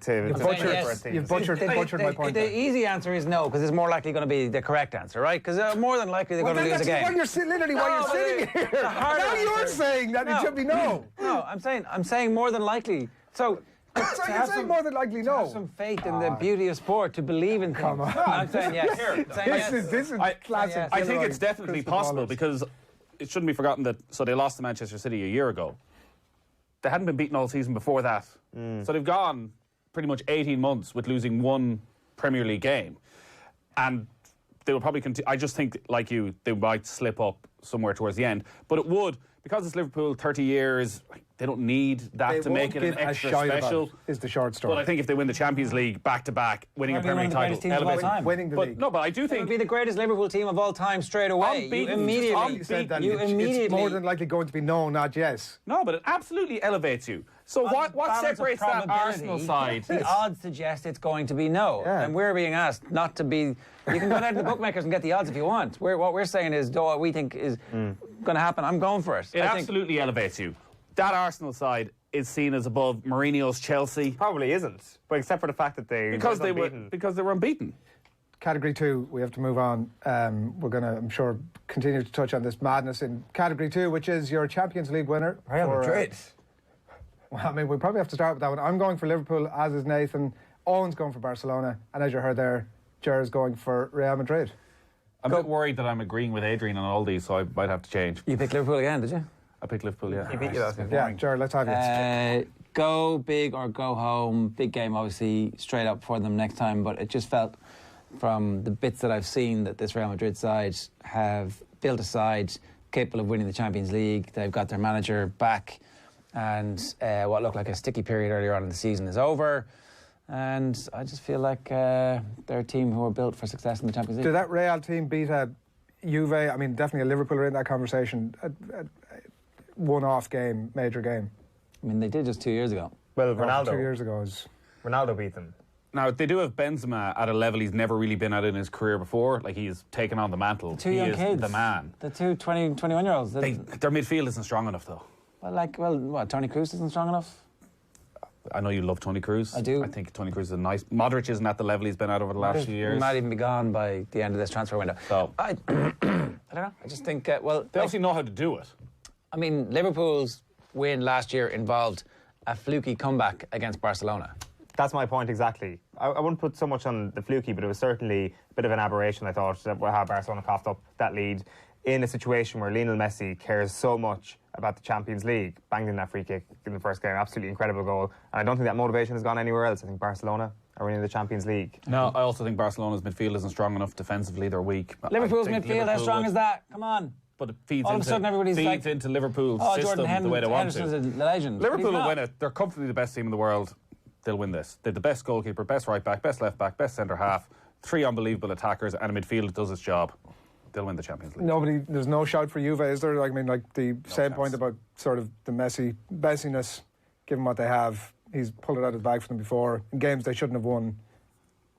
You've butchered my point. The easy answer is no, because it's more likely going to be the correct answer, right? Because more than likely they're going to lose a game. Literally why you're sitting here. Now you're saying that it should be no. No, I'm saying more than likely. So. So you're saying more than likely no. Have some faith in the beauty of sport, to believe in things. Come on. I'm saying yes. This is classic. I think it's definitely possible because it shouldn't be forgotten that they lost to Manchester City a year ago. They hadn't been beaten all season before that. So they've gone pretty much 18 months with losing one Premier League game. And they will probably continue. I just think, like you, they might slip up somewhere towards the end. But it would, because it's Liverpool, 30 years, they don't need that to make it an extra special. Is the short story. But I think if they win the Champions League back-to-back, winning a Premier League title, winning the league. No, but I do think it would be the greatest Liverpool team of all time straight away. It's more than likely going to be no, not yes. No, but it absolutely elevates you. So what separates that Arsenal side? The odds suggest it's going to be no. Yeah. And we're being asked not to be. You can go down to the bookmakers and get the odds if you want. What we're saying is, what we think is going to happen, I'm going for it. It absolutely elevates you. That Arsenal side is seen as above Mourinho's Chelsea. Probably isn't, but except for the fact that they were unbeaten. Category 2, we have to move on. We're going to, I'm sure, continue to touch on this madness in Category 2, which is your Champions League winner. Real Madrid. Well, I mean, we probably have to start with that one. I'm going for Liverpool, as is Nathan. Owen's going for Barcelona, and as you heard there, Jer's going for Real Madrid. I'm a bit worried that I'm agreeing with Adrian on all these, so I might have to change. You picked Liverpool again, did you? I picked Liverpool, yeah. He beat you last night. Yeah, Ger, let's have you. Go big or go home. Big game, obviously, straight up for them next time, but it just felt from the bits that I've seen that this Real Madrid side have built a side capable of winning the Champions League. They've got their manager back, and what looked like a sticky period earlier on in the season is over. And I just feel like they're a team who are built for success in the Champions League. Did that Real team beat a Juve? I mean, definitely a Liverpool are in that conversation. A one-off game, major game. I mean, they did just 2 years ago. Well, Ronaldo. 2 years ago is... Ronaldo beat them. Now, they do have Benzema at a level he's never really been at in his career before. Like, he's taken on the mantle. Two young kids. The man. The two 20, 21-year-olds. Their midfield isn't strong enough, though. Well, Toni Kroos isn't strong enough? I know you love Toni Kroos. I do. I think Toni Kroos is a nice... Modric isn't at the level he's been at over the last few years. He might even be gone by the end of this transfer window. So I don't know. I just think, they obviously know how to do it. I mean, Liverpool's win last year involved a fluky comeback against Barcelona. That's my point exactly. I wouldn't put so much on the fluky, but it was certainly a bit of an aberration, I thought, how Barcelona coughed up that lead. in a situation where Lionel Messi cares so much about the Champions League, banged in that free kick in the first game, absolutely incredible goal. And I don't think that motivation has gone anywhere else. I think Barcelona are winning the Champions League. No, I also think Barcelona's midfield isn't strong enough defensively. They're weak. Liverpool's midfield, how strong is that? Come on. But it feeds All of a sudden everybody's like, into Liverpool's system Jordan the way they want to. Henderson's a legend. Liverpool will win it. They're comfortably the best team in the world. They'll win this. They're the best goalkeeper, best right back, best left back, best centre half, 3 unbelievable attackers, and a midfield that does its job. They'll win the Champions League. There's no shout for Juve, is there? I mean, like the same point about sort of the messiness, given what they have. He's pulled it out of the bag for them before in games they shouldn't have won.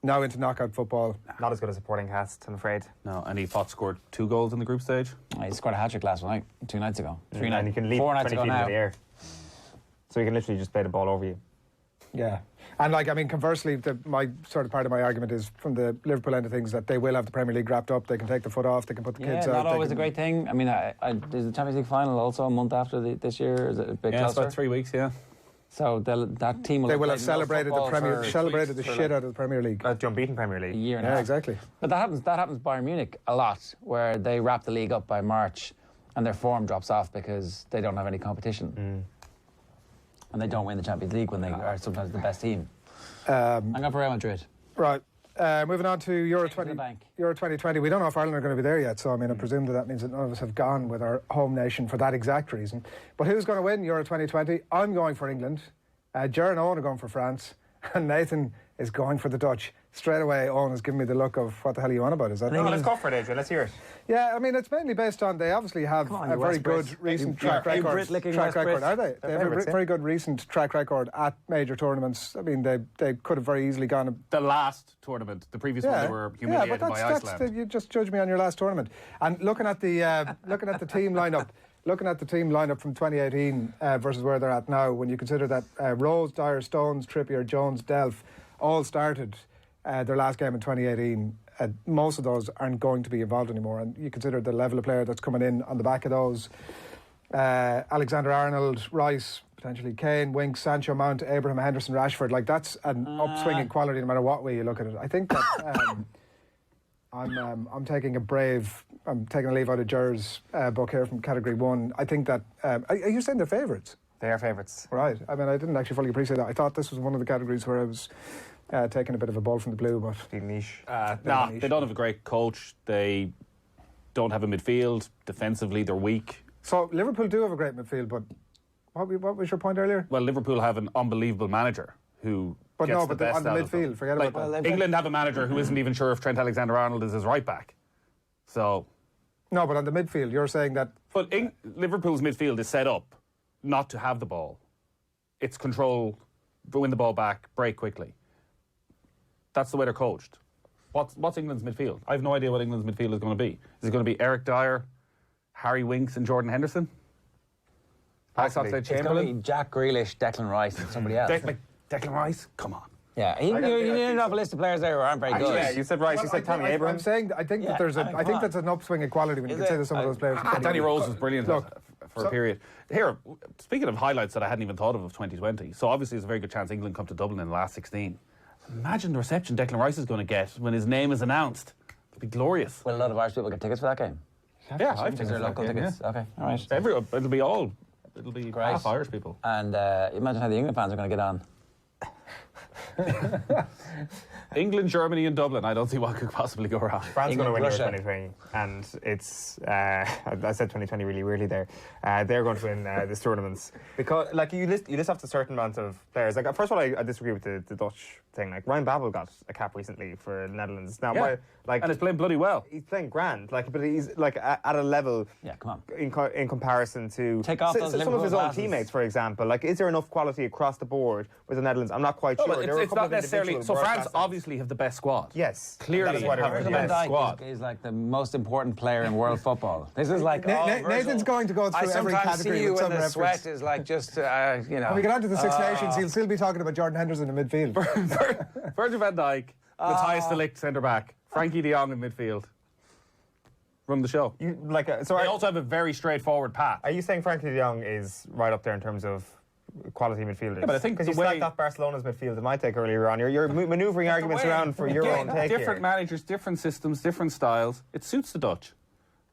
Now into knockout football. Not as good as supporting cast, I'm afraid. No, and he scored 2 goals in the group stage. He scored a hat-trick last night, 2 nights ago. 3 nights. And he can leap 4 nights 20 ago feet now. into the air. So he can literally just play the ball over you. Yeah. And conversely, my sort of part of my argument is from the Liverpool end of things that they will have the Premier League wrapped up. They can take the foot off. They can put the kids out. Not always a great thing. I mean, is the Champions League final also a month after this year? Is it a bit closer? It's about 3 weeks, yeah. So that team will have celebrated the shit out of the Premier League. The unbeaten Premier League. A year and a half. Exactly. But that happens Bayern Munich a lot, where they wrap the league up by March and their form drops off because they don't have any competition. And they don't win the Champions League when they are sometimes the best team. I'm going for Real Madrid. Right. Moving on to Euro 2020. We don't know if Ireland are going to be there yet, so I presume that means that none of us have gone with our home nation for that exact reason. But who's going to win Euro 2020? I'm going for England. Ger and Owen are going for France. And Nathan is going for the Dutch. Straight away, Owen has given me the look of what the hell are you on about? Is that? No, let's go for it, Adrian. Let's hear it. Yeah, it's mainly based on they obviously have a very good recent track record. Are they? They have a very good recent track record at major tournaments. They could have very easily gone. The last tournament, the previous one, they were humiliated by Iceland. You just judge me on your last tournament. And looking at the team lineup. Looking at the team lineup from 2018 versus where they're at now, when you consider that Rose, Dyer, Stones, Trippier, Jones, Delph all started their last game in 2018, most of those aren't going to be involved anymore. And you consider the level of player that's coming in on the back of those. Alexander-Arnold, Rice, potentially Kane, Winks, Sancho, Mount, Abraham, Henderson, Rashford. That's an upswing in quality no matter what way you look at it. I think that I'm taking a leave out of Ger's book here from Category 1. I think that... are you saying they're favourites? They are favourites. Right. I didn't actually fully appreciate that. I thought this was one of the categories where I was taking a bit of a ball from the blue, but... Big niche. They don't have a great coach. They don't have a midfield. Defensively, they're weak. So Liverpool do have a great midfield, but what was your point earlier? Well, Liverpool have an unbelievable manager who... on the midfield, forget about that. England have a manager who isn't even sure if Trent Alexander-Arnold is his right back. So... No, but on the midfield, you're saying that... But Liverpool's midfield is set up not to have the ball. It's control, win the ball back, break quickly. That's the way they're coached. What's England's midfield? I have no idea what England's midfield is going to be. Is it going to be Eric Dyer, Harry Winks and Jordan Henderson? It's going to be Jack Grealish, Declan Rice and somebody else. Declan Rice? Come on. Yeah, you didn't have a list of players there who aren't very good. Yeah, you said Rice, you said Tammy Abraham. I'm saying, I think that that's an upswing in quality when you consider some of those players. Danny Rose was brilliant for a period. Here, speaking of highlights that I hadn't even thought of 2020, so obviously there's a very good chance England come to Dublin in the last 16. Imagine the reception Declan Rice is going to get when his name is announced. It'll be glorious. Will a lot of Irish people get tickets for that game? Yeah, I think they're local tickets. Yeah. Okay, all right. It'll be half Irish people. And imagine how the England fans are going to get on. England, Germany and Dublin. I don't see what could possibly go wrong. France is going to win Euro 2020 and it's I said 2020 really weirdly there. They're going to win this tournament because you list off a certain amount of players. First of all, I disagree with the Dutch thing. Ryan Babel got a cap recently for the Netherlands. Now and he's playing bloody well. He's playing grand, but he's at a level come on. in comparison to take off those some of his own teammates, for example. Is there enough quality across the board with the Netherlands? I'm not quite sure. It's not necessarily. So France obviously have the best squad. Yes, clearly. Virgil van Dijk is the most important player in world football. This is Nathan's going to go through every category with some reference. Sweat is just When we get on to the Six Nations, he'll still be talking about Jordan Henderson in midfield. Virgil van Dijk, Matthias de Ligt centre back, Frankie de Jong in midfield. Run the show. They also have a very straightforward path. Are you saying Frankie de Jong is right up there in terms of quality midfielders? Yeah, but I think because you slacked off Barcelona's midfield in my take earlier on. You're manoeuvring arguments around for your own take. Different managers, different systems, different styles. It suits the Dutch.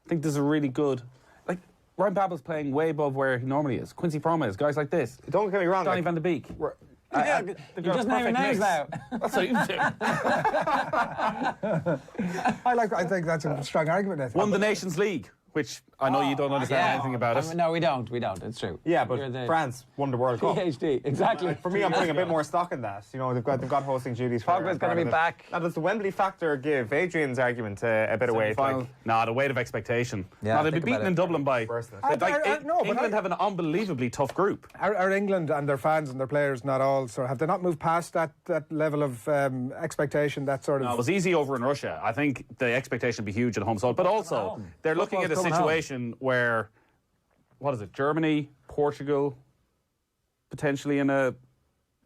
think there's a really good... Like, Ryan Babel's playing way above where he normally is. Quincy Promes, guys like this. Don't get me wrong. Donny van de Beek. You just name your names now. That's what you do. I think that's a strong argument, Nathan. Won the Nations League, which I know you don't understand anything about it. No, we don't. It's true. Yeah, but France won the World Cup. PhD, exactly. For me, I'm putting a bit more stock in that. You know, they've got hosting duties. Pogba's going to be back. Now, does the Wembley factor give Adrian's argument a bit of weight? Nah, the weight of expectation. Yeah, they'd be beaten in Dublin by... England have an unbelievably tough group. Are England and their fans and their players not all... So have they not moved past that level of expectation, that sort of... No, it was easy over in Russia. I think the expectation would be huge at home. But also, they're looking at a situation where... What is it? Germany, Portugal, potentially in a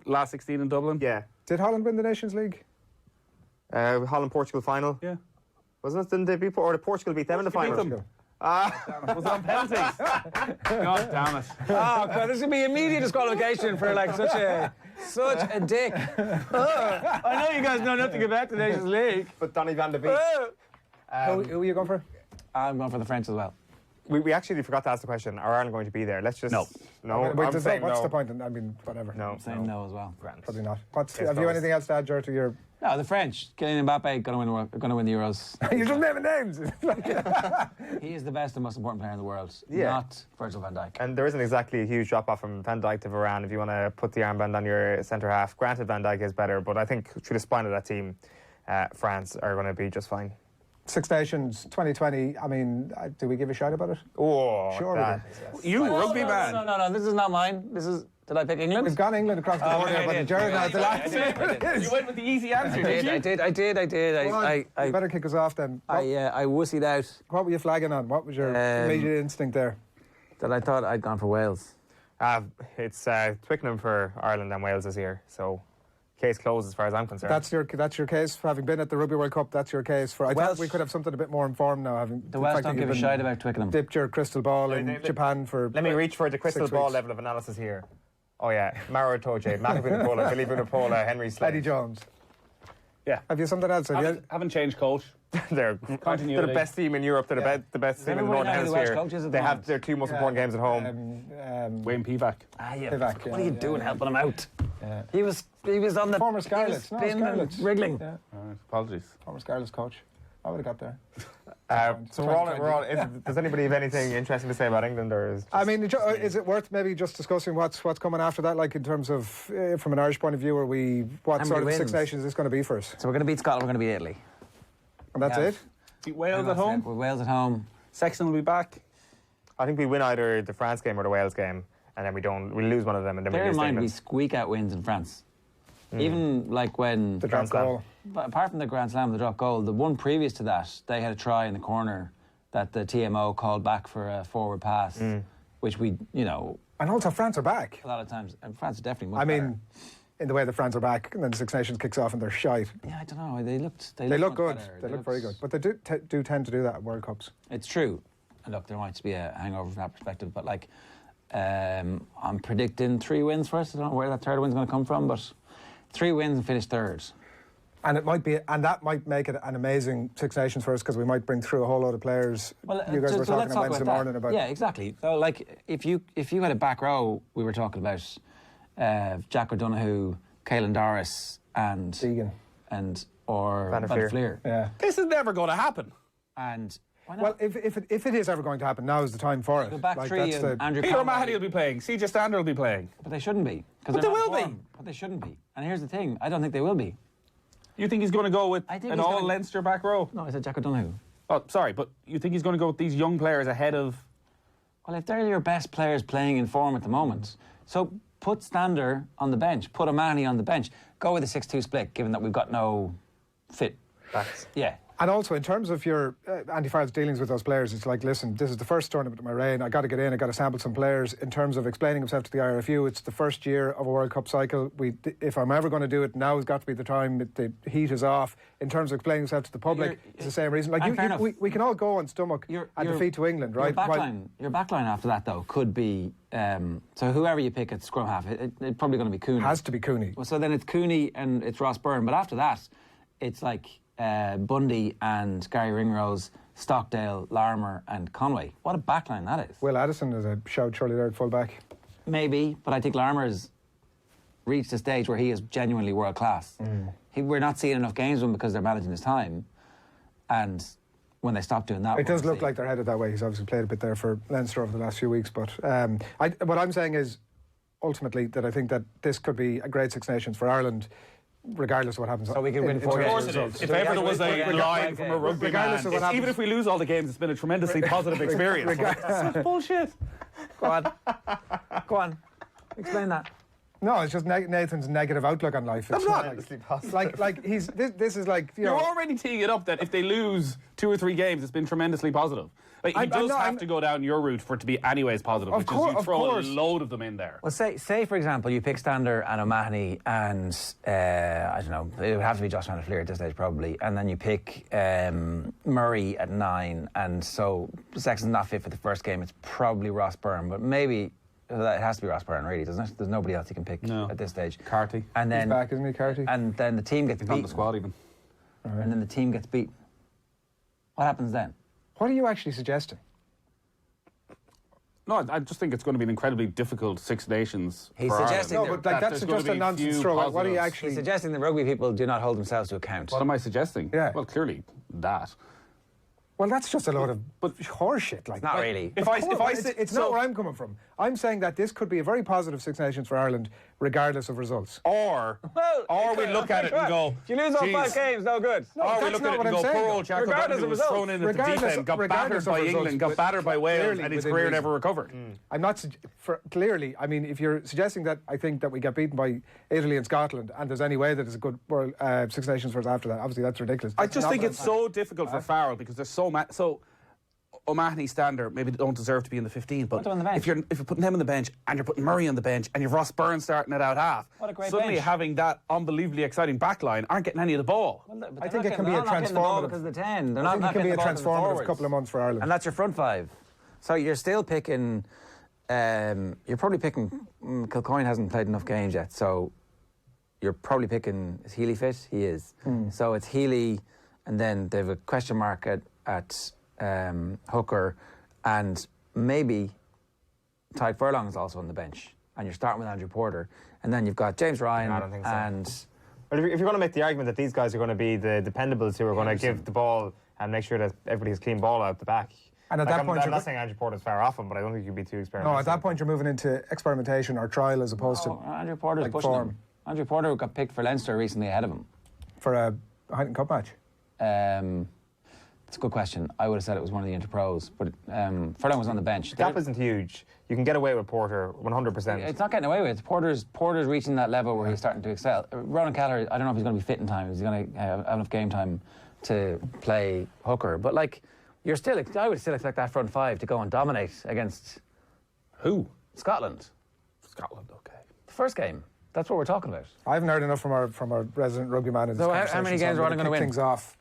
last 16 in Dublin? Yeah. Did Holland win the Nations League? Holland-Portugal final? Yeah. Wasn't it? Didn't they beat... Or did Portugal beat them in the final? Was it on penalties? God damn it. Oh, God, this would be immediate disqualification for like such a dick. I know you guys know nothing about the Nations League. But Donny van de Beek. Who are you going for? I'm going for the French as well. We actually forgot to ask the question, are Ireland going to be there? Let's just... No. What's the point? I mean, whatever. No. I'm saying no as well. Probably not. Have you anything else to add, Ger, to your... No, the French. Kylian Mbappe going to win the Euros. You're just naming names. He is the best and most important player in the world, Yeah. not Virgil van Dijk. And there isn't exactly a huge drop-off from Van Dijk to Varane if you want to put the armband on your centre-half. Granted, Van Dijk is better, but I think through the spine of that team, France are going to be just fine. Six Nations 2020, I mean, do we give a shout about it? Oh, sure we do. You, rugby man. No, this is not mine. Did I pick England? We've gone England across the board here, but Jared now the last. You went with the easy answer, did you? I did. You better kick us off then. I wussied out. What were you flagging on? What was your immediate instinct there? That I thought I'd gone for Wales. It's Twickenham for Ireland and Wales this year, so case closed as far as I'm concerned. That's your case for having been at the Rugby World Cup. That's your case for. I thought we could have something a bit more informed now. The Welsh don't give a shite about Twickenham. Dipped your crystal ball in Japan for. Let me reach for the crystal ball level of analysis here. Oh yeah, Maro Toje, Matthew Vunipola, Billy Vunipola, Henry Slade. Eddie Jones. Yeah. Have you something else? Haven't changed coach. They're the best team in Europe. They're the best team in the Northern Hemisphere. They have their two most important games at home. Wayne Pivac. Pivac. What are you doing helping him out? Yeah. He was on the former Scarlets. wriggling. Yeah. Apologies. Former Scarlets coach. I would have got there. So we're all does anybody have anything interesting to say about England, or is I mean, is it worth maybe just discussing what's coming after that, like in terms of from an Irish point of view, what sort of Six Nations is this going to be for us? So we're going to beat Scotland, we're going to beat Italy. And that's it? Beat Wales at home? We're Wales at home. Sexton will be back. I think we win either the France game or the Wales game, and then we lose one of them, and then Bear we lose in mind, England. we squeak out wins in France. Even like when the drop goal. But apart from the Grand Slam, the drop goal, the one previous to that, they had a try in the corner that the TMO called back for a forward pass, which we, And also France are back. A lot of times, and France are definitely much I mean, better. in the way that France are back, and then the Six Nations kicks off and they're shite. Yeah, I don't know. They look good. Better. They look very good. But they do tend to do that at World Cups. It's true. And look, there might be a hangover from that perspective, but like, I'm predicting 3 wins for us. I don't know where that third win's going to come from, but 3 wins and finish third. And that might make it an amazing Six Nations for us because we might bring through a whole load of players. Well, you guys were talking on Wednesday morning about. Yeah, exactly. So, like, if you had a back row, we were talking about Jack O'Donoghue, Caelan Doris, and Deegan, or Van der Fleer. Yeah, this is never going to happen. And why not? Well, if it is ever going to happen, now is the time for it. The back three, Andrew Peter O'Mahony will be playing. CJ Stander will be playing. But they shouldn't be. But they will be. But they shouldn't be. And here's the thing: I don't think they will be. You think he's going to go with an all-Leinster back row? No, I said Jack O'Donoghue. Oh, sorry, but you think he's going to go with these young players ahead of... Well, if they're your best players playing in form at the moment, so put Stander on the bench, put O'Mahony on the bench, go with a 6-2 split, given that we've got no fit backs. Yeah. And also, in terms of your Andy Farrell's dealings with those players, it's like, listen, this is the first tournament of my reign. I got to get in. I got to sample some players. In terms of explaining himself to the IRFU, it's the first year of a World Cup cycle. If I'm ever going to do it, now has got to be the time. The heat is off. In terms of explaining himself to the public, it's the same reason. Like we can all go on stomach and defeat to England, right? Your backline after that though could be so whoever you pick at scrum half, it's probably going to be Cooney. Has to be Cooney. Well, so then it's Cooney and it's Ross Byrne. But after that, it's like Bundy and Gary Ringrose, Stockdale, Larmour and Conway. What a backline that is. Will Addison is a shout surely there at full back. Maybe, but I think Larmour's reached a stage where he is genuinely world class. We're not seeing enough games with him because they're managing his time, and when they stop doing that, it does look like they're headed that way. He's obviously played a bit there for Leinster over the last few weeks, but what I'm saying is ultimately that I think that this could be a great Six Nations for Ireland, regardless of what happens. So we can win 4 games. Of course it is. If ever there was a line from a rugby man, even if we lose all the games, it's been a tremendously positive experience. Such bullshit. Go on. Explain that. No, it's just Nathan's negative outlook on life. That's not like he's this is like you're already teeing it up that if they lose 2 or 3 games, it's been tremendously positive. Like he does have to go down your route for it to be anyways positive, which is you throw a load of them in there. Well, say for example, you pick Stander and O'Mahony and I don't know, it would have to be Josh Van der Fleer at this stage probably, and then you pick Murray at 9, and so Sexton's not fit for the first game. It's probably Ross Byrne, but maybe. It has to be Ross Byrne, really, doesn't it? There's nobody else you can pick at this stage. Carty. And then, he's back, isn't he, Carty? And then the team gets beaten. On the squad, even. Right. And then the team gets beaten. What happens then? What are you actually suggesting? No, I just think it's going to be an incredibly difficult Six Nations. He's suggesting no, but that's just a nonsense throw. What are you actually? He's suggesting that rugby people do not hold themselves to account. What am I suggesting? Yeah. Well, clearly that. Well, that's just a load of horseshit. Like, not really. It's not where I'm coming from. I'm saying that this could be a very positive Six Nations for Ireland, regardless of results. Or we look at it and go, if you lose all 5 games, no good. No, or we look at it and go, poor old Jack O'Brien was thrown in at the deep end, got battered by England, got battered by Wales, and his career never recovered. I'm not clearly. I mean, if you're suggesting that, I think that we get beaten by Italy and Scotland, and there's any way that it's a good World Six Nations for us after that, obviously that's ridiculous. I just think it's so difficult for Farrell because there's so O'Mahony, Stander maybe don't deserve to be in the 15, but if you're putting them on the bench and you're putting Murray on the bench and you've Ross Byrne starting it out half, suddenly having that unbelievably exciting backline aren't getting any of the ball. Well, I think it can be a transformative because of the 10. I think it can be a transformative couple of months for Ireland. And that's your front 5. So you're still picking. You're probably picking. Kilcoyne hasn't played enough games yet, so you're probably picking. Is Healy fit? He is. So it's Healy, and then they have a question mark at hooker, and maybe Ty Furlong is also on the bench, and you're starting with Andrew Porter, and then you've got James Ryan. I don't think so. And but if you're going to make the argument that these guys are going to be the dependables who are going to give the ball and make sure that everybody has clean ball out the back. And at that point, I'm not saying Andrew Porter's far off him, but I don't think you'd be too experimental. No, at that point you're moving into experimentation or trial as opposed to Andrew Porter's pushing him. Andrew Porter got picked for Leinster recently ahead of him for a Heineken Cup match. It's a good question. I would have said it was one of the interpros, but Furlong was on the bench. The gap isn't huge. You can get away with Porter 100%. It's not getting away with it. Porter's reaching that level where he's starting to excel. Ronan Kelleher, I don't know if he's going to be fit in time. He's going to have enough game time to play hooker. But like, I would still expect that front 5 to go and dominate against who? Scotland. Scotland, okay. The first game. That's what we're talking about. I haven't heard enough from our resident rugby man in this conversation. So how many games are Ireland going to win? Things off.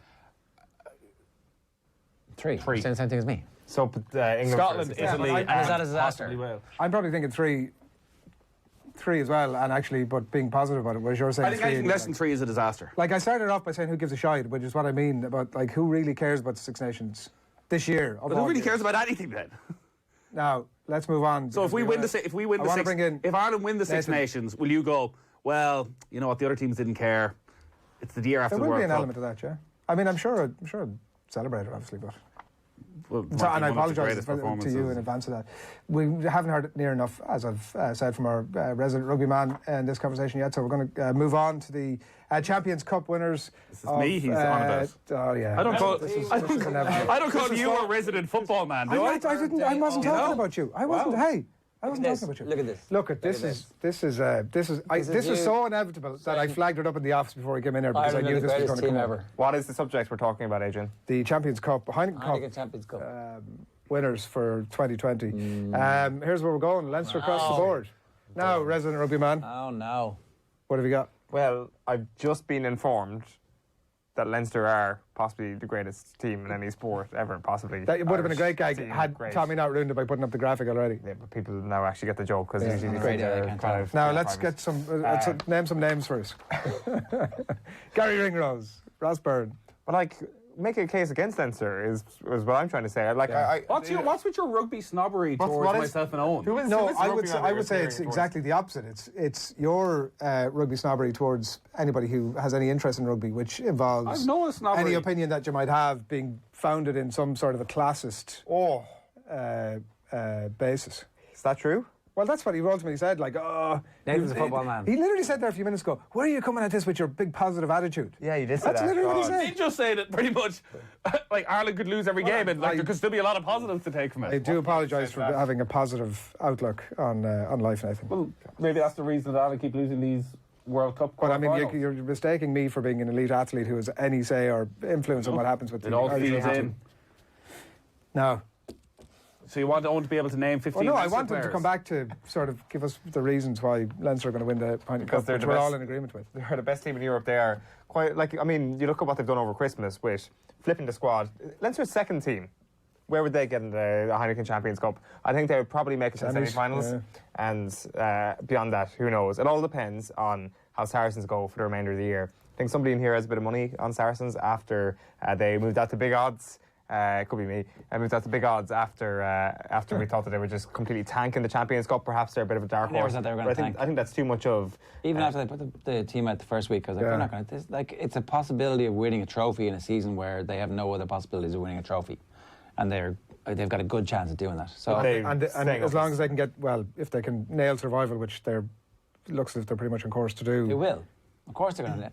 3. Saying the same thing as me. So England, Scotland, Italy, and is that a disaster? Wales. I'm probably thinking 3 as well, and actually, but being positive about it. Whereas you're saying I think anything less than 3 is a disaster. Like I started off by saying who gives a shite, which is what I mean about like who really cares about the Six Nations this year. But who really cares about anything then? Now let's move on. So if Ireland win the Six Nations, will you go? Well, you know what? The other teams didn't care. It's the year after the World Cup. There will be an element of that, yeah. I mean, I'm sure I'd celebrate it, obviously, but. And I apologise to you in advance of that. We haven't heard it near enough, as I've said, from our resident rugby man in this conversation yet, so we're going to move on to the Champions Cup winners. This is me he's on about. Oh, yeah. I don't call you a resident football man, do I? I wasn't talking about you. I wasn't, hey. I wasn't talking about you. Look at this. Look at this. This is so inevitable that I flagged it up in the office before I came in here because I knew this was going to come ever. What is the subject we're talking about, Adrian? The Champions Cup, Heineken Champions Cup winners for 2020. Here's where we're going. Leinster across the board. Now, resident rugby man. Oh no. What have you got? Well, I've just been informed that Leinster are possibly the greatest team in any sport ever, possibly. That would have been a great gag had Tommy not ruined it by putting up the graphic already. Yeah, but people now actually get the joke because usually great Now let's get some. Let's name some names first. Gary Ringrose, Ross Byrne. But like, make a case against Leinster is what I'm trying to say. What's with your rugby snobbery towards myself and Owen? I would say it's exactly the opposite. It's your rugby snobbery towards anybody who has any interest in rugby, which involves any opinion that you might have being founded in some sort of a classist basis. Is that true? Well, that's what he ultimately said. Nathan's a football man. He literally said there a few minutes ago, "Where are you coming at this with your big positive attitude?" Yeah, you did say That's literally what he said. He just said that pretty much, Ireland could lose every game, and there could still be a lot of positives to take from it. I do apologise for having a positive outlook on life, Nathan. Well, maybe that's the reason that Ireland keep losing these World Cup Well, I mean, finals. you're mistaking me for being an elite athlete who has any say or influence on what happens with it all feeds in. No. So you want Owen to be able to name 15 Well, no, I Leinster want him to players? come back to sort of give us the reasons why Leinster are going to win the Heineken Cup, which we're all in agreement with. They're the best team in Europe. They are quite you look at what they've done over Christmas with flipping the squad. Leinster's second team. Where would they get in the Heineken Champions Cup? I think they would probably make it to the semi-finals, and beyond that, who knows? It all depends on how Saracens go for the remainder of the year. I think somebody in here has a bit of money on Saracens after they moved out to big odds. It could be me. I moved out to big odds after we thought that they were just completely tanking the Champions Cup. Perhaps they're a bit of a dark horse. I never said they were going to tank. I think that's too much of. Even after they put the team out the first week, I was like, they're not going to. It's a possibility of winning a trophy in a season where they have no other possibilities of winning a trophy, and they've got a good chance of doing that. So and as long as they can get if they can nail survival, which looks as if they're pretty much on course to do. They will. Of course they're going to.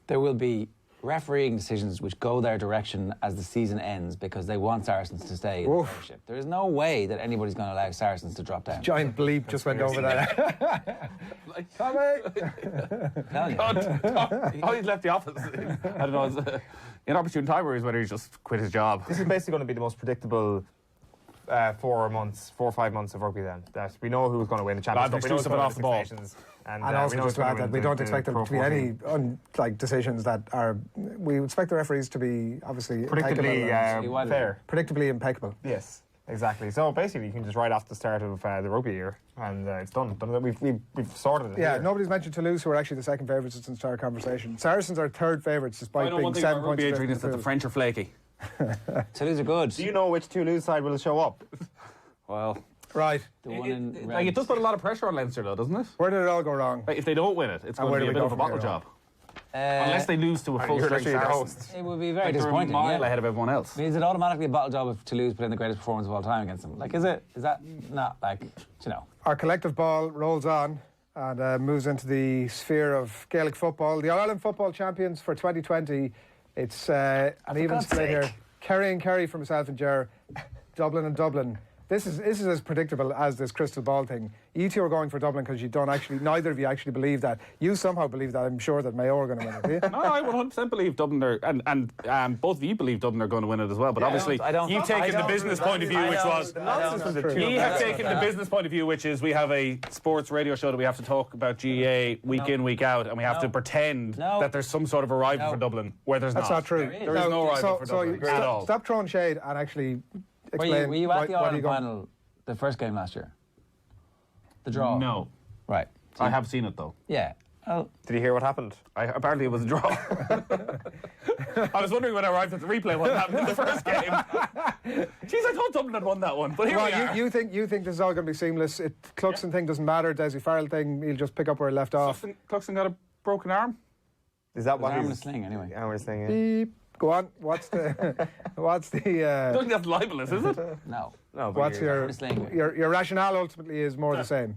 There will be refereeing decisions which go their direction as the season ends because they want Saracens to stay in the Premiership. There is no way that anybody's going to allow Saracens to drop down. Giant bleep just went over there. Tommy! He's left the office. I don't know. It's an opportune time where he's just quit his job. This is basically going to be the most predictable 4 or 5 months of rugby then. That we know who's going to win the Champions Cup. We know who's going to win the And also just to add that we don't expect there to be any decisions that are. We expect the referees to be obviously predictably fair, predictably impeccable. Yes, exactly. So basically, you can just write off the start of the rugby year, and it's done. We've sorted it. Yeah, here. nobody's mentioned Toulouse, who are actually the second favourites since our conversation. Saracens are third favourites, despite being 7 points. Adrian, is that the French are flaky. Toulouse are good. Do you know which Toulouse side will show up? Well. Right. It does put a lot of pressure on Leinster, though, doesn't it? Where did it all go wrong? If they don't win it, it's going to be a bit of a bottle job. Unless they lose to a full-strength Saracens. It would be very disappointing. They're a mile ahead of everyone else. Is it automatically a bottle job if Toulouse put in the greatest performance of all time against them? Is it? Is that not Our collective ball rolls on and moves into the sphere of Gaelic football. The All-Ireland football champions for 2020. It's an even split here. Kerry and Kerry for myself and Ger. Dublin and Dublin. This is as predictable as this crystal ball thing. You two are going for Dublin because neither of you actually believe that. You somehow believe that. I'm sure that Mayo are going to win it, do you? No, I 100% believe Dublin are, and both of you believe Dublin are going to win it as well. But obviously, you've taken the business point of view, which was you have taken the business point of view, which is we have a sports radio show that we have to talk about GAA week in, week out, and we have to pretend that there's some sort of a rival for Dublin where there's That's not true. There is no rival for Dublin at all. Stop throwing shade and actually. Were you at the All-Ireland final, the first game last year? The draw? No. Right. So I have seen it, though. Yeah. Oh. Did you hear what happened? Apparently it was a draw. I was wondering when I arrived at the replay what happened in the first game. Jeez, I thought Dublin had won that one. But here we are. You think this is all going to be seamless? Cluxton thing doesn't matter. Desi Farrell thing, he'll just pick up where he left off. Cluxton got a broken arm? Is that what arm in a sling, anyway. Arm in a sling, yeah. Beep. Go on. What's the? I don't think that's libelous, is it? No. What's your rationale? Ultimately, is more the same.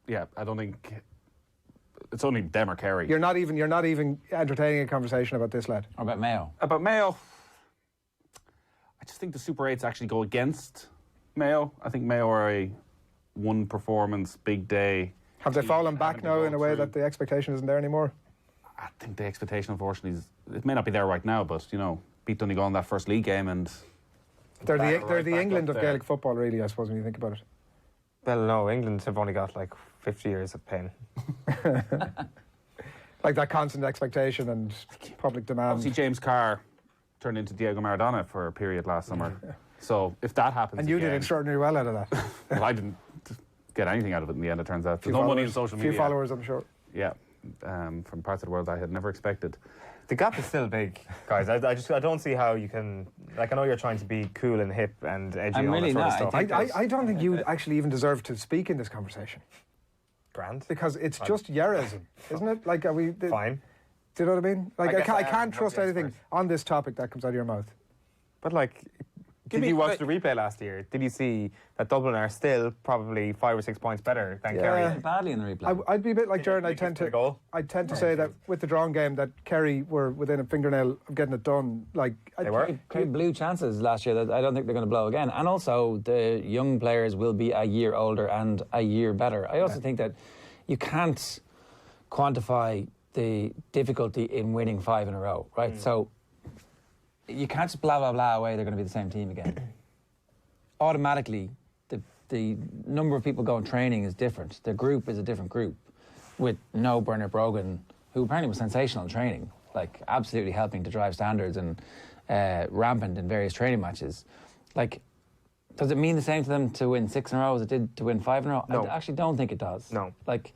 Yeah, I don't think it's only them or Kerry. You're not even entertaining a conversation about this lad. Or about Mayo. About Mayo, I just think the Super 8s actually go against Mayo. I think Mayo are a one performance, big day. Have they fallen back now in a way that the expectation isn't there anymore? I think the expectation, unfortunately, it may not be there right now, but beat Donegal in that first league game, and they're the England of Gaelic football, really. I suppose when you think about it. Well, no, England have only got like 50 years of pain. Like that constant expectation and public demand. Obviously, James Carr turned into Diego Maradona for a period last summer. So if that happens, and you did extraordinarily well out of that. Well, I didn't get anything out of it in the end. It turns out there's no money in social media. Few followers, I'm sure. Yeah. From parts of the world I had never expected. The gap is still big, guys. I don't see how you can. Like, I know you're trying to be cool and hip and edgy and all that sort of stuff. I don't think you actually even deserve to speak in this conversation. Grand. Because it's just Yerism, isn't it? Like, are we... Fine. Do you know what I mean? Like, I can't trust the anything on this topic that comes out of your mouth. But, like... Did you watch the replay last year? Did you see that Dublin are still probably 5 or 6 points better than Kerry? Badly in the replay. I'd be a bit like Jared. I tend to say that with the drawn game that Kerry were within a fingernail of getting it done. Like they were. Kerry blew chances last year that I don't think they're going to blow again. And also the young players will be a year older and a year better. I also think that you can't quantify the difficulty in winning 5 in a row, right? So you can't just blah, blah, blah away, they're going to be the same team again. Automatically, the number of people going training is different. The group is a different group with no Bernard Brogan, who apparently was sensational in training, like absolutely helping to drive standards and rampant in various training matches. Like, does it mean the same to them to win 6 in a row as it did to win 5 in a row? No. I actually don't think it does. No. Like,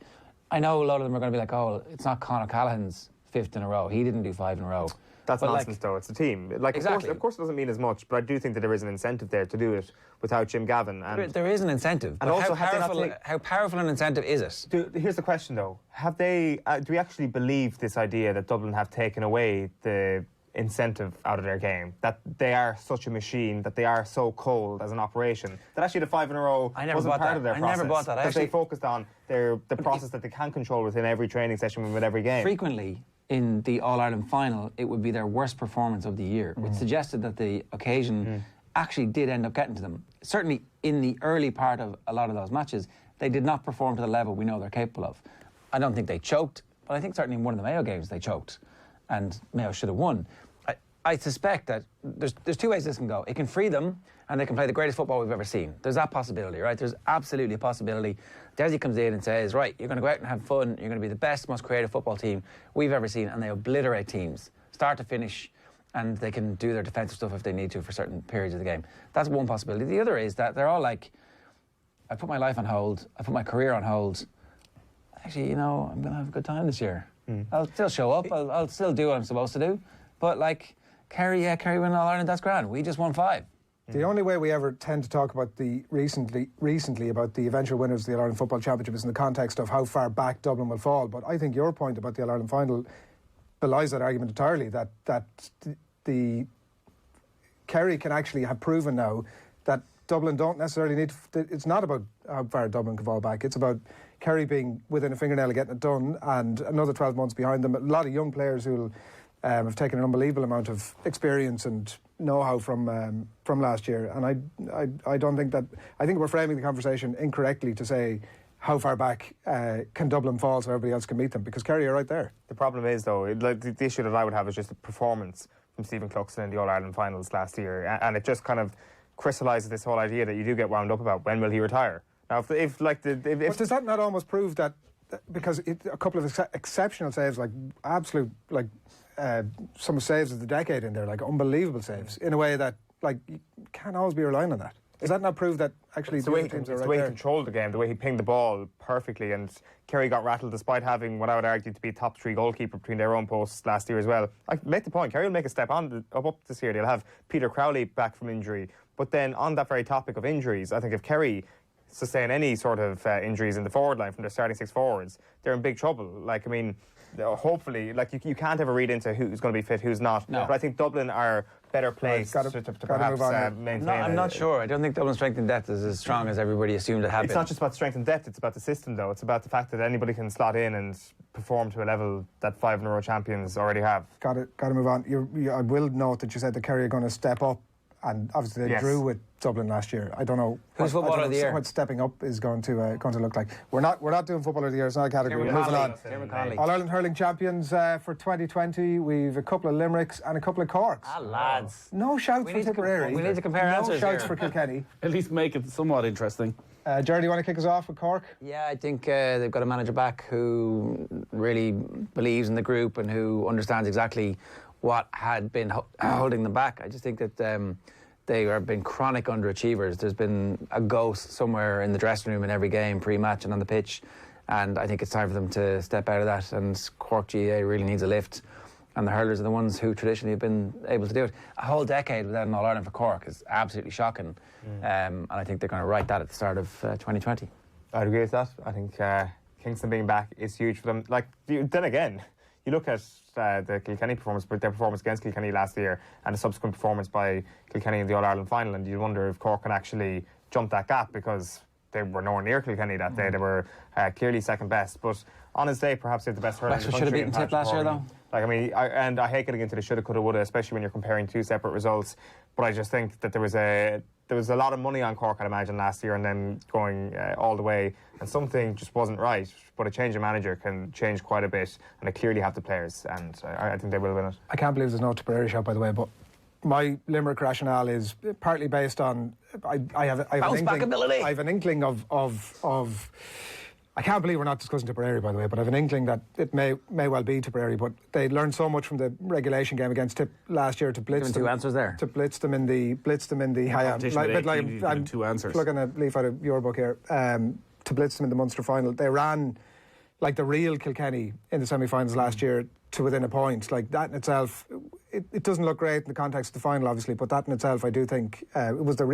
I know a lot of them are going to be like, oh, it's not Conor Callaghan's 5th in a row. He didn't do 5 in a row. That's nonsense, though. It's a team. Like, exactly. Of course, it doesn't mean as much, but I do think that there is an incentive there to do it without Jim Gavin. And there is an incentive. And also, how powerful an incentive is it? Here's the question, though: have they? Do we actually believe this idea that Dublin have taken away the incentive out of their game? That they are such a machine, that they are so cold as an operation, that actually the 5 in a row wasn't part of their process. I never bought that. That they focused on the process that they can control within every training session, with every game. Frequently, in the All-Ireland final, it would be their worst performance of the year, which suggested that the occasion actually did end up getting to them. Certainly in the early part of a lot of those matches, they did not perform to the level we know they're capable of. I don't think they choked, but I think certainly in one of the Mayo games they choked, and Mayo should have won. I suspect that there's 2 ways this can go. It can free them, and they can play the greatest football we've ever seen. There's that possibility, right? There's absolutely a possibility. Desi comes in and says, right, you're going to go out and have fun. You're going to be the best, most creative football team we've ever seen, and they obliterate teams, start to finish, and they can do their defensive stuff if they need to for certain periods of the game. That's one possibility. The other is that they're all like, I put my life on hold. I put my career on hold. Actually, I'm going to have a good time this year. I'll still show up. I'll still do what I'm supposed to do. But, like, Kerry win All-Ireland, that's grand. We just won 5. The only way we ever tend to talk about the recently about the eventual winners of the All-Ireland Football Championship is in the context of how far back Dublin will fall. But I think your point about the All-Ireland final belies that argument entirely, that the Kerry can actually have proven now that Dublin don't necessarily need to, it's not about how far Dublin can fall back. It's about Kerry being within a fingernail of getting it done, and another 12 months behind them. A lot of young players who have taken an unbelievable amount of experience and know-how from last year, and I don't think that, I think we're framing the conversation incorrectly to say how far back can Dublin fall so everybody else can meet them, because Kerry are right there. The problem is, though, the issue that I would have is just the performance from Stephen Cluxton in the All-Ireland finals last year, and it just kind of crystallises this whole idea that you do get wound up about when will he retire. Now, if but does that not almost prove that, because a couple of exceptional saves, like absolute, like some saves of the decade in there, like unbelievable saves, in a way that, like, you can't always be relying on that. Does that not prove that actually the way he controlled the game, the way he pinged the ball perfectly, and Kerry got rattled despite having what I would argue to be a top 3 goalkeeper between their own posts last year as well. I make the point, Kerry will make a step up this year. They'll have Peter Crowley back from injury. But then on that very topic of injuries, I think if Kerry sustain any sort of injuries in the forward line from their starting 6 forwards, they're in big trouble. Like, I mean, hopefully, like, you can't ever read into who's going to be fit, who's not. No. But I think Dublin are better placed to perhaps maintain. I'm not sure. I don't think Dublin's strength and depth is as strong as everybody assumed it had been. It's not just about strength and depth, it's about the system, though. It's about the fact that anybody can slot in and perform to a level that 5 in a row champions already have. Got to move on. I will note that you said that Kerry are going to step up, and obviously they drew with Dublin last year. I don't know what stepping up is going to look like. We're not doing Footballer of the Year. It's not a category. We're moving on. All-Ireland Hurling Champions for 2020. We've a couple of limericks and a couple of corks. Lads. No shouts for Tipperary. We need to compare answers. No shouts for Kilkenny. At least make it somewhat interesting. Jerry, do you want to kick us off with Cork? Yeah, I think they've got a manager back who really believes in the group and who understands exactly what had been holding them back. I just think that they have been chronic underachievers. There's been a ghost somewhere in the dressing room in every game, pre-match and on the pitch, and I think it's time for them to step out of that, and Cork GAA really needs a lift. and the hurlers are the ones who traditionally have been able to do it. A whole decade without an All-Ireland for Cork is absolutely shocking, and I think they're going to write that at the start of 2020. I'd agree with that. I think Kingston being back is huge for them. Like, then again, you look at the Kilkenny performance, but their performance against Kilkenny last year and the subsequent performance by Kilkenny in the All-Ireland final, and you wonder if Cork can actually jump that gap, because they were nowhere near Kilkenny that day. They were clearly second best, but on his day, perhaps they have the best hurling in the country. Should have beaten Tip last year, though. Like, I mean, I hate getting into the shoulda, coulda, woulda, especially when you're comparing two separate results. But I just think that there was a lot of money on Cork, I'd imagine, last year, and then going all the way, and something just wasn't right. But a change of manager can change quite a bit, and they clearly have the players, and I think they will win it. I can't believe there's no Tipperary shot, by the way, but my Limerick rationale is partly based on I have an inkling of I can't believe we're not discussing Tipperary, by the way, but I have an inkling that it may well be Tipperary, but they learned so much from the regulation game against Tip last year to blitz them. Two answers there. To blitz them in the I'm two answers. Plugging a leaf out of your book here. To blitz them in the Munster final. They ran like the real Kilkenny in the semi-finals last year to within a point. Like, that in itself, it doesn't look great in the context of the final, obviously, but that in itself, I do think it was the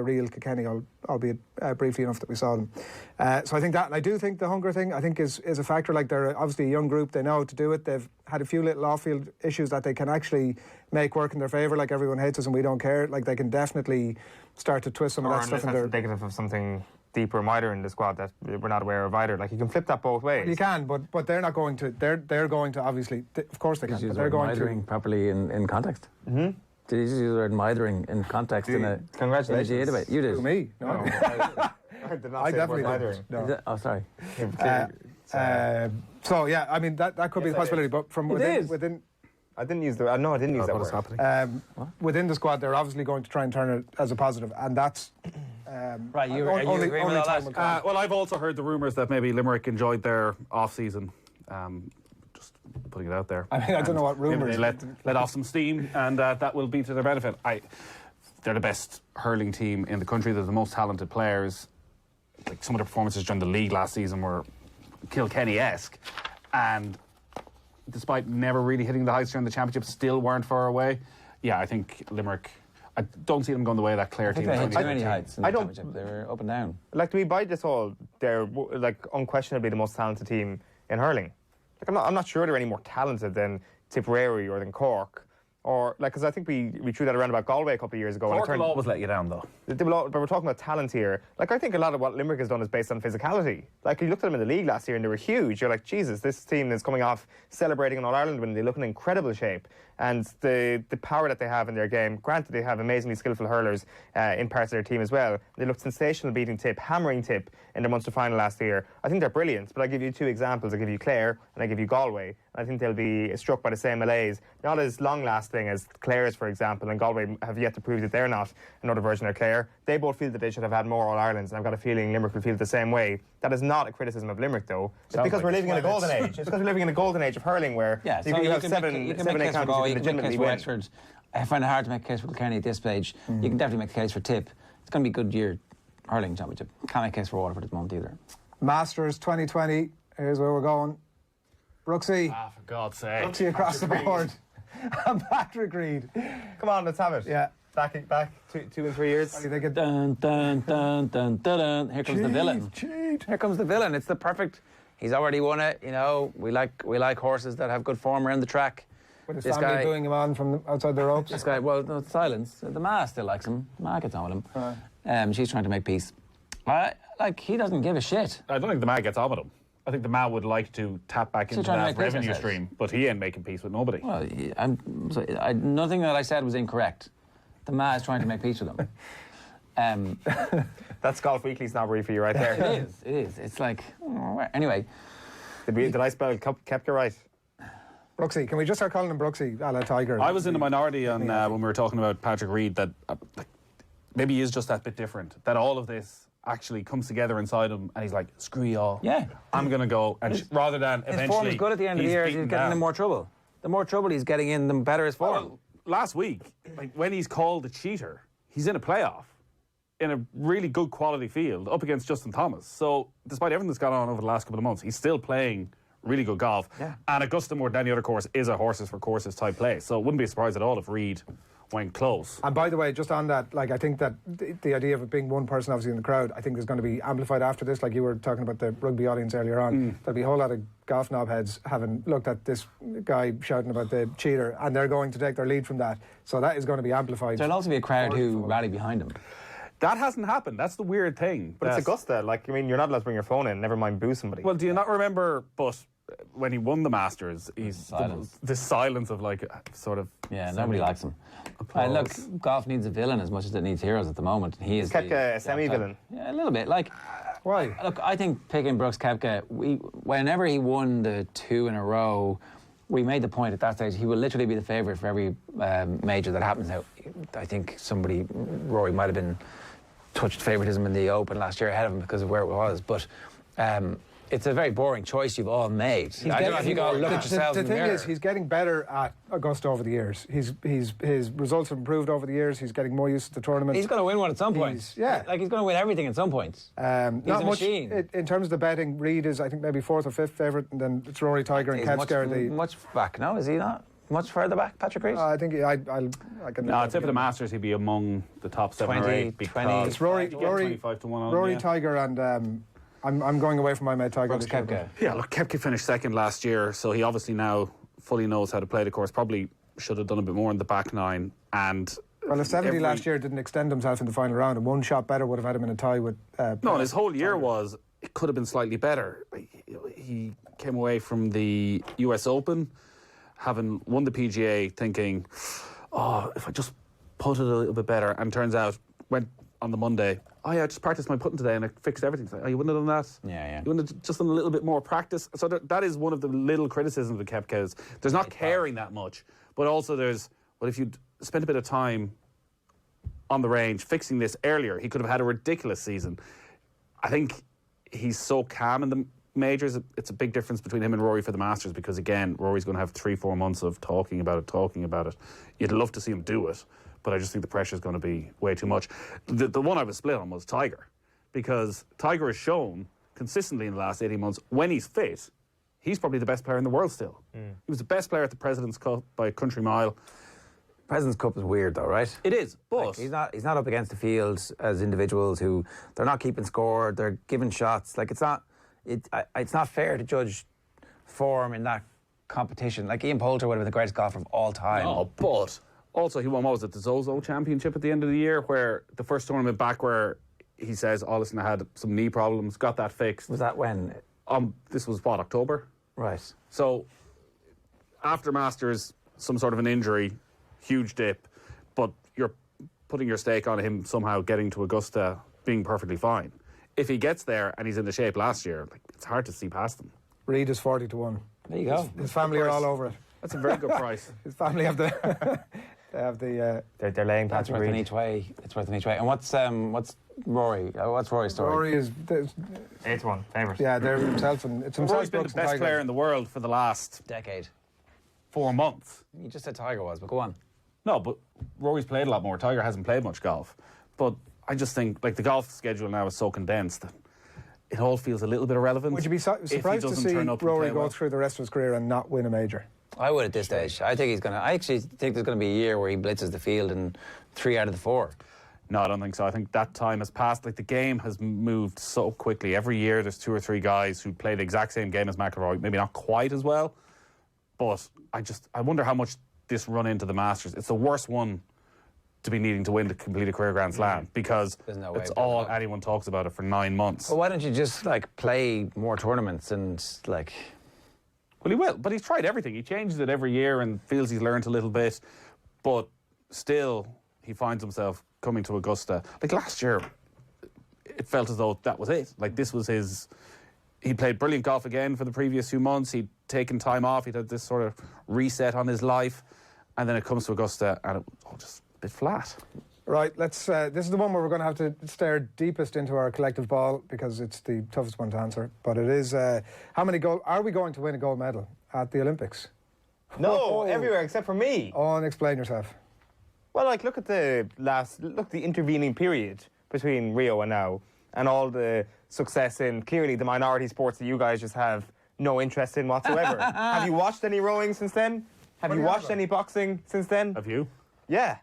real Kilkenny, albeit briefly enough that we saw them. So I think that, and I do think the hunger thing, I think is a factor. Like, they're obviously a young group, they know how to do it. They've had a few little off-field issues that they can actually make work in their favour. Like, everyone hates us and we don't care. Like, they can definitely start to twist some of that stuff in their... indicative of something deeper and wider in the squad that we're not aware of either. Like, you can flip that both ways. Well, you can, but they're not going to. They're going to obviously. Of course they can. But they're going to properly in context. Mm-hmm. Did you use the word mithering in context in a congratulations in a GAA debate? You did. To me? No. I did not I say definitely didn't. No. Oh, sorry. So yeah, I mean that could be the possibility, but from within. I didn't use the. No, I didn't use that word. Within the squad, they're obviously going to try and turn it as a positive, and that's. Right, are you agreeing with all that? Well, I've also heard the rumours that maybe Limerick enjoyed their off-season. Just putting it out there. I mean, I don't know what rumours. Let off some steam, and that will be to their benefit. They're the best hurling team in the country. They're the most talented players. Like, some of the performances during the league last season were Kilkenny-esque, and despite never really hitting the heights during the championship, still weren't far away. Yeah, I think Limerick. I don't see them going the way of that Clare team. They hit too many heights in the championship. They were up and down. Like, do we buy this all? They're like unquestionably the most talented team in hurling. Like, I'm not sure they're any more talented than Tipperary or than Cork. Or, like, because I think we threw that around about Galway a couple of years ago. Cork will always let you down, though. But we're talking about talent here. Like, I think a lot of what Limerick has done is based on physicality. Like, you looked at them in the league last year and they were huge. You're like, Jesus, this team is coming off celebrating an All-Ireland win. They look in incredible shape. And the power that they have in their game, granted they have amazingly skillful hurlers in parts of their team as well. They looked sensational beating Tip, hammering Tip in their Munster final last year. I think they're brilliant, but I'll give you two examples. I'll give you Clare and I'll give you Galway. I think they'll be struck by the same malaise. Not as long-lasting as Clare's, for example, and Galway have yet to prove that they're not another version of Clare. They both feel that they should have had more All-Irelands, and I've got a feeling Limerick will feel the same way. That is not a criticism of Limerick, though. It's because we're living in a golden age. It's because we're living in a golden age of hurling where you have seven, 8 counties you can legitimately win. I find it hard to make a case for Kilkenny at this stage. You can definitely make a case for Tip. It's going to be a good year hurling championship. Can't make a case for Waterford at the moment either. Masters 2020. Here's where we're going. Brooksy. For God's sake. Brooksy across the board. And Patrick Reed. Come on, let's have it. Yeah. Back 2 and 3 years. Dun, dun, dun, dun, dun, dun. Here comes the villain. Here comes the villain. It's the perfect. He's already won it. You know, we like horses that have good form around the track. With his family booing him on from outside the ropes. This guy, well, no, silence. The Ma still likes him. The Ma gets on with him. Right. She's trying to make peace. He doesn't give a shit. I don't think the Ma gets on with him. I think the Ma would like to tap back into that revenue stream, but he ain't making peace with nobody. Well, nothing that I said was incorrect. The Ma is trying to make peace with him. That's Golf Weekly snobbery for you right there. It is. It's like, anyway. Did I spell Kepka right? Brooksy, can we just start calling him Brooksy, a la Tiger? I was in the minority on when we were talking about Patrick Reed that maybe he is just that bit different. That all of this actually comes together inside him, and he's like, "Screw y'all, yeah, I'm gonna go." And rather than his eventually, form is good at the end of the year. He's getting in more trouble. The more trouble he's getting in, the better his form. Well, last week, when he's called a cheater, he's in a playoff in a really good quality field up against Justin Thomas. So, despite everything that's gone on over the last couple of months, he's still playing really good golf. Yeah. And Augusta, more than any other course, is a horses for courses type place. So it wouldn't be a surprise at all if Reed went close. And by the way, just on that, like I think that the idea of it being one person obviously in the crowd, I think is going to be amplified after this. Like you were talking about the rugby audience earlier on. There'll be a whole lot of golf knobheads having looked at this guy shouting about the cheater, and they're going to take their lead from that. So that is going to be amplified. There'll also be a crowd who rally behind him. That hasn't happened. That's the weird thing. But it's Augusta. Like, I mean, you're not allowed to bring your phone in, never mind boo somebody. Well, do you not remember, but when he won the Masters, the silence of like sort of... Yeah, nobody likes him. Look, golf needs a villain as much as it needs heroes at the moment. He is Koepka a semi-villain? Yeah, a little bit. Like, why? Look, I think picking Brooks Koepka, whenever he won the 2 in a row, we made the point at that stage he will literally be the favourite for every major that happens. Now, I think Rory might have been touched favouritism in the Open last year ahead of him because of where it was, but it's a very boring choice you've all made. I don't know if you go look at yourselves in the mirror. The thing is, he's getting better at Augusta over the years. His results have improved over the years. He's getting more used to the tournament. He's going to win one at some point. He's going to win everything at some point. He's not a much machine. In terms of the betting, Reed is, I think, maybe 4th or 5th favourite, and then it's Rory, Tiger and Koepka. Much back now, is he not? Much further back, Patrick Reed? I think I can... No, I'd say for the Masters he'd be among the top 7 or 8. It's Rory, 25 to 1 on Rory, him, Tiger and... I'm going away from my mate Tiger this year. Yeah, look, Koepka finished 2nd last year, so he obviously now fully knows how to play the course. Probably should have done a bit more in the back 9. And well, if 70 last year didn't extend himself in the final round, and one shot better would have had him in a tie with... no, and his whole year was, it could have been slightly better. He came away from the US Open, having won the PGA, thinking, oh, if I just put it a little bit better, and turns out, went on the Monday, I just practiced my putting today and I fixed everything. It's like, you wouldn't have done that? Yeah. You wouldn't have just done a little bit more practice? So that is one of the little criticisms of Koepka. There's not caring that much, but also there's, well, if you'd spent a bit of time on the range fixing this earlier, he could have had a ridiculous season. I think he's so calm in the majors. It's a big difference between him and Rory for the Masters because, again, Rory's going to have 3-4 months of talking about it. You'd love to see him do it, but I just think the pressure is going to be way too much. The one I was split on was Tiger, because Tiger has shown consistently in the last 18 months, when he's fit, he's probably the best player in the world still. He was the best player at the President's Cup by a country mile. President's Cup is weird though, right? It is, but... Like, he's not up against the field as individuals who, they're not keeping score, they're giving shots. Like, it's not fair to judge form in that competition. Like, Ian Poulter would have been the greatest golfer of all time. No, but... Also, he won, what was it, the Zozo Championship at the end of the year, where the first tournament back where he says, oh, listen, I had some knee problems, got that fixed. Was that when? This was, what, October? Right. So, after Masters, some sort of an injury, huge dip, but you're putting your stake on him somehow getting to Augusta, being perfectly fine. If he gets there and he's in the shape last year, like, it's hard to see past him. Reed is 40 to 1. There you go. His family are all over it. That's a very good price. His family have the... They have the... They're laying That's worth in each way. It's worth in each way. And what's Rory? What's Rory's story? Rory is... 8th one, favourite. Yeah, they're himself and... It's himself, Rory's been the best player in the world for the last... decade. 4 months. You just said Tiger was, but go on. No, but Rory's played a lot more. Tiger hasn't played much golf. But I just think, like, the golf schedule now is so condensed that it all feels a little bit irrelevant. Would you be surprised to see Rory go through the rest of his career and not win a major? I would at this stage. I actually think there's going to be a year where he blitzes the field in 3 out of the 4. No, I don't think so. I think that time has passed. Like, the game has moved so quickly. Every year there's 2 or 3 guys who play the exact same game as McIlroy, maybe not quite as well, but I wonder how much this run into the Masters. It's the worst one to be needing to win to complete a career Grand Slam because it's all anyone talks about it for 9 months. Well, why don't you just, like, play more tournaments and, like... Well, he will, but he's tried everything. He changes it every year and feels he's learned a little bit, but still he finds himself coming to Augusta. Like, last year, it felt as though that was it. Like, this was his... He played brilliant golf again for the previous few months. He'd taken time off. He'd had this sort of reset on his life. And then it comes to Augusta and it was just a bit flat. Right, let's. This is the one where we're going to have to stare deepest into our collective ball because it's the toughest one to answer. But it is, how many gold... Are we going to win a gold medal at the Olympics? No, everywhere except for me. Oh, and explain yourself. Well, like, look at the intervening period between Rio and now, and all the success in, clearly, the minority sports that you guys just have no interest in whatsoever. Have you watched any rowing since then? Have you watched any boxing since then? Have you? Yeah.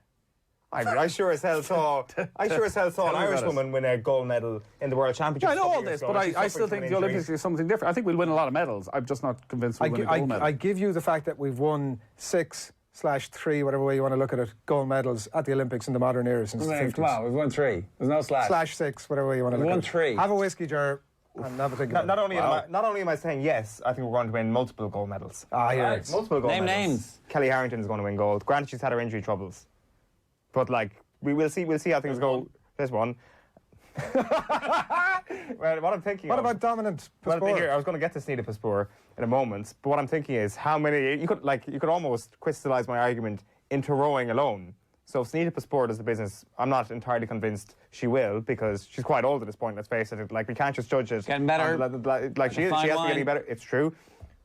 I sure as hell saw an Irish woman win a gold medal in the World Championships. Yeah, I know all this, but I still think the Olympics is something different. I think we'll win a lot of medals. I'm just not convinced we'll win a gold medal. I give you the fact that we've won 6/3, whatever way you want to look at it, gold medals at the Olympics in the modern era since the 50s. Come on, we've won 3. There's no slash. /6, whatever way you want to look at it. We've won 3. Have a whiskey jar and have a think about it. Not only am I saying yes, I think we're going to win multiple gold medals. Right. Multiple gold medals. Name names. Kelly Harrington is going to win gold. Granted, she's had her injury troubles. But, like, we'll see how things go. There's one. Well, what I'm thinking. What about dominant Paspor? I was going to get to Sneeda Paspor in a moment, but what I'm thinking is how many. You could almost crystallise my argument into rowing alone. So if Sneeda Paspor does the business, I'm not entirely convinced she will, because she's quite old at this point. Let's face it. Like, we can't just judge it. Getting better. Like she has to get any better. It's true.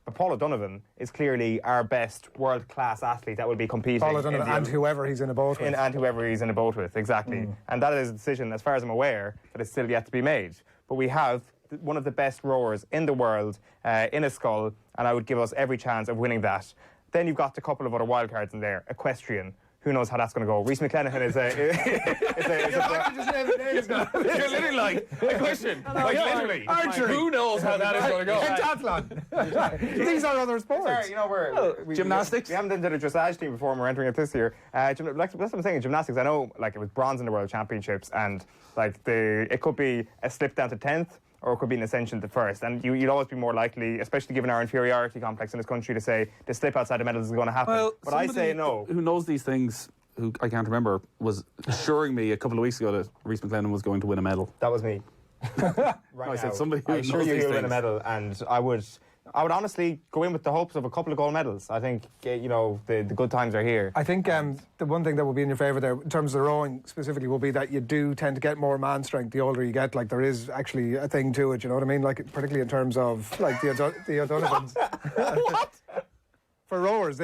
But Paul O'Donovan is clearly our best world-class athlete that will be competing. Paul O'Donovan and whoever he's in a boat with. And whoever he's in a boat with, exactly. And that is a decision, as far as I'm aware, that is still yet to be made. But we have one of the best rowers in the world in a scull, and I would give us every chance of winning that. Then you've got a couple of other wild cards in there. Equestrian. Who knows how that's going to go? Reece McClenaghan is You're literally like, a question. Like, literally. Archery. Who knows how that is going to go? Pentathlon. These are other sports. Sorry, gymnastics? We haven't done a dressage team before, and we're entering it this year. That's what I'm saying. Gymnastics, I know, like, it was bronze in the World Championships, and like it could be a slip down to 10th, or it could be an ascension to first. And you'd always be more likely, especially given our inferiority complex in this country, to say the slip outside the medals is going to happen. Well, but I say no. Who knows these things, who I can't remember, was assuring me a couple of weeks ago that Reece McClenaghan was going to win a medal. That was me. I said somebody who I knows assure you these he'll win a things. medal, and I would honestly go in with the hopes of a couple of gold medals. I think, the good times are here. I think the one thing that will be in your favour there, in terms of the rowing specifically, will be that you do tend to get more man strength the older you get. Like, there is actually a thing to it, you know what I mean? Like, particularly in terms of, like, the O'Donovans. What? For rowers,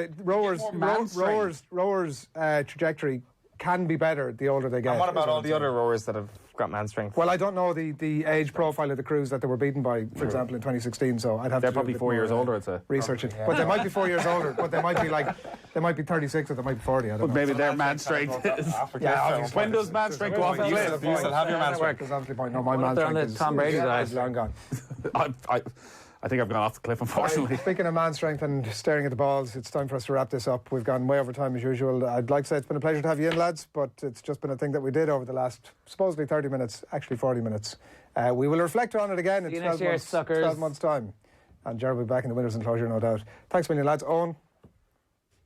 rowers' trajectory can be better the older they get. And what about all the other rowers that have got man strength? Well, I don't know the age profile of the crews that they were beaten by, for example, in 2016. So I'd have They're to probably 4 years older, I'd say. Research it, but they might be 4 years older. But they might be 36 or they might be 40. I don't know. Maybe their man strength is. When does man strength go off the cliff? You still have your man strength. There's obviously point. No, my man strength is Tom Brady's eyes. long gone. I think I've gone off the cliff, unfortunately. Speaking of man strength and staring at the balls, it's time for us to wrap this up. We've gone way over time as usual. I'd like to say it's been a pleasure to have you in, lads, but it's just been a thing that we did over the last supposedly 30 minutes, actually 40 minutes. We will reflect on it again in 12 months' time. And Gerard will be back in the winner's enclosure, no doubt. Thanks a million, lads. Owen,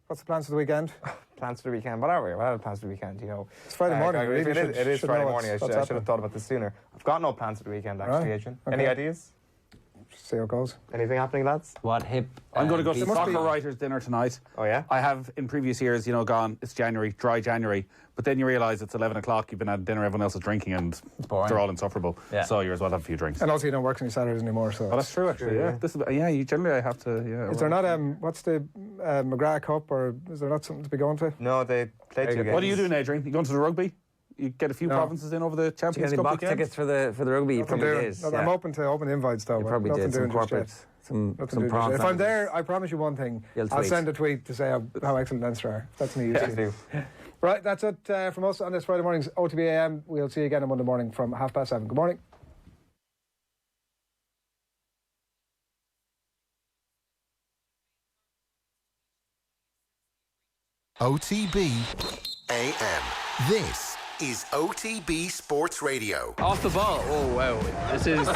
what's the plans for the weekend? Plans for the weekend? What are we? What are the plans for the weekend? It's Friday morning. It is Friday morning. I should have thought about this sooner. I've got no plans for the weekend, actually, Adrian. Okay. Any ideas? See how it goes. Anything happening, lads? What hip? I'm going to go to the soccer writers' dinner tonight. Oh, yeah? I have, in previous years, gone, it's January, dry January, but then you realise it's 11 o'clock, you've been at dinner, everyone else is drinking, and they're all insufferable. Yeah. So you as well have a few drinks. And also you don't work any Saturdays anymore, so... Oh, that's true, actually, yeah. You generally I have to, Is there not, what's the McGrath Cup, or is there not something to be going to? No, they played 2 games. What are you doing, Adrian? You going to the rugby? You get a few provinces in over the Champions Cup box weekend? tickets for the rugby? You probably did. No, I'm open to open invites though. You probably did some corporates. Some if I'm there, I promise you one thing. I'll send a tweet to say how excellent Leinster are. That's me usually. Right, that's it from us on this Friday morning's OTB AM. We'll see you again on Monday morning from 7:30. Good morning. OTB AM. This is OTB Sports Radio. Off the ball. Oh, wow. This is...